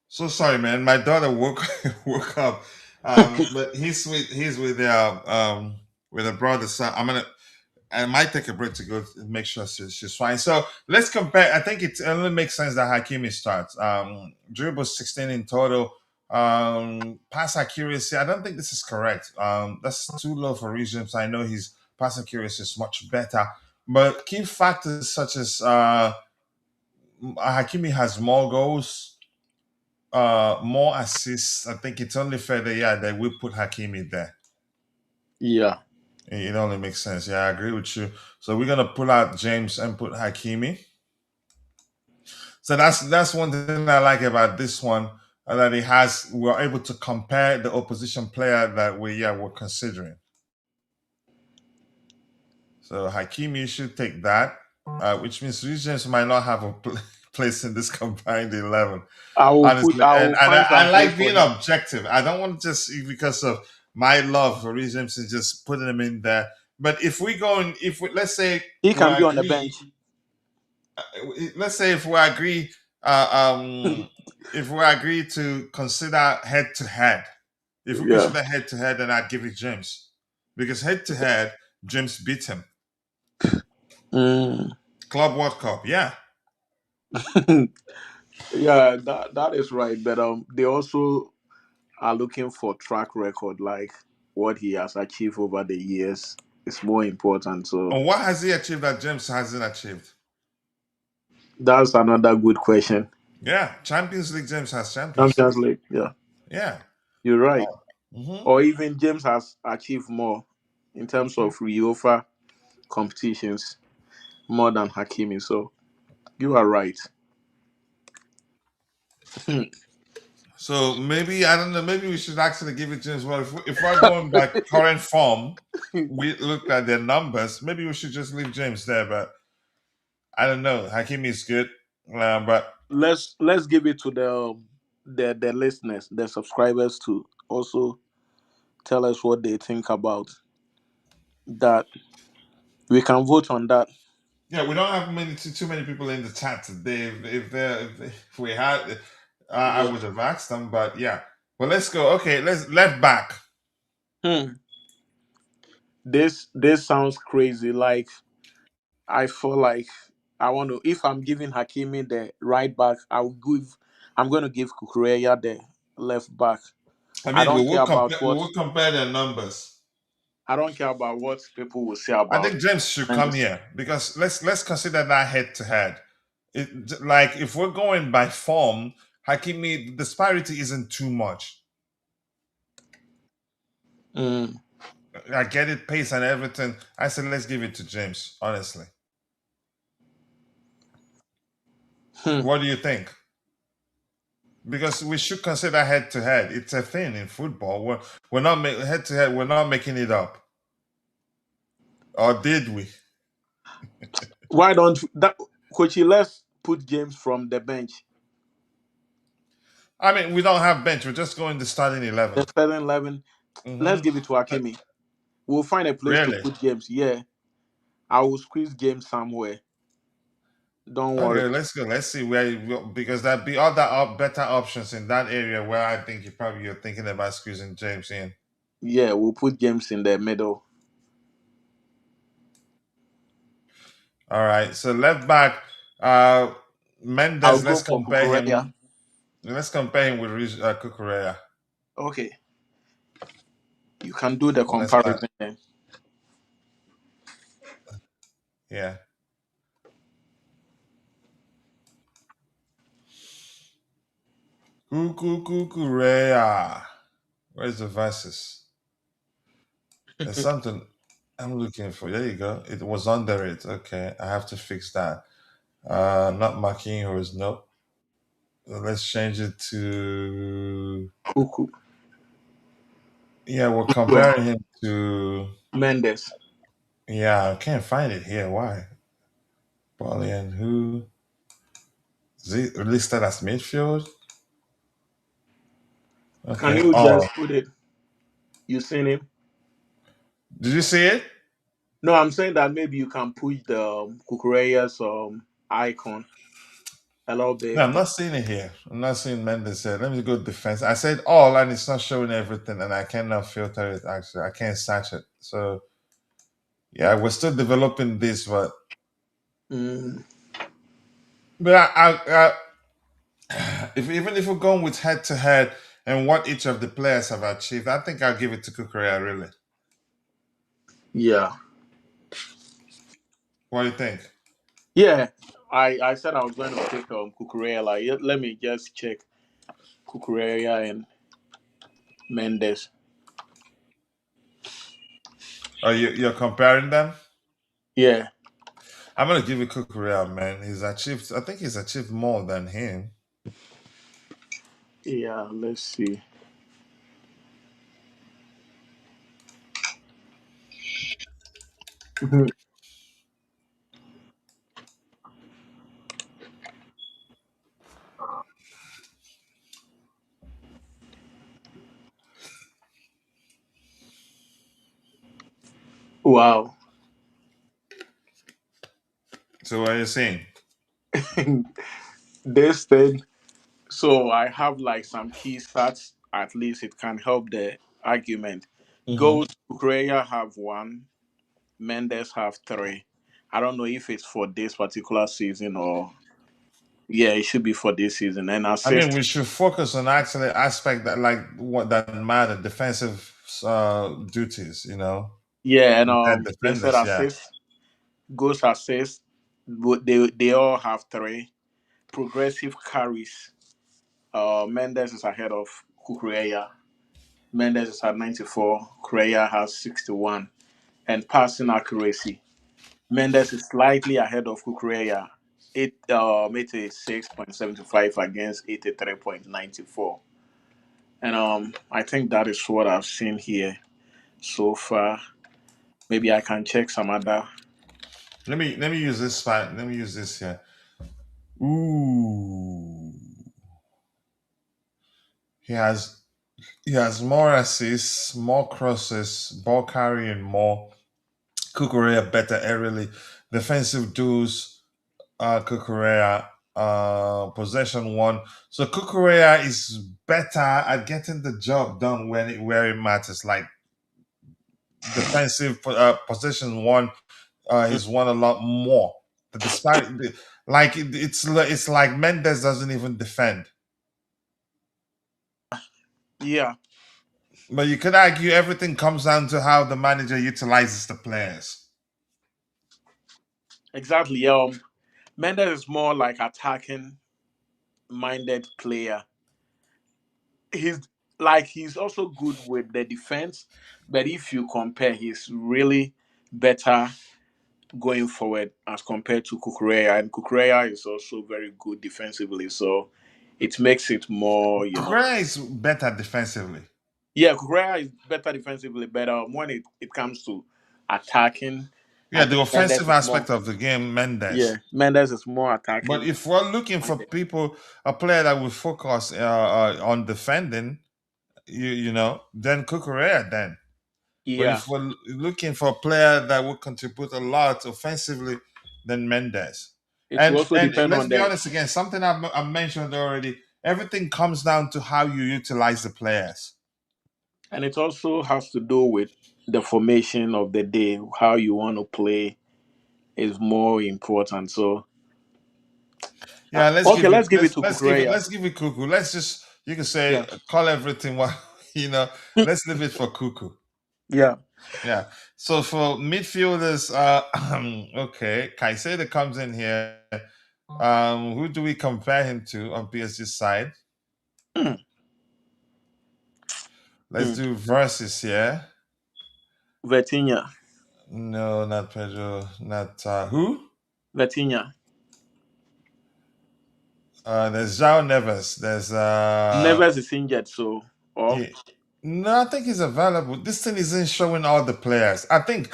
So sorry, man. My daughter woke woke up, but he's with her brother. So I might take a break to go make sure she's fine. So let's compare. I think it only makes sense that Hakimi starts. Dribbles 16 in total. Pass accuracy. I don't think this is correct. That's too low for Reece James. I know his pass accuracy is much better, but key factors such as Hakimi has more goals, more assists. I think it's only fair that yeah, that we put Hakimi there. Yeah. It only makes sense. Yeah, I agree with you. So we're gonna pull out James and put Hakimi. So that's one thing I like about this one, that it has we're able to compare the opposition player that we're considering. So Hakimi should take that, which means Regents might not have a place in this combined 11. Honestly, I and will find I some place like for being him. objective. I don't want to just because of my love for Regents and just putting them in there. But if we go and if we, let's say He we can be on the agree, bench. let's say if we agree, uh, um, if we agree to consider head to head, if we Yeah. consider head to head, then I'd give it James because head to head, James beat him. Mm. Club World Cup, yeah. Yeah, that is right. But they also are looking for track record, like what he has achieved over the years is more important. So And what has he achieved that James hasn't achieved? that's another good question. Yeah, Champions League. James has Champions League. Champions League, yeah, Yeah. you're right. Hmm. Or even James has achieved more in terms of UEFA competitions more than Hakimi. So you are right. So maybe I don't know. Maybe we should actually give it James. Well, if we're going by current form, we looked at their numbers. Maybe we should just leave James there. But I don't know. Hakimi is good, but Let's give it to the listeners, the subscribers to also tell us what they think about that. We can vote on that. yeah, we don't have too many people in the chat today. If we had, I Yeah. would have asked them. But yeah, well, let's go. Okay, let's left back. Hmm. This sounds crazy. Like I feel like I want to. If I'm giving Hakimi the right back, I'm going to give Cucurella the left back. I I mean, don't care about we what will compare their numbers. I don't care about what people will say I about think James should come Mendes. here because let's consider that head to head. Like if we're going by form, Hakimi the disparity isn't too much. Mm. I get it, pace and everything. I said let's give it to James. Honestly, Hmm. what do you think? Because we should consider head to head. It's a thing in football. We're not head to head. We're not making it up, or did we? Why don't that Coachy? Let's put James from the bench. I mean, we don't have bench. We're just going the starting The 11. starting 11. Let's Mm-hmm. give it to Hakimi. We'll find a place to Really? put James. Yeah, I will squeeze James somewhere. Don't worry. Okay, let's go. Let's see where because there'd be other better options in that area where I think you're thinking about squeezing James in. Yeah, we'll put James in the middle. All right. So left back, I'll Mendes. go Let's for compare Cucurella. him. Let's compare him with Cucurella. Okay, you can do the Let's start. comparison then. Yeah. Cucurella. Where's the verses? There's something I'm looking for. There you go. It was under it. Okay, I have to fix that. Not Marquinhos. Nope. Let's change it to. Cucu. Yeah, we're Well, comparing him to. Mendes. Yeah, I can't find it here. Why? Bali and who? Is he listed as midfield? Can Okay. you Oh, just put it? You seen him? did you see it? No, I'm saying that maybe you can push the Cucurella's icon a little No, bit. I'm not seeing it here. I'm not seeing Mendes here. Let me go defense. I said all, and it's not showing everything, and I cannot filter it. Actually, I can't search it. So yeah, we're still developing this, Mm, but if even if we're going with head to head and what each of the players have achieved, I think I'll give it to Kukurea. Really, yeah, what do you think? yeah. I said I was going to pick Cucurella. Let me just check Cucurella and Mendes. Are you're comparing them? Yeah, I'm gonna give it Kukurea, man. He's achieved. I think he's achieved more than him. yeah. Let's see. Mhm. Wow. So what are you saying? This thing. So I have like some key stats. At least it can help the argument. Hmm. Goals. Cucurella have one. Mendes have three. I don't know if it's for this particular season or yeah, it should be for this season. And I mean, assist, we should focus on actually aspect that like what that matter, defensive duties. yeah, and And they said defenders. Yeah. assist, goals assist, but they all have three. Progressive carries. Mendes is ahead of Cucurella. Mendes is at 94. Correa has 61. And passing accuracy. Mendes is slightly ahead of Cucurella. 86.75 against 83.94. And I think that is what I've seen here so far. Maybe I can check some other. Let me use this spot. Let me use this here. Ooh, he has he has more assists, more crosses, ball carrying more. Cucurella better aerially, defensive duels. Cucurella, possession one. So Cucurella is better at getting the job done where it matters. Like defensive possession one, he's won a lot more. The disparity, like it's like Mendes doesn't even defend. Yeah, But you could argue everything comes down to how the manager utilizes the players. exactly. Mendes is more like attacking minded player. He's he's also good with the defense, but if you compare, he's really better going forward as compared to Kukurea, and Kukurea is also very good defensively. So it makes it more, Cucurella is better defensively. yeah, Kukurea is better defensively, but when it comes to attacking, I Yeah, the think Mendes offensive is more. aspect of the game, Yeah, Mendes. Mendes is more But attacking if we're looking for minded. people, a player that will focus on defending, then Cucurella then. But Yeah, if we're looking for a player that will contribute a lot offensively, then Mendes. it will And also and depend let's on be the, honest again, something I've mentioned already. Everything comes down to how you utilize the players. and it also has to do with the formation of the day, how you want to play is more important. So Yeah, okay, let's give it to Kukurea. let's give it Cuckoo. Let's just you can say Yeah, call everything what you know. Let's leave it for Cuckoo. yeah. Yeah. So for midfielders, okay, Caicedo comes in here. Who do we compare him to on PSG side? Mm, Let's mm. do versus here. Vertinha, No, not Pedro. Not who? Vertinha. There's Joao Neves. There's Neves is injured, so or he, no, I think he's available. This thing isn't showing all the players. I think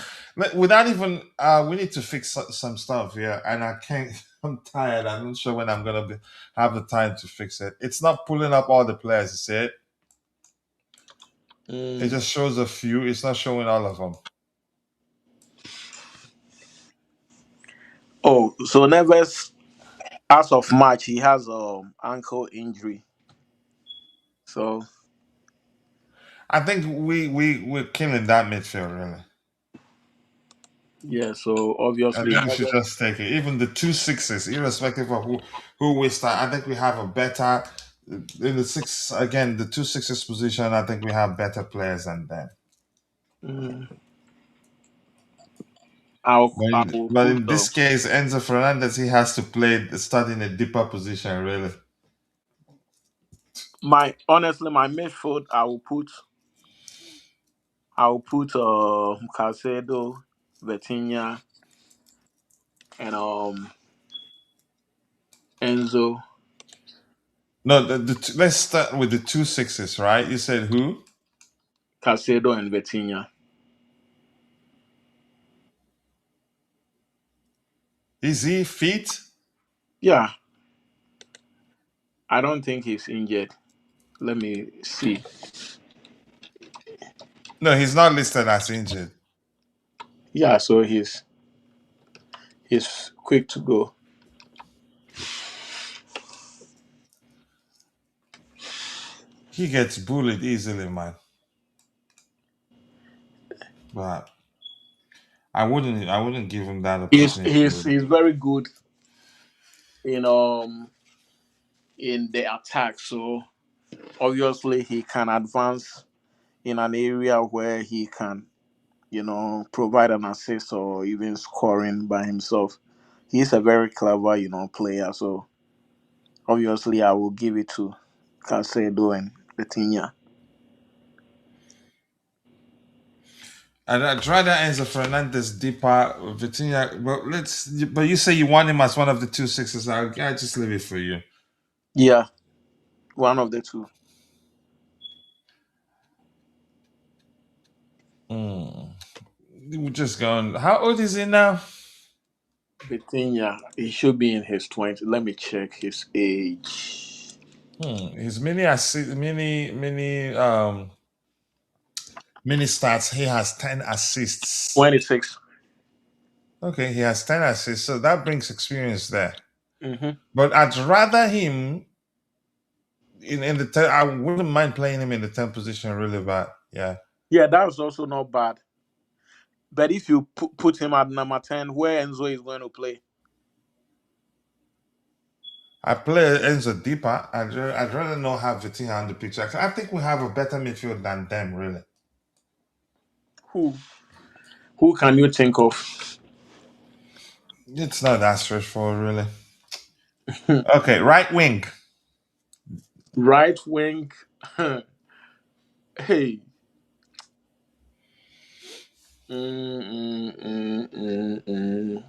without even we need to fix some stuff here, and I can't. I'm tired. I'm not sure when I'm gonna have the time to fix it. It's not pulling up all the players. You see it? It mm, just shows a few. It's not showing all of them. oh, so Neves, as of March, he has ankle injury. So I think we're killing that midfield really. yeah, so I obviously think we should Neves, just take it. Even the two sixes, irrespective of who we start, I think we have a better in the six again. The two sixes position, I think we have better players than them. mm, I will But put in this case, Enzo Fernandez he has to start in a deeper position. Really, my honestly my midfield. I will put Caicedo, Vertinha, and Enzo, no. Let's start with the two sixes, right? You said who? Caicedo and Vertinha. Is he fit? Yeah, I don't think he's injured. Let me see. No, he's not listed as injured. Yeah, so he's quick to go. He gets bullied easily, man. But I wouldn't give him that He's opportunity. he's Really. he's very good in in the attack. So obviously he can advance in an area where he can, provide an assist or even scoring by himself. He's a very clever, player. So obviously I will give it to Caicedo and Coutinho. And I'd rather Enzo Fernandez deeper, Vitinha. But you say you want him as one of the two sixes. I'll just leave it for you. Yeah, one of the two. Mm. We're just going. How old is he now? Vitinha, he should be in his 20s. Let me check his age. His mini stats. He has 10 assists. 26. Okay, he has 10 assists, so that brings experience there. Mm-hmm. But I'd rather him in the 10. I wouldn't mind playing him in the 10 position really bad. Yeah. Yeah, that was also not bad. But if you put him at number 10, where Enzo is going to play? I play Enzo deeper. I'd rather not have Vitinha on the pitch. I think we have a better midfield than them, really. Who? Who can you think of? It's not that straightforward, really. Okay, right wing. Right wing. Hey. Mm, mm, mm, mm, mm.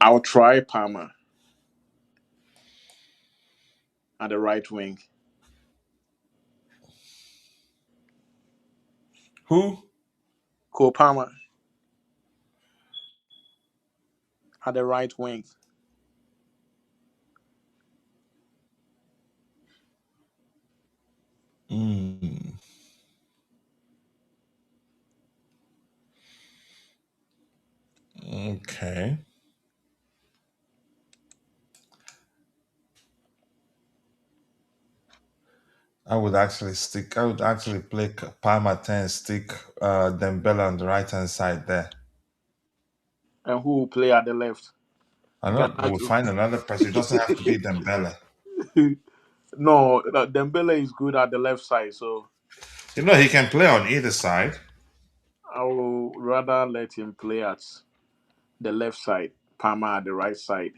I'll try Palmer at the right wing. Who? Cole Palmer at the right wing. Mm, okay. I would actually play Palmer 10, stick Dembele on the right hand side there. And who will play at the left? I know we'll Ganacho. find another person. It doesn't have to be Dembele. No, Dembele is good at the left side, so He can play on either side. I will rather let him play at the left side, Palmer at the right side.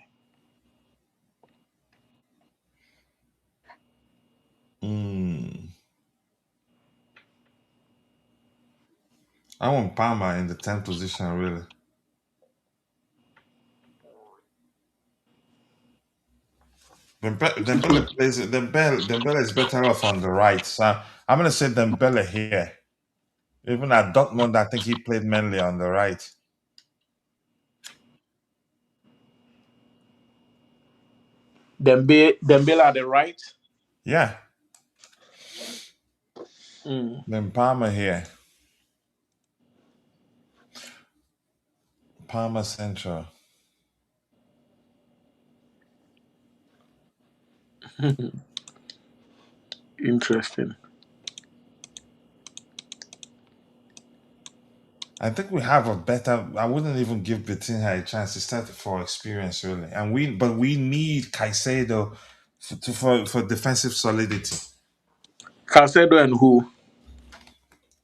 Mm. I want Palmer in the 10th position, really. Dembele is better off on the right. So I'm going to say Dembele here. Even at Dortmund, I think he played mainly on the right. Dembele at the right. Yeah. Mm, Then Palmer here. Palmer Central. interesting. I think we have a better. I wouldn't even give Vitinha a chance to start for experience, really. But we need Caicedo for defensive solidity. Caicedo and who?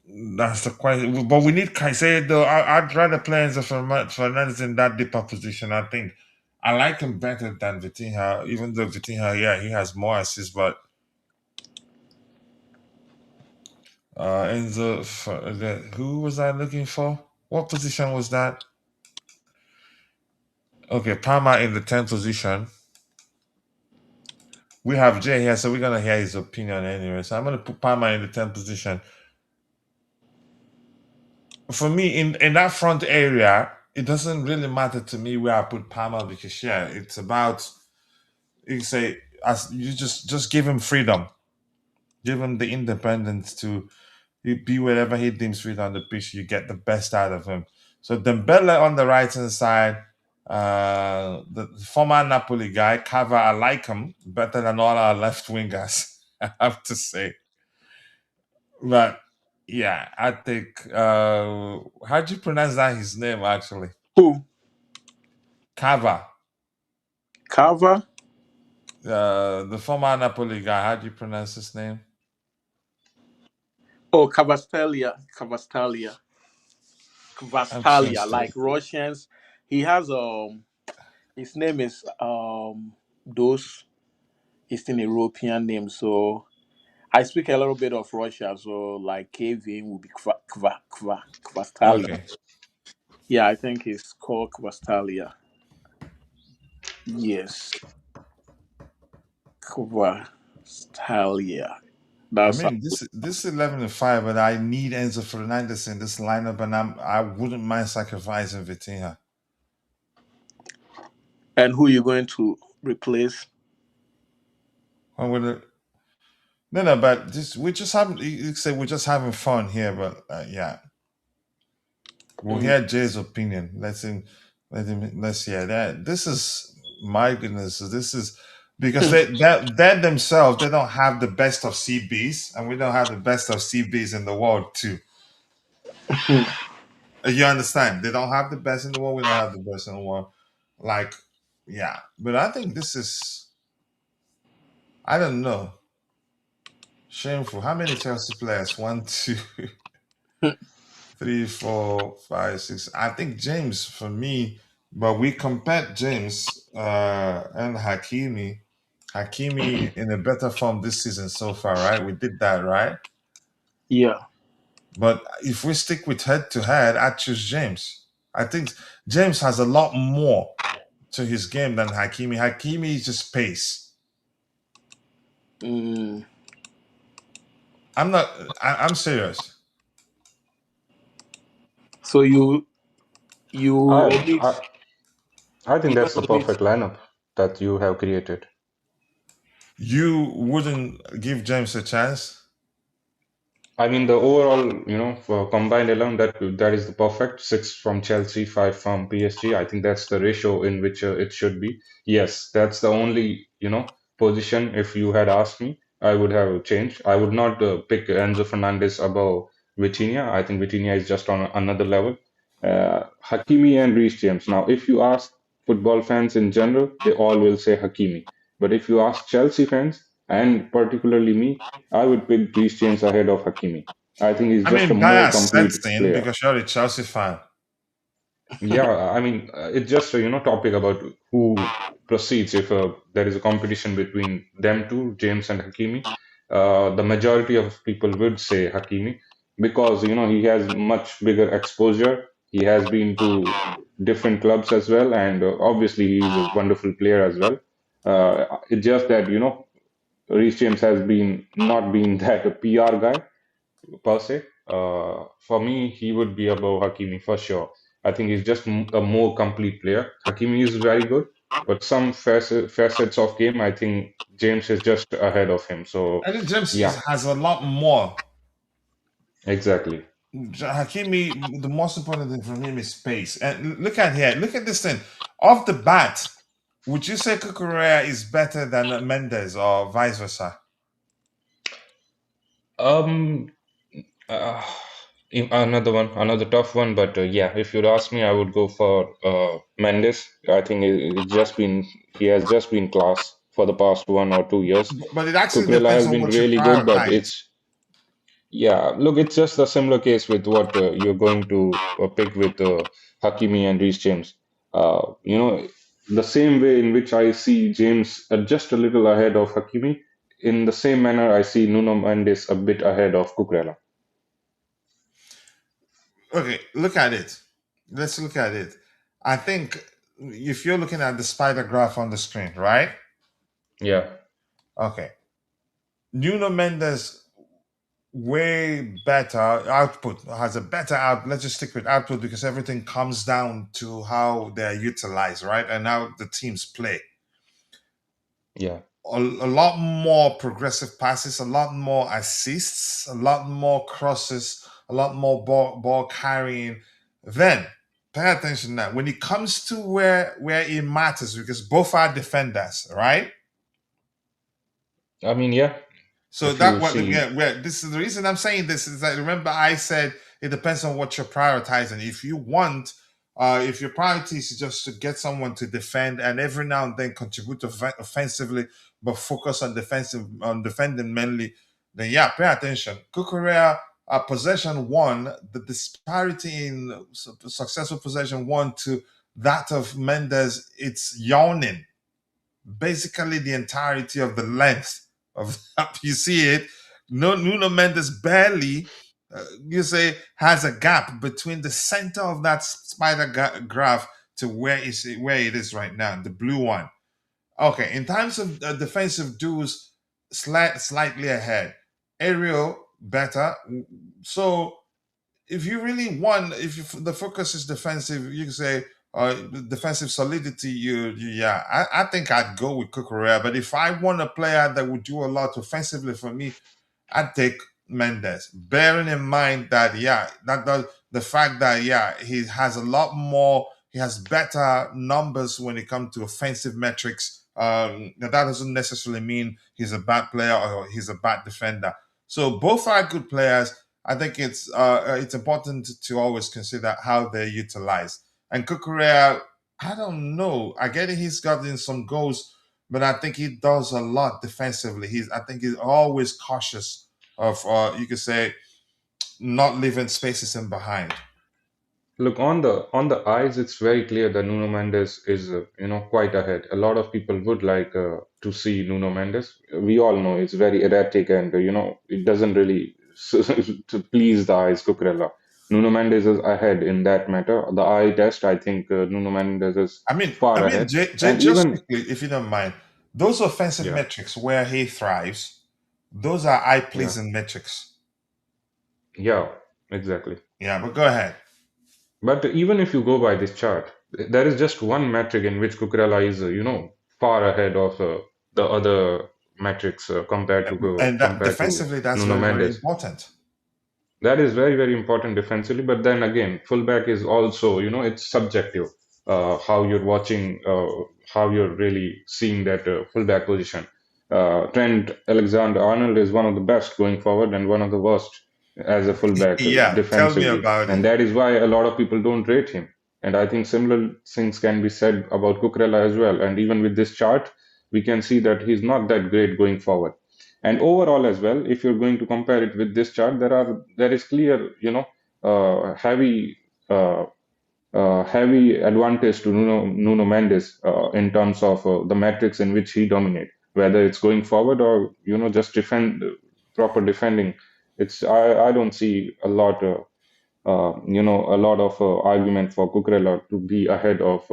That's the question. But we need Caicedo. I'd rather play Enzo Fernandez in that deeper position. I think I like him better than Vitinha, even though Vitinha, yeah, he has more assists. But Enzo, who was I looking for? What position was that? Okay, Palmer in the 10th position. We have Jay here, so we're gonna hear his opinion anyway. So I'm gonna put Palmer in the 10th position. For me, in that front area, it doesn't really matter to me where I put Palmer because yeah, it's about you say as you just give him freedom, give him the independence to be wherever he deems fit on the pitch. You get the best out of him. So Dembele on the right hand side, the former Napoli guy, Cava, I like him better than all our left wingers. I have to say. But yeah, I think how do you pronounce that his name actually? Who? Cava. Carver? The former Napoli guy, how do you pronounce his name? Oh, Cavastalia. I'm just gonna Kvastalia, say like Russians. He has his name is those Eastern European names. So I speak a little bit of Russia, so like Kevin will be Kvastalia. okay. Yeah, I think it's called Kvastalia. Yes, Kvastalia. I That's how. mean, this 11-5, but I need Enzo Fernandez in this lineup, and I wouldn't mind sacrificing Vitinha. And who you going to replace? I would no, but this we just having you say we're just having fun here, but yeah, we'll Mm. hear Jay's opinion. Let's hear that. This is my goodness. This is because they themselves they don't have the best of CBs, and we don't have the best of CBs in the world too. You understand? They don't have the best in the world. We don't have the best in the world. Like, yeah. But I think this is, I don't know, shameful. How many Chelsea players? One, two, three, four, five, six. I think James for me, but we compared James and Hakimi. Hakimi in a better form this season so far, right? We did that, right? Yeah. But if we stick with head to head, I choose James. I think James has a lot more to his game than Hakimi. Hakimi is just pace. Mm. I'm not. I'm serious. So you I, omit I I think you that's don't the omit. perfect lineup that you have created. You wouldn't give James a chance. I mean, the overall, for combined 11, that is the perfect six from Chelsea, five from PSG. I think that's the ratio in which it should be. Yes, that's the only, position. If you had asked me, I would have changed. I would not pick Enzo Fernandez above Vitinha. I think Vitinha is just on another level. Hakimi and Reece James. Now, if you ask football fans in general, they all will say Hakimi. But if you ask Chelsea fans, and particularly me, I would pick Reece James ahead of Hakimi. I think he's I just a mean, more bias complete sets in player. because you're a Chelsea fan. Yeah, I mean, it's just a topic about who proceeds if there is a competition between them two, James and Hakimi. The majority of people would say Hakimi because he has much bigger exposure. He has been to different clubs as well, and obviously he's a wonderful player as well. It's just that Reece James has been not been that a PR guy per se. For me, he would be above Hakimi for sure. I think he's just a more complete player. Hakimi is very good, but some facets of game, I think James is just ahead of him. So, I think James yeah, has a lot more. exactly. Hakimi, the most important thing for him is pace. And look at here. Look at this thing. Off the bat, would you say Cucurella is better than Mendes or vice versa? Um, uh, Another one, another tough one, but yeah, if you'd ask me, I would go for Mendes. I think he has just been class for the past 1 or 2 years. But it actually Cucurella depends has on been what you really good, but prioritize. it's yeah, look, it's just a similar case with what you're going to pick with Hakimi and Reece James. The same way in which I see James just a little ahead of Hakimi, in the same manner I see Nuno Mendes a bit ahead of Cucurella. Okay, look at it. Let's look at it. I think if you're looking at the spider graph on the screen, right? Yeah, Okay. Nuno Mendes way better output, has a better out. Let's just stick with output because everything comes down to how they're utilized, right? And how the teams play. yeah. A lot more progressive passes, a lot more assists, a lot more crosses, a lot more ball carrying. Then pay attention now. When it comes to where it matters, because both are defenders, right? I mean, yeah, So if that you what see, where this is the reason I'm saying this is that remember I said it depends on what you're prioritizing. If you want, if your priority is just to get someone to defend and every now and then contribute offensively, but focus on defending mainly, then yeah, pay attention. Kukurea, possession one, the disparity in successful possession one to that of Mendes, it's yawning basically the entirety of the length of you see it. No, Nuno Mendes barely, you say, has a gap between the center of that spider graph to where it is right now, the blue one. Okay, in terms of defensive duels, slightly ahead. aerial better. So if you really want, if the focus is defensive, you can say defensive solidity. Yeah, I think I'd go with Cucurella. But if I want a player that would do a lot offensively for me, I'd take Mendes. Bearing in mind that the fact that he has a lot more, he has better numbers when it comes to offensive metrics. That doesn't necessarily mean he's a bad player or he's a bad defender. So both are good players. I think it's important to always consider how they're utilized. And Cucurella, I don't know. I get it. He's gotten some goals, but I think he does a lot defensively. I think he's always cautious of, you could say, not leaving spaces in behind. Look, on the eyes, it's very clear that Nuno Mendes is quite ahead. A lot of people would like to see Nuno Mendes. We all know it's very erratic and it doesn't really to please the eyes. Cucurella, Nuno Mendes is ahead in that matter. The eye test, I think Nuno Mendes is I far mean, ahead, and Just even quickly, if you don't mind, those offensive yeah, metrics where he thrives, those are eye yeah, pleasing metrics. yeah, exactly. Yeah, but go ahead. But even if you go by this chart, there is just one metric in which Cucurella is, far ahead of the other metrics And that compared to defensively, that's Nuno very, very Mendes. important. That is very, very important defensively. But then again, fullback is also, it's subjective. How you're watching, how you're really seeing that fullback position. Trent Alexander-Arnold is one of the best going forward and one of the worst as a fullback Yeah, tell me defensively, about and it. that is why a lot of people don't rate him. And I think similar things can be said about Cucurella as well. And even with this chart, we can see that he's not that great going forward. And overall as well, if you're going to compare it with this chart, there is clear, heavy heavy advantage to Nuno Mendes in terms of the metrics in which he dominate, whether it's going forward or just defend proper defending. I don't see a lot a lot of argument for Cucurella to be ahead of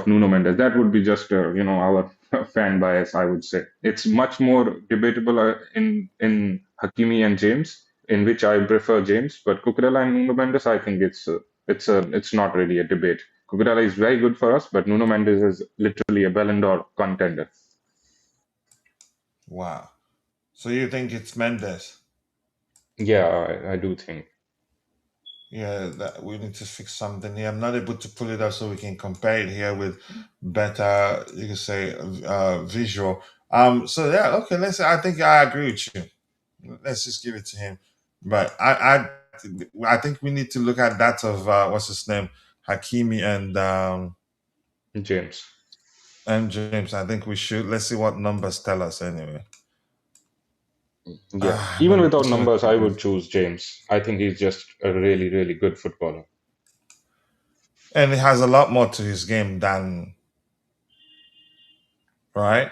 Nuno Mendes. That would be just our fan bias, I would say. It's much more debatable in Hakimi and James, in which I prefer James, but Cucurella and Nuno Mendes, I think it's not really a debate. Cucurella is very good for us, but Nuno Mendes is literally a Ballon d'Or contender. Wow. So you think it's Mendes? Yeah, I do think. Yeah, that we need to fix something here. I'm not able to pull it up so we can compare it here with better, you can say, visual. So yeah, okay. I think I agree with you. Let's just give it to him. But I think we need to look at that of what's his name, Hakimi James. and James. I think we should. Let's see what numbers tell us anyway. Yeah, even But without let's see numbers, I would choose James. I think he's just a really, really good footballer. and he has a lot more to his game than right.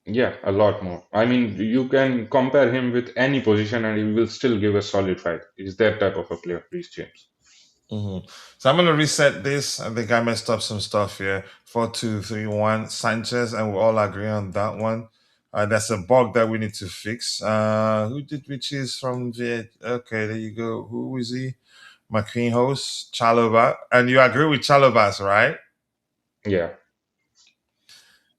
Yeah, a lot more. I mean, you can compare him with any position and he will still give a solid fight. He's that type of a player, Reece James. So I'm gonna reset this. I think I messed up some stuff here. 4-2-3-1 Sanchez, and we all agree on that one. That's a bug that we need to fix. Who did we choose from the? Okay, there you go. Who is he? Marquinhos, Chalobah, and you agree with Chalobah's, right? Yeah,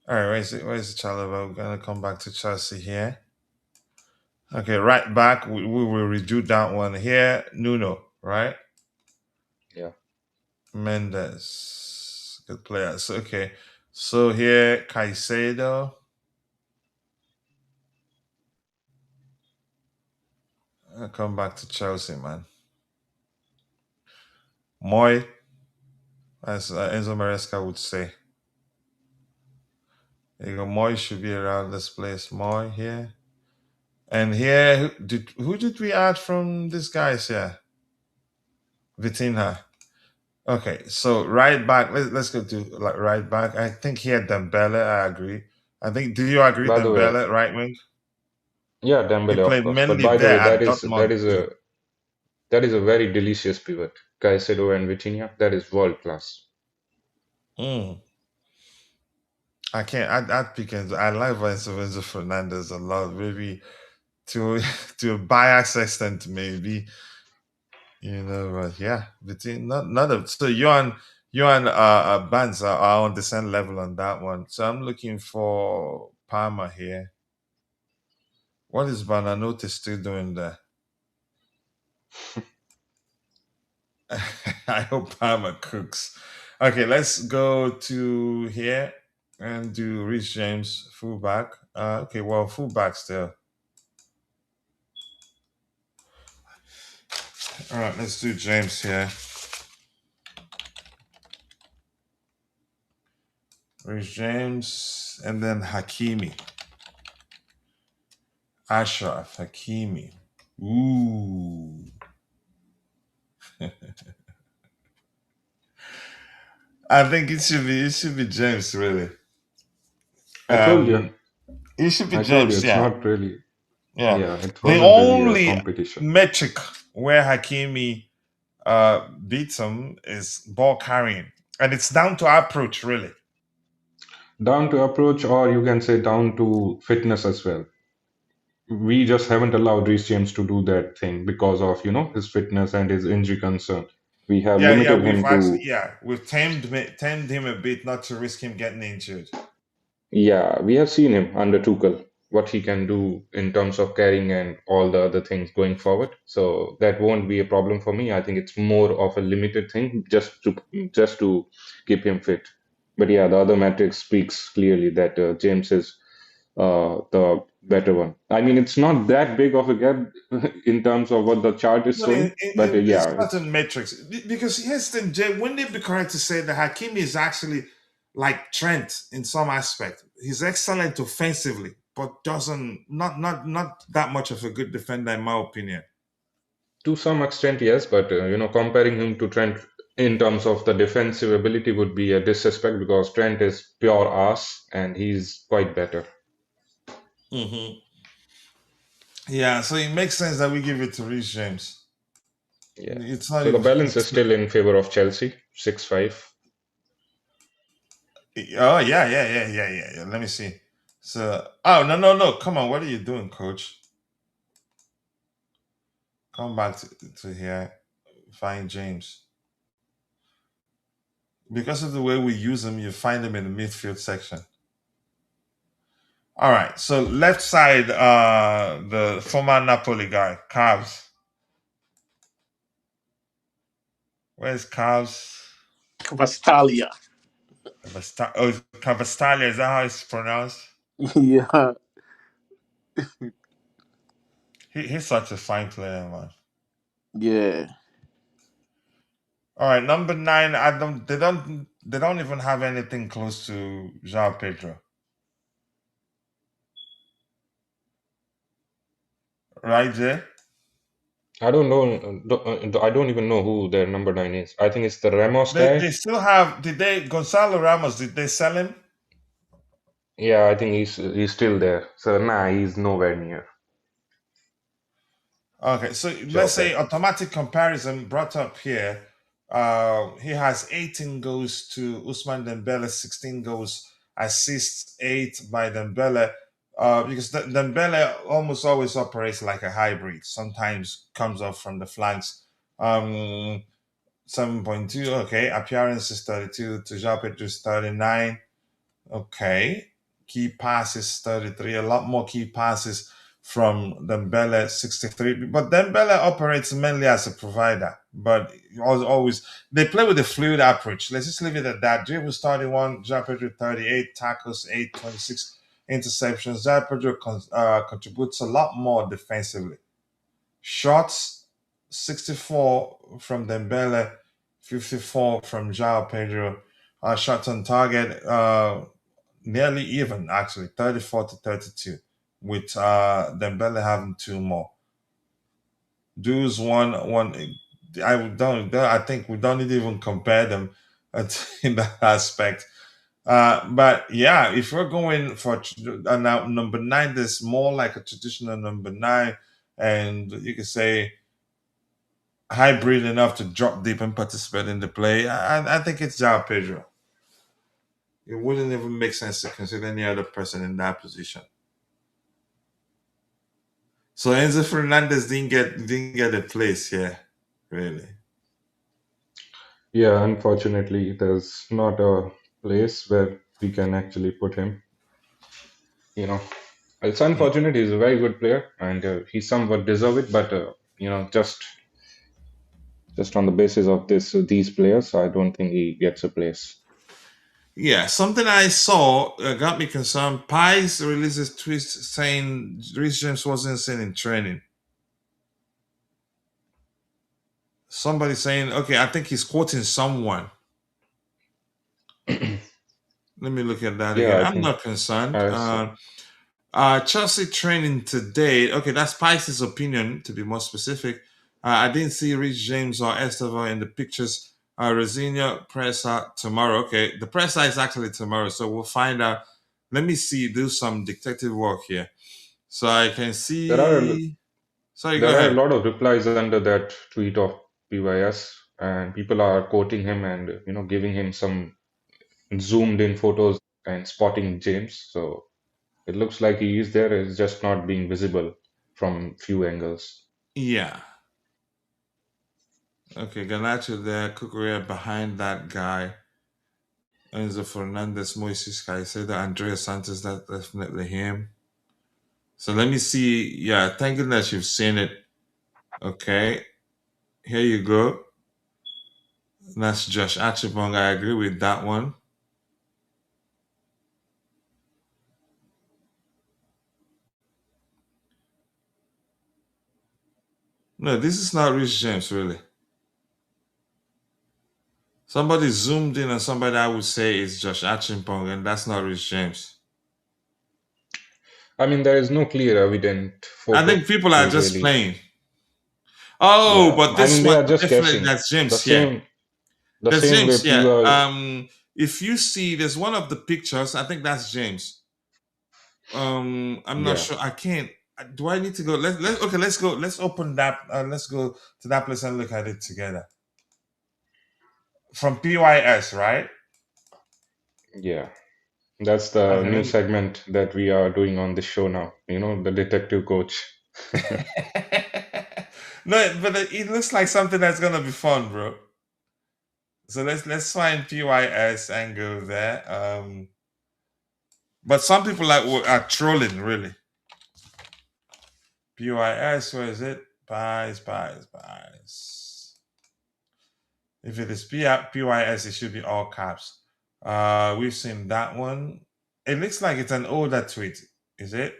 All right, where's it? Where's Chalobah? We're gonna come back to Chelsea here. Okay, right back. We will redo that one here. Nuno, right? yeah. Mendes, good player. So okay, so here Caicedo. I'll come back to Chelsea, man. Moy, as Enzo Maresca would say. There you go. Moy should be around this place. Moy here. And here, who did we add from these guys here? Vitinha. Okay, so right back. Let's go to like right back. I think he had Dembele. I agree. I think. Do you agree, By the way, Dembele, right wing? yeah, He Dembele, of played course. But mainly by the there way, at Dortmund too. that is a very delicious pivot. Caicedo and Vitinha, that is world class. Mm. I can't. I'd pick Enzo. I like Enzo Fernandez a lot. Maybe to to a bias extent, maybe. But yeah, between not of so you and Bands are on the same level on that one. So I'm looking for Palmer here. What is Bananote still doing there? I hope Palmer cooks. Okay, let's go to here and do Reece James fullback. Okay, well, fullback still. All right, let's do James here. Reece James and then Hakimi. Achraf Hakimi. Ooh. I think it should be James really. I told you, It should be I told you, James, it's yeah. not really. Yeah. Yeah, it The wasn't really a only competition. metric where Hakimi beats him is ball carrying. And it's down to approach, really. Down to approach, or you can say down to fitness as well. We just haven't allowed Reece James to do that thing because of his fitness and his injury concern. We have Yeah, limited we've him actually to. we've tamed him a bit not to risk him getting injured. Yeah, we have seen him under Tuchel, what he can do in terms of carrying and all the other things going forward. So that won't be a problem for me. I think it's more of a limited thing just to keep him fit. But yeah, the other metric speaks clearly that James is the better one. I mean, it's not that big of a gap in terms of what the chart is Well, showing, but in yeah, it's certain metrics, because here's the thing, Jay, wouldn't it be correct to say that Hakimi is actually like Trent in some aspect? He's excellent offensively, but doesn't not that much of a good defender, in my opinion. to some extent, yes, but comparing him to Trent in terms of the defensive ability would be a disrespect because Trent is pure ass and he's quite better. Hmm. Yeah, so it makes sense that we give it to Reece James. Yeah. It's not So the even. balance is still in favor of Chelsea, 6-5. Oh yeah. Let me see. So, oh no! Come on, what are you doing, Coach? Come back to here. Find James. Because of the way we use him, you find him in the midfield section. All right. So left side, the former Napoli guy, Cavs. Where's Cavs? Vastalia. Cavastalia, is that how it's pronounced? Yeah. He's such a fine player, man. Yeah. All right, number 9. They don't even have anything close to Joao Pedro, right, Jay? I don't know. I don't even know who their number 9 is. I think it's the Ramos guy. They still have. Did they Gonzalo Ramos? Did they sell him? Yeah, I think he's still there. So nah, he's nowhere near Okay, so Joe let's say Pedro. automatic comparison brought up here. He has 18 goals to Usman Dembele, 16 goals, assists 8 by Dembele. Because Dembele almost always operates like a hybrid. Sometimes comes off from the flanks. 7.2. Okay, appearance is 32. To Joao Pedro is 39. Okay. Key passes 33, a lot more key passes from Dembele 63. But Dembele operates mainly as a provider. But always they play with a fluid approach. Let's just leave it at that. Dribbles 31, Joao Pedro 38, tackles 8, 26 interceptions. Joao Pedro contributes a lot more defensively. Shots 64 from Dembele, 54 from Joao Pedro. Shots on target, nearly even actually, 34 to 32, with Dembele having 2 more. Dues one. I think we don't need to even compare them in that aspect. But yeah, if we're going for now number 9, there's more like a traditional number 9, and you could say hybrid enough to drop deep and participate in the play. I think it's Joao Pedro. It wouldn't even make sense to consider any other person in that position. So Enzo Fernandez didn't get a place here, really. Yeah, unfortunately, there's not a place where we can actually put him. You know, it's Yeah. unfortunate. He's a very good player, and he somewhat deserve it. But just on the basis of these players, I don't think he gets a place. Yeah, something I saw got me concerned. Pies releases tweet saying Reece James wasn't seen in training. Somebody saying, okay, I think he's quoting someone. Let me look at that Yeah, again. I I'm think not concerned. I saw. Chelsea training today. Okay, that's Pies' opinion, to be more specific. I didn't see Reece James or Esteva in the pictures. Rosina presser tomorrow. Okay, the presser is actually tomorrow, so we'll find out. Let me see, do some detective work here. So I can There are see. Sorry, go there are a ahead. lot of replies under that tweet of PYS, and people are quoting him and giving him some zoomed in photos and spotting James. So it looks like he is there. It's just not being visible from few angles. Yeah. Okay, Ganacho there, Cucurella behind that guy. Enzo Fernandez, Moises Caicedo, Andrea Santos, that's definitely him. So let me see. Yeah, thank goodness you've seen it. Okay, here you go. That's Josh Archibong. I agree with that one. No, this is not Rich James, really. Somebody zoomed in on somebody I would say is Josh Archibong, and that's not Rich James. I mean, there is no clear evident I photo think people are to just really. playing. Oh, Yeah, but I this mean, they one, are just definitely, guessing. that's The James here. same, the There's same way James, yeah. people. If you see, there's one of the pictures. I think that's James. I'm not Yeah, sure. I can't. Do I need to go? Okay. Let's go. Let's open that. Let's go to that place and look at it together. From PYS, right? yeah. That's the Okay. new segment that we are doing on this show now. The detective coach. No, but it looks like something that's gonna be fun, bro. So let's find PYS and go there. But some people are trolling, really. PYS, where is it? Pies. If it is PYS, it should be all caps. We've seen that one. It looks like it's an older tweet. Is it?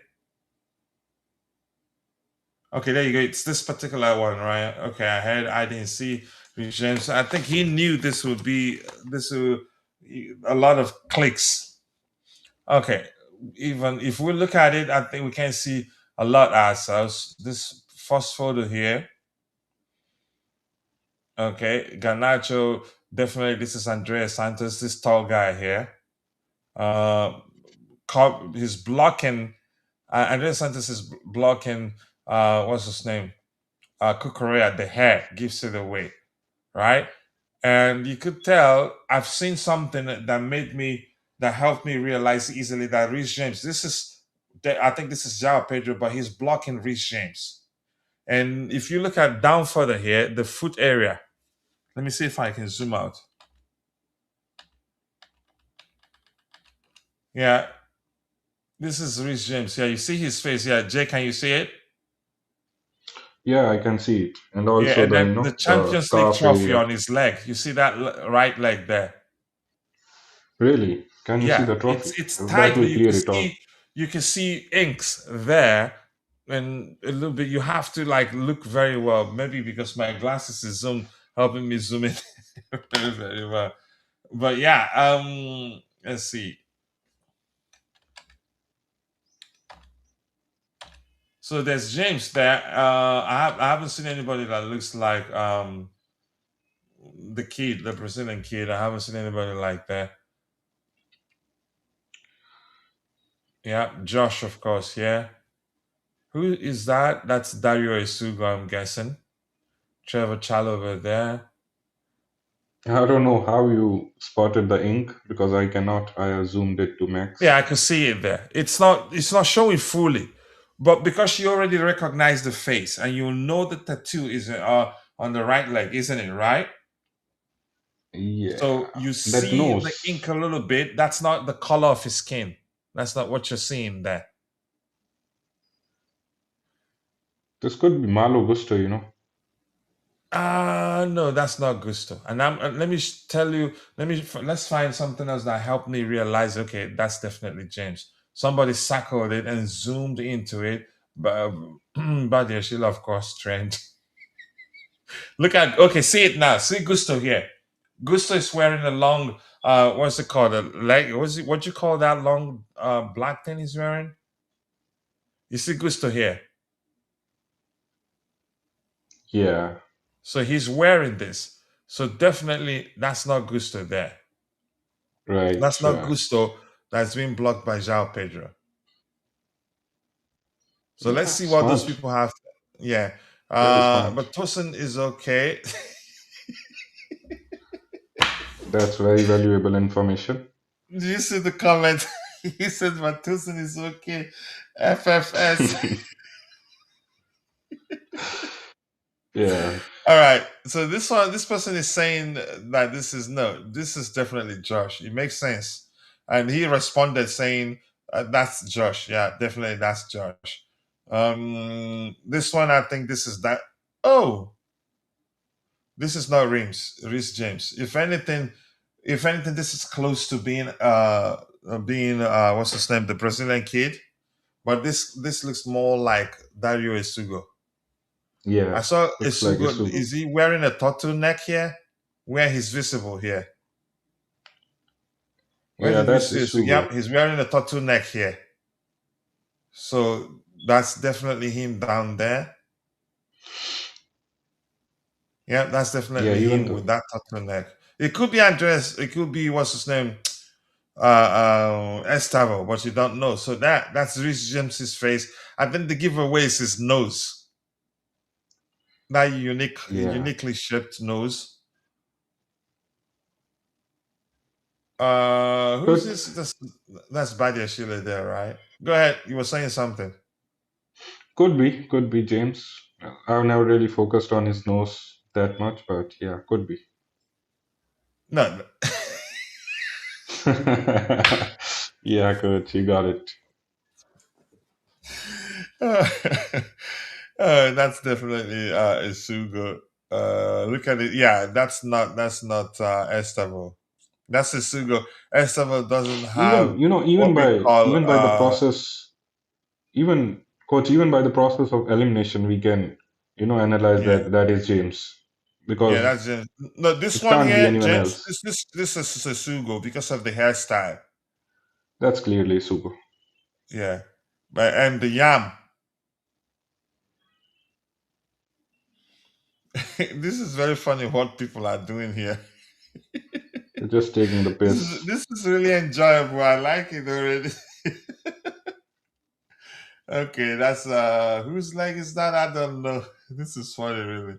Okay, there you go. It's this particular one, right? Okay, I didn't see Reece James. I think he knew this would a lot of clicks. Okay, even if we look at it, I think we can see a lot ourselves. This first photo here. Okay, Garnacho, definitely this is Andrea Santos, this tall guy here. He's blocking. Andrea Santos is blocking. What's his name? Cucurella. The hair gives it away, right? And you could tell. I've seen something that helped me realize easily that Reece James. I think this is Joao Pedro, but he's blocking Reece James. And if you look at down further here, the foot area. Let me see if I can zoom out. Yeah, this is Reece James. Yeah, you see his face. Yeah, Jay, can you see it? Yeah, I can see it, and Yeah, also and the then the the Champions League calf trophy area. on his leg. You see that right leg there? Really? Can you see Yeah, the trophy? it's That tight, will but clear it all. you can see inks there, and a little bit. You have to like look very well. Maybe because my glasses is helping me zoom in very, very well. But yeah, let's see. So there's James there. I haven't seen anybody that looks like the kid, the Brazilian kid. I haven't seen anybody like that. Yeah, Josh, of course. Yeah. Who is that? That's Dario Esugo, I'm guessing. Trevor Chal over there. I don't know how you spotted the ink because I cannot. I zoomed it to Yeah, max. I can see it there. It's not showing fully, but because you already recognize the face and you know the tattoo is on the right leg, isn't it? Right. Yeah, So you that see the ink nose. a little bit. That's not the color of his skin. That's not what you're seeing there. This could be Malo Gusto. No, that's not Gusto. And let me tell you. Let's find something else that helped me realize. Okay, that's definitely James. Somebody circled it and zoomed into it, but Badia Sheila, of course, trend. Look at okay, see it now. See Gusto here. Gusto is wearing a long what's it called? A leg what you call that long black thing he's wearing? You see Gusto here. Yeah, So he's wearing this. So definitely that's not Gusto there. right, That's not right. Gusto that's been blocked by Joao Pedro. So let's Yeah, see what those smart. people have. Yeah. Very smart. But Tosin is okay. That's very valuable information. Do you see the comment? He said but Tosin is okay. FFS. Yeah, All right. So this person is saying that this is definitely Josh. It makes sense. And he responded saying, that's Josh. Yeah, definitely that's Josh. This one, I think this is that. Oh, this is not Reece James. If anything, this is close to being what's his name, the Brazilian kid. But this looks more like Dario Esugo. I yeah. saw Looks like Esugo. Isugu. Is he wearing a turtleneck here? Where he's visible here? Where Yeah, did we that's see Esugo? Yeah, Isugu. he's wearing a turtleneck here. So that's definitely him down there. Yeah, that's Yeah, definitely even him though with that turtleneck. It could be Andres. It could be what's his name, Estavo, but you don't know. So that's Reece James's face. I think the giveaway is his nose. That yeah. uniquely shaped nose. Who's Could this? That's Badia Sheila there, right? Go ahead. You were saying something. could be James. I've never really focused on his nose that much, but yeah, could be. No, no. Yeah, coach, you got it. That's definitely Isugo. Look at it. Yeah, that's not Estavo. That's Isugo. Estavo doesn't have Even you know, what even we by call even by the process, even coach, even by the process of elimination, we can analyze yeah. that is James Yeah, because that's James. No, this it one can't be here, anyone James, else. this is Sasugo because of the hairstyle. That's clearly Sugo. Yeah. But and the yam. This is very funny what people are doing here. They're just taking the This piss. is this is really enjoyable. I like it already. Okay, that's whose leg is that? I don't know. This is funny really.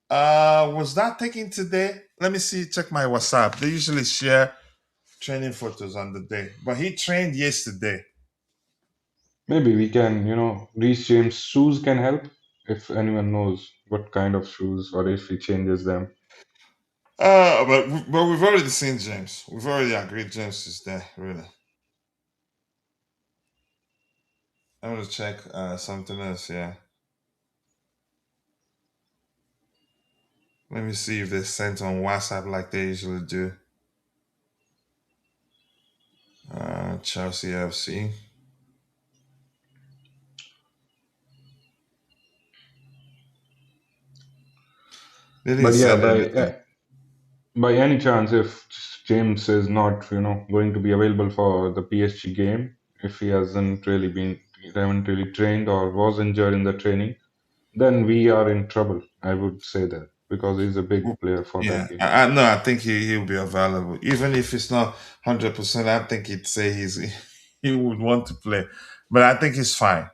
Was that taken today? Let me see, check my WhatsApp. They usually share training photos on the day. But he trained yesterday. Maybe we can, Reece James shoes can help if anyone knows what kind of shoes or if he changes them. But we've already seen James. We've already agreed James is there, really. I'm gonna check something else, yeah. Let me see if they sent on WhatsApp like they usually do. Chelsea FC. They didn't But yeah, send by anything. by any chance, if James is not, going to be available for the PSG game, if he haven't really trained or was injured in the training, then we are in trouble. I would say that because he's a big player for Yeah, that game. I no, I think he'll be available, even if it's not 100%. I think he'd say he would want to play, but I think he's fine.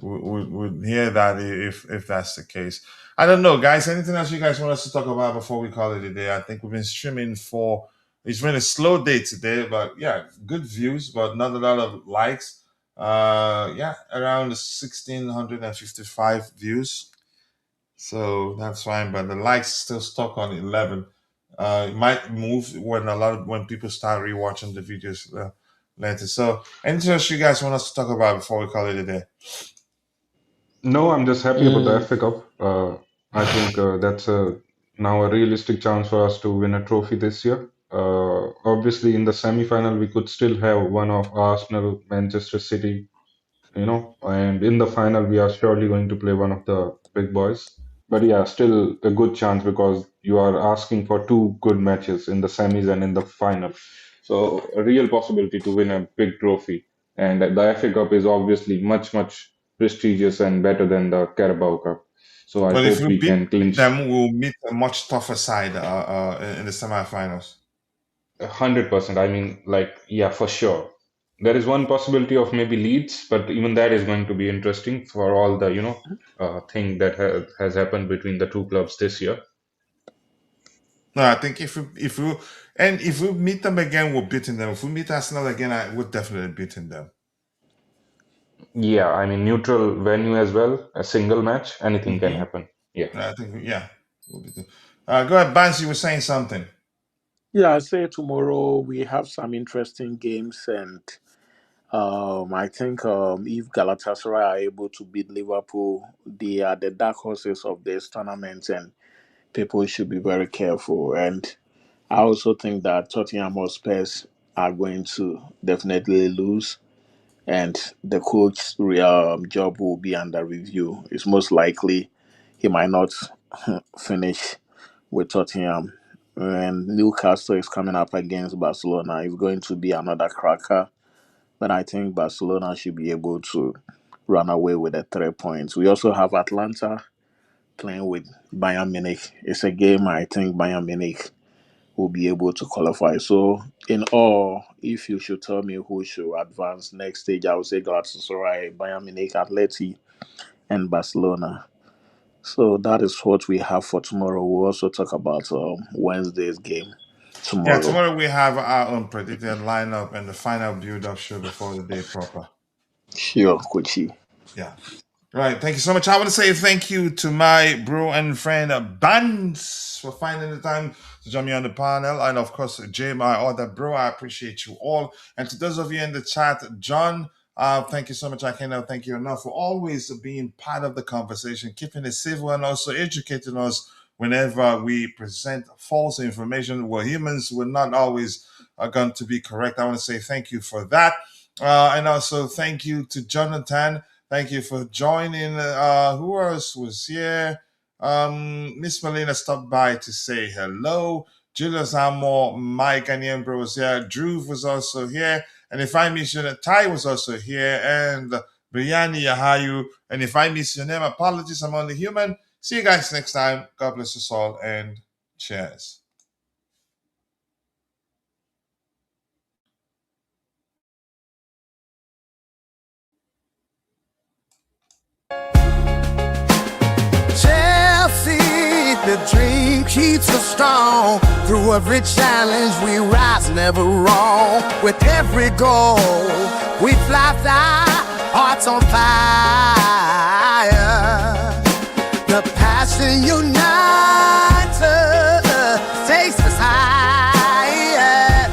would hear that if that's the case. I don't know, guys. Anything else you guys want us to talk about before we call it a day? I think we've been streaming for. It's been a slow day today, but yeah, good views, but not a lot of likes. Yeah, around 1,655 views. So that's fine, but the likes still stuck on 11. It might move when people start rewatching the videos later. So, anything else you guys want us to talk about before we call it a day? No, I'm just happy about the Mm, FA Cup. I think that's now a realistic chance for us to win a trophy this year. Obviously, in the semi-final, we could still have one of Arsenal, Manchester City, and in the final, we are surely going to play one of the big boys. But yeah, still a good chance because you are asking for two good matches in the semis and in the final. So a real possibility to win a big trophy. And the FA Cup is obviously much, much prestigious and better than the Carabao Cup. So I But if hope we we beat can clinch them, we'll meet a much tougher side in the semifinals. 100%. I mean, like, yeah, for sure. There is one possibility of maybe Leeds, but even that is going to be interesting for all the, thing that has happened between the two clubs this year. No, I think if we meet them again, we're beating them. If we meet Arsenal again, we're definitely beating them. Yeah, I mean, neutral venue as well, a single match, anything can Hmm. happen. Yeah. I think yeah, we'll beat them. Go ahead, Banks. You were saying something. yeah, I say tomorrow we have some interesting games, and I think if Galatasaray are able to beat Liverpool, they are the dark horses of this tournament, and people should be very careful. And I also think that Tottenham Hotspurs are going to definitely lose, and the coach's job will be under review. It's most likely he might not finish with Tottenham. And Newcastle is coming up against Barcelona. It's going to be another cracker, but I think Barcelona should be able to run away with the 3 points. We also have Atlanta playing with Bayern Munich. It's a game I think Bayern Munich will be able to qualify. So, in all, if you should tell me who should advance next stage, I would say Galatasaray, Bayern Munich, Atleti, and Barcelona. So that is what we have for tomorrow. We'll also talk about Wednesday's game Yeah, tomorrow. tomorrow we have our unpredicted lineup and the final build-up show before the day proper. Sure, Kuchi. Yeah. Right. Thank you so much. I want to say thank you to my bro and friend Bans for finding the time to join me on the panel. And of course, Jay, my other bro. I appreciate you all. And to those of you in the chat, John, thank you so much. I cannot thank you enough for always being part of the conversation, keeping it civil and also educating us whenever we present false information. We're humans. We're not always going to be correct. I want to say thank you for that. And also thank you to Jonathan. Thank you for joining. Who else was here? Miss Melina stopped by to say hello. Julius Amor, Mike and Ambro was here. Drew was also here. And if I miss your name, Ty was also here. And Brianni Yahayu. And if I miss your name, apologies. I'm only human. See you guys next time. God bless us all and cheers. Chelsea, the dream keeps us strong. Through every challenge, we rise, never wrong. With every goal, we fly, hearts on fire. The passion unites us, takes us higher.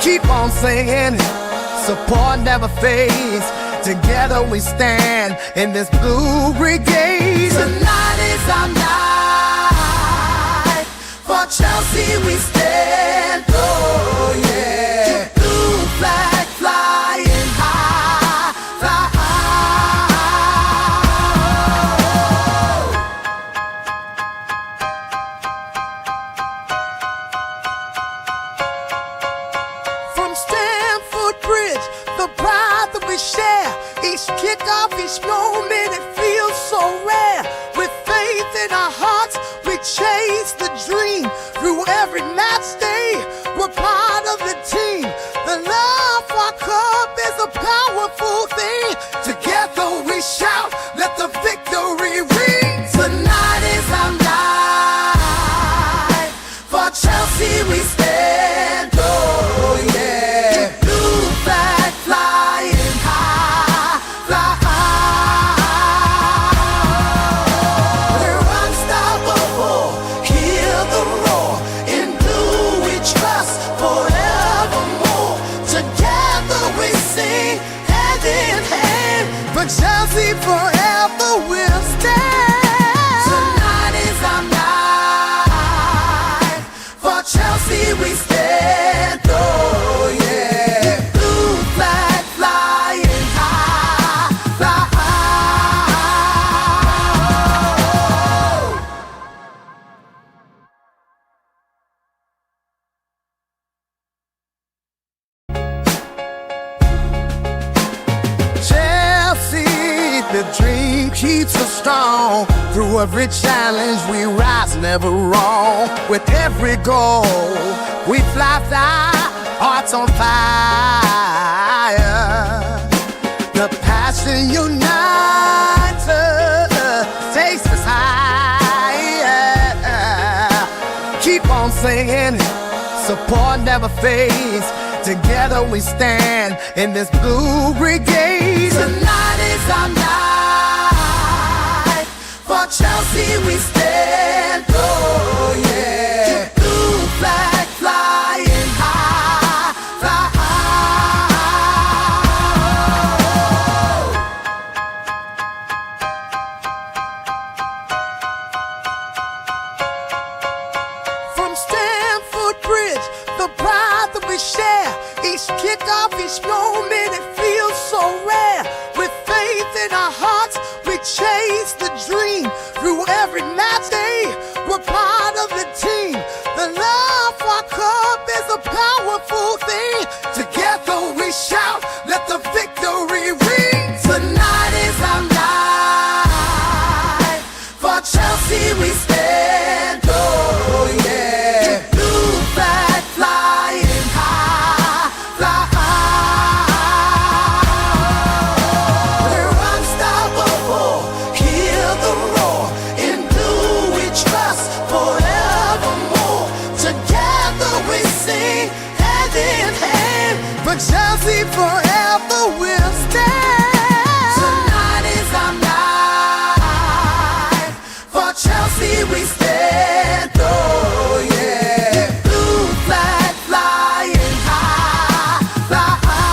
Keep on singing, support never fades. Together we stand in this blue brigade. Tonight is our night. For Chelsea we stand. Oh yeah. Your blue flag flying high, fly high. From Stamford Bridge, the pride that we share. Each kickoff, each moment, it feels so rare. With faith in our hearts, we chase the dream. Through every match day, we're part of the team. The love for our club is a powerful thing. Together but Chelsea forever will stand. Tonight is our night. For Chelsea we stand. Oh yeah. Blue flag flying high, fly Chelsea, the dream keeps us strong. Through every challenge we rise, never wrong. With every goal we fly, hearts on fire. The passion unites us, takes us higher. Keep on singing, support never fades. Together we stand in this blue brigade. Tonight is our night. For Chelsea we stand. Oh yeah. Blue flag flying high, fly from Stamford Bridge, the pride that we share. Each kickoff, each moment, it feels so rare. With faith in our hearts, we chase the dream. Through every match day, we're part of the team. The love for our club is a powerful thing. Together we shout, let the victory ring. Tonight is our night. For Chelsea we stand. Oh yeah. Blue flag flying high, fly high. We're unstoppable. Hear the roar. In blue we trust forevermore. Together we sing hand in hand. But Chelsea forever will stand. Tonight is our night. For Chelsea we stand. Oh yeah. Blue flag flying high, fly high.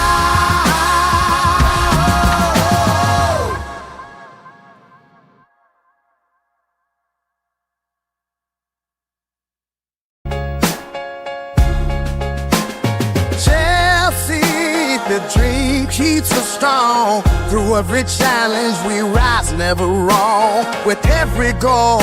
Chelsea, the dream keeps us strong. Through every challenge we rise, never wrong. With every goal